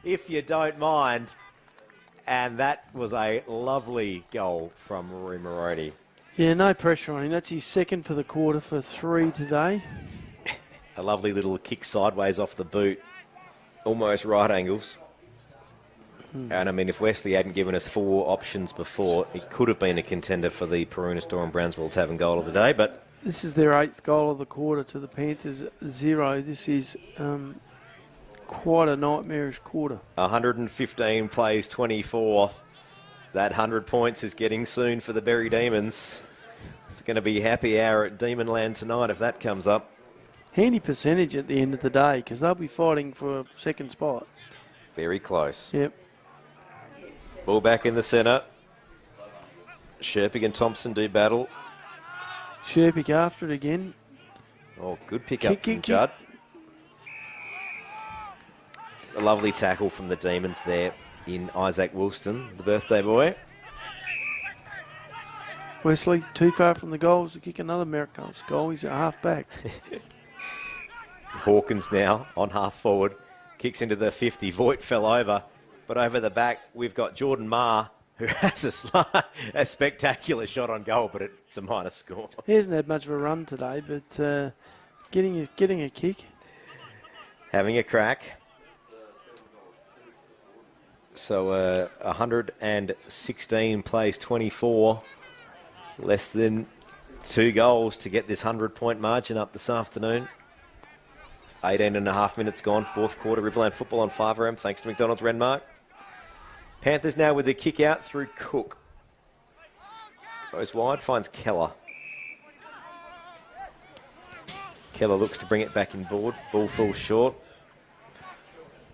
If you don't mind. And that was a lovely goal from Rory Moroney. Yeah, no pressure on him. That's his 2nd for the quarter for 3 today. A lovely little kick sideways off the boot. Almost right angles. And I mean, if Wesley hadn't given us 4 options before, it could have been a contender for the Peruna Storm Brownsville Tavern goal of the day. But this is their 8th goal of the quarter to the Panthers 0. This is quite a nightmarish quarter. 115 plays 24. That 100 points is getting soon for the Berri Demons. It's going to be happy hour at Demonland tonight if that comes up. Handy percentage at the end of the day because they'll be fighting for a second spot. Very close. Yep. Ball back in the centre. Sherpig and Thompson do battle. Sherpig after it again. Oh, good pick up from Judd. A lovely tackle from the Demons there in Isaac Woolston, the birthday boy. Wesley, too far from the goals to kick another Americanos goal. He's a half back. Hawkins now on half forward. Kicks into the 50. Voigt fell over. But over the back, we've got Jordan Marr, who has a spectacular shot on goal, but it's a minor score. He hasn't had much of a run today, but getting a kick. Having a crack. So 116 plays 24. Less than 2 goals to get this 100-point margin up this afternoon. 18 and a half minutes gone, 4th quarter. Riverland football on 5RM, thanks to McDonald's Renmark. Panthers now with the kick out through Cook. Goes wide, finds Keller. Keller looks to bring it back in board. Ball falls short.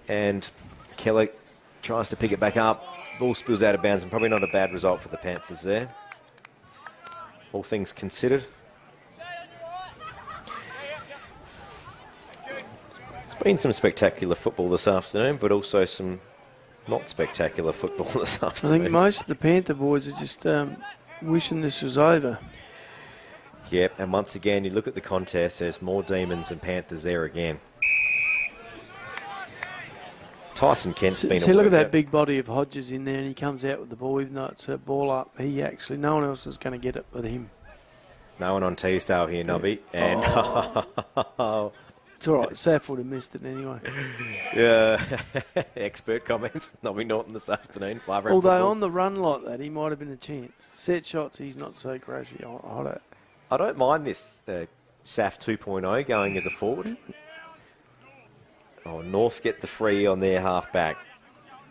And Keller tries to pick it back up. Ball spills out of bounds, and probably not a bad result for the Panthers there. All things considered. It's been some spectacular football this afternoon, but also some not spectacular football this afternoon. I think most of the Panther boys are just wishing this was over. Yep, and once again, you look at the contest, there's more Demons and Panthers there again. Tyson Kent's been See, look at that big body of Hodges in there, and he comes out with the ball, even though it's a ball up. No one else is going to get it but him. No one on Teesdale here, Nobby. And it's all right. Saff would have missed it anyway. Yeah, expert comments. Nobby Norton this afternoon. Although football. On the run like that, he might have been a chance. Set shots, he's not so crashy. I don't mind this Saff 2.0 going as a forward. Oh, North get the free on their half back.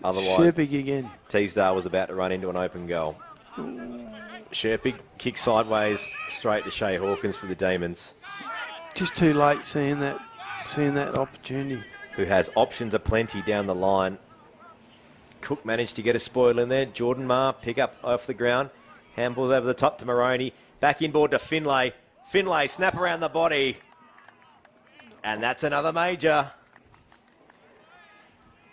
Otherwise, Sherpig again. Teesdale was about to run into an open goal. Sherpig kicks sideways straight to Shea Hawkins for the Demons. Just too late seeing that opportunity. Who has options aplenty down the line. Cook managed to get a spoil in there. Jordan Marr pick up off the ground. Handballs over the top to Moroney. Back inboard to Finlay. Finlay snap around the body. And that's another major.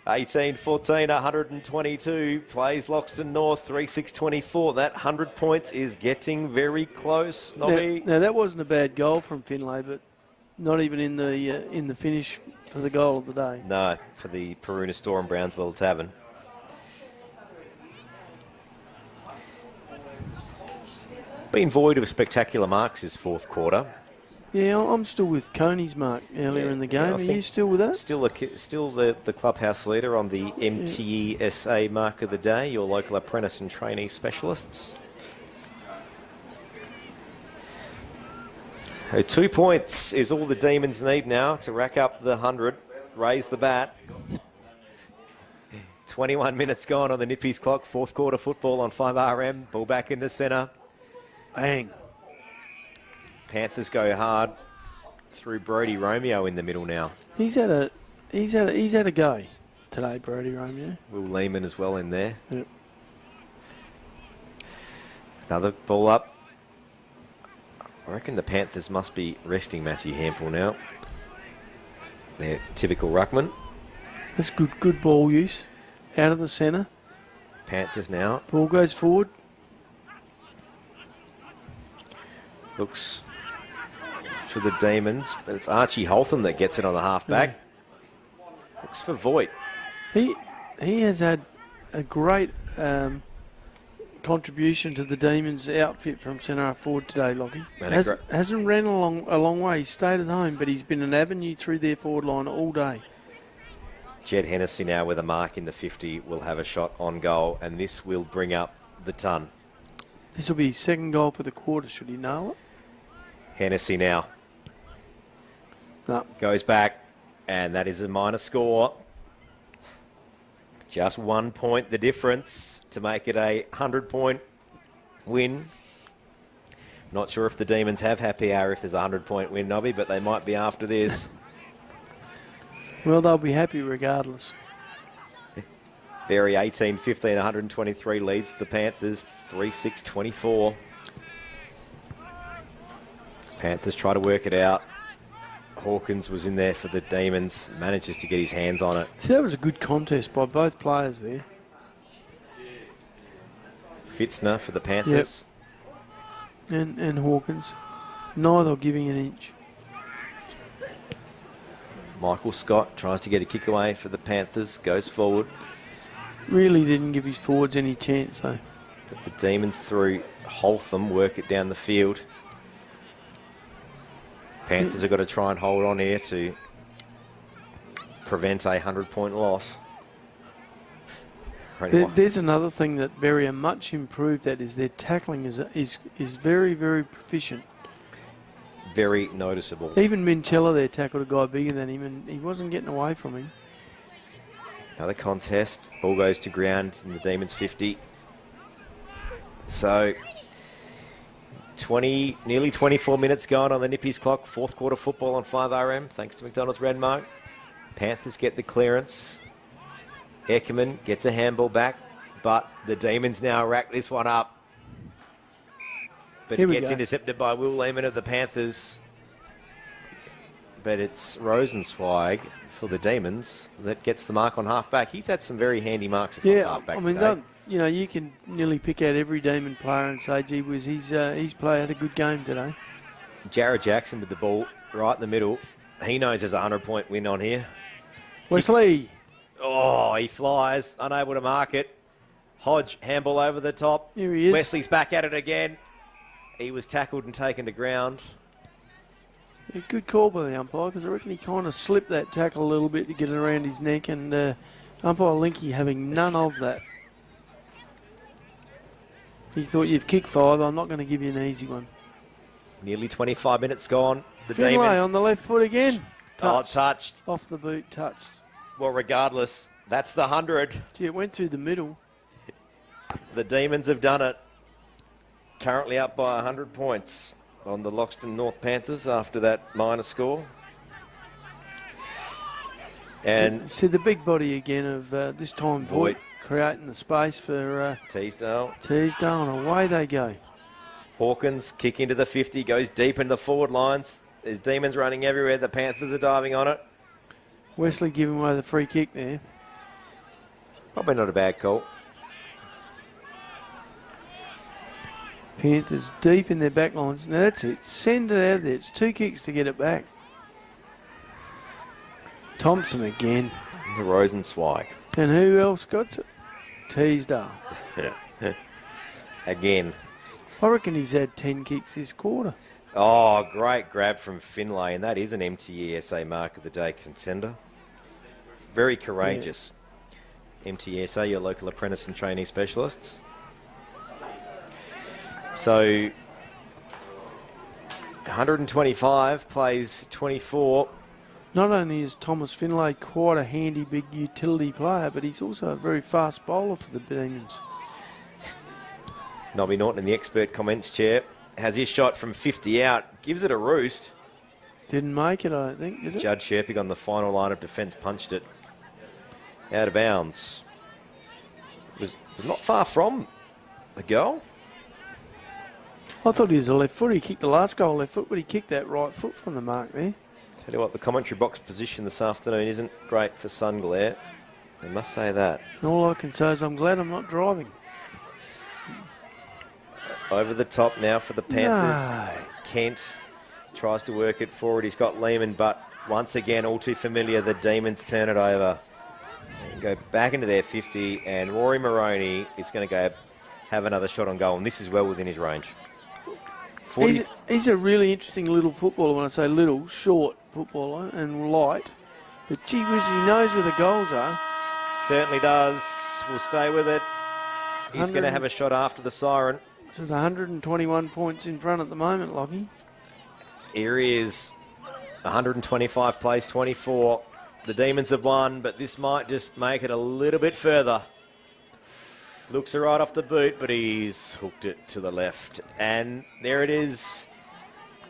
18-14, 122. Plays Loxton North, 3-6-24. That 100 points is getting very close. Now, that wasn't a bad goal from Finlay, but not even in the finish for the goal of the day. No, for the Peruna Storm Brownsville Tavern. Been void of spectacular marks this 4th quarter. Yeah, I'm still with Coney's mark earlier in the game. Are you still with that? Still the clubhouse leader on the MTESA mark of the day, your local apprentice and trainee specialists. 2 points is all the Demons need now to rack up the 100, raise the bat. 21 minutes gone on the Nippies clock, 4th quarter football on 5RM, ball back in the centre. Bang. Panthers go hard through Brody Romeo in the middle now. He's had a go today, Brody Romeo. Will Lehman as well in there. Yep. Another ball up. I reckon the Panthers must be resting Matthew Hampel now. Their typical ruckman. That's good ball use. Out of the centre. Panthers now. Ball goes forward. Looks for the Demons, but it's Archie Holtham that gets it on the half-back. Yeah. Looks for Voigt. He has had a great contribution to the Demons' outfit from centre half forward today, Lockie. Hasn't ran a long way. He's stayed at home, but he's been an avenue through their forward line all day. Jed Hennessy now with a mark in the 50 will have a shot on goal, and this will bring up the ton. This will be his second goal for the quarter. Should he nail it? Hennessy now. No. Goes back, and that is a minor score. Just 1 point the difference to make it a 100-point win. Not sure if the Demons have happy hour if there's a 100-point win, Nobby, but they might be after this. Well, they'll be happy regardless. Berri 18-15, 123 leads the Panthers 3-6-24. Panthers try to work it out. Hawkins was in there for the Demons, manages to get his hands on it. See, that was a good contest by both players there. Fitzner for the Panthers. Yep. And Hawkins. Neither giving an inch. Michael Scott tries to get a kick away for the Panthers, goes forward. Really didn't give his forwards any chance, though. But the Demons through Holtham work it down the field. Panthers have got to try and hold on here to prevent a 100-point loss. There's another thing that Berri are much improved at, is their tackling is very, very proficient. Very noticeable. Even Minchella there tackled a guy bigger than him, and he wasn't getting away from him. Another contest. Ball goes to ground in the Demons 50. So, nearly 24 minutes gone on the Nippies clock. Fourth quarter football on 5RM, thanks to McDonald's Renmark. Panthers get the clearance. Eckerman gets a handball back, but the Demons now rack this one up. But it gets intercepted by Will Lehman of the Panthers. But it's Rosenzweig for the Demons that gets the mark on halfback. He's had some very handy marks across halfback today. You can nearly pick out every Demon player and say, gee whiz, he's had a good game today. Jared Jackson with the ball right in the middle. He knows there's a 100-point win on here. Wesley. Oh, he flies, unable to mark it. Hodge, handball over the top. Here he is. Wesley's back at it again. He was tackled and taken to ground. Yeah, good call by the umpire, because I reckon he kind of slipped that tackle a little bit to get it around his neck, and umpire Linky having none of that. He thought, you've kicked 5, I'm not going to give you an easy one. Nearly 25 minutes gone. The Finlay Demons on the left foot again. touched. Off the boot, touched. Well, regardless, that's the 100. Gee, it went through the middle. The Demons have done it. Currently up by 100 points on the Loxton North Panthers after that minor score. And see the big body again of this time Voigt creating the space for Teasdale, and away they go. Hawkins kick into the 50, goes deep in the forward lines. There's Demons running everywhere. The Panthers are diving on it. Wesley giving away the free kick there. Probably not a bad call. Panthers deep in their back lines. Now that's it. Send it out there. It's 2 kicks to get it back. Thompson again. The Rosenzweig. And who else got it? Teasdale. Again. I reckon he's had 10 kicks this quarter. Oh, great grab from Finlay, and that is an MTESA Mark of the Day contender. Very courageous. Yeah. MTESA, your local apprentice and trainee specialists. So, 125 plays 24. Not only is Thomas Finlay quite a handy big utility player, but he's also a very fast bowler for the Demons. Nobby Norton in the expert comments chair has his shot from 50 out, gives it a roost. Didn't make it, I don't think, did it? Judd Sherping on the final line of defence punched it out of bounds. It was not far from the goal. I thought he was a left foot. He kicked the last goal left foot, but he kicked that right foot from the mark there. Tell you what, the commentary box position this afternoon isn't great for sun glare. I must say that. All I can say is I'm glad I'm not driving. Over the top now for the Panthers. No. Kent tries to work it forward. He's got Lehman, but once again, all too familiar, the Demons turn it over. Go back into their 50, and Rory Moroney is going to go have another shot on goal, and this is well within his range. He's a really interesting little footballer. When I say little, short footballer and light. But gee whiz, he knows where the goals are. Certainly does. We'll stay with it. He's going to have a shot after the siren. So the 121 points in front at the moment, Lockie. Here he is. 125 plays 24. The Demons have won, but this might just make it a little bit further. Looks right off the boot, but he's hooked it to the left. And there it is.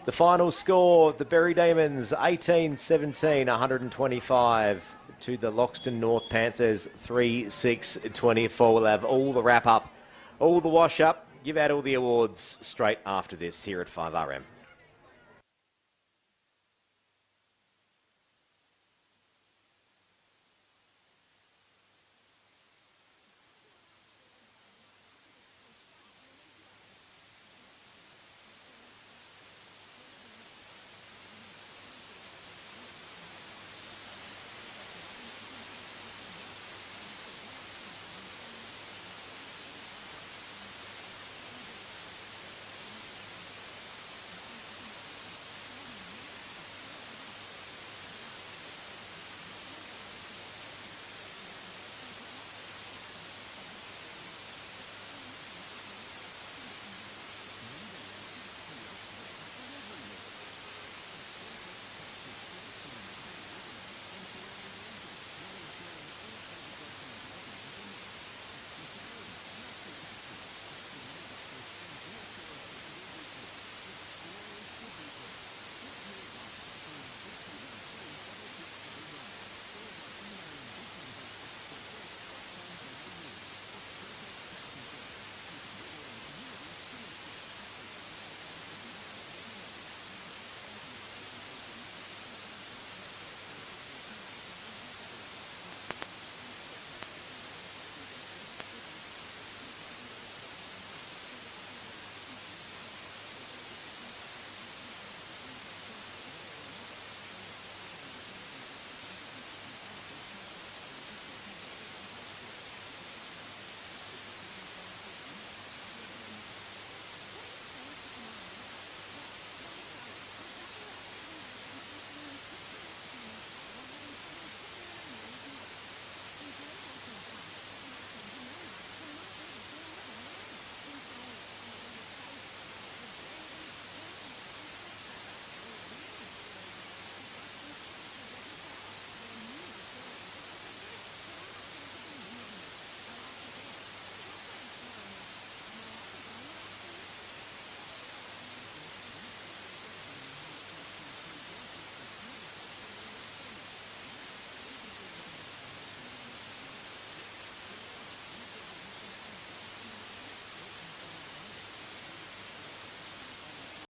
The final score, the Berri Demons 18-17, 125 to the Loxton North Panthers 3-6-24. We'll have all the wrap-up, all the wash-up, give out all the awards straight after this here at 5RM.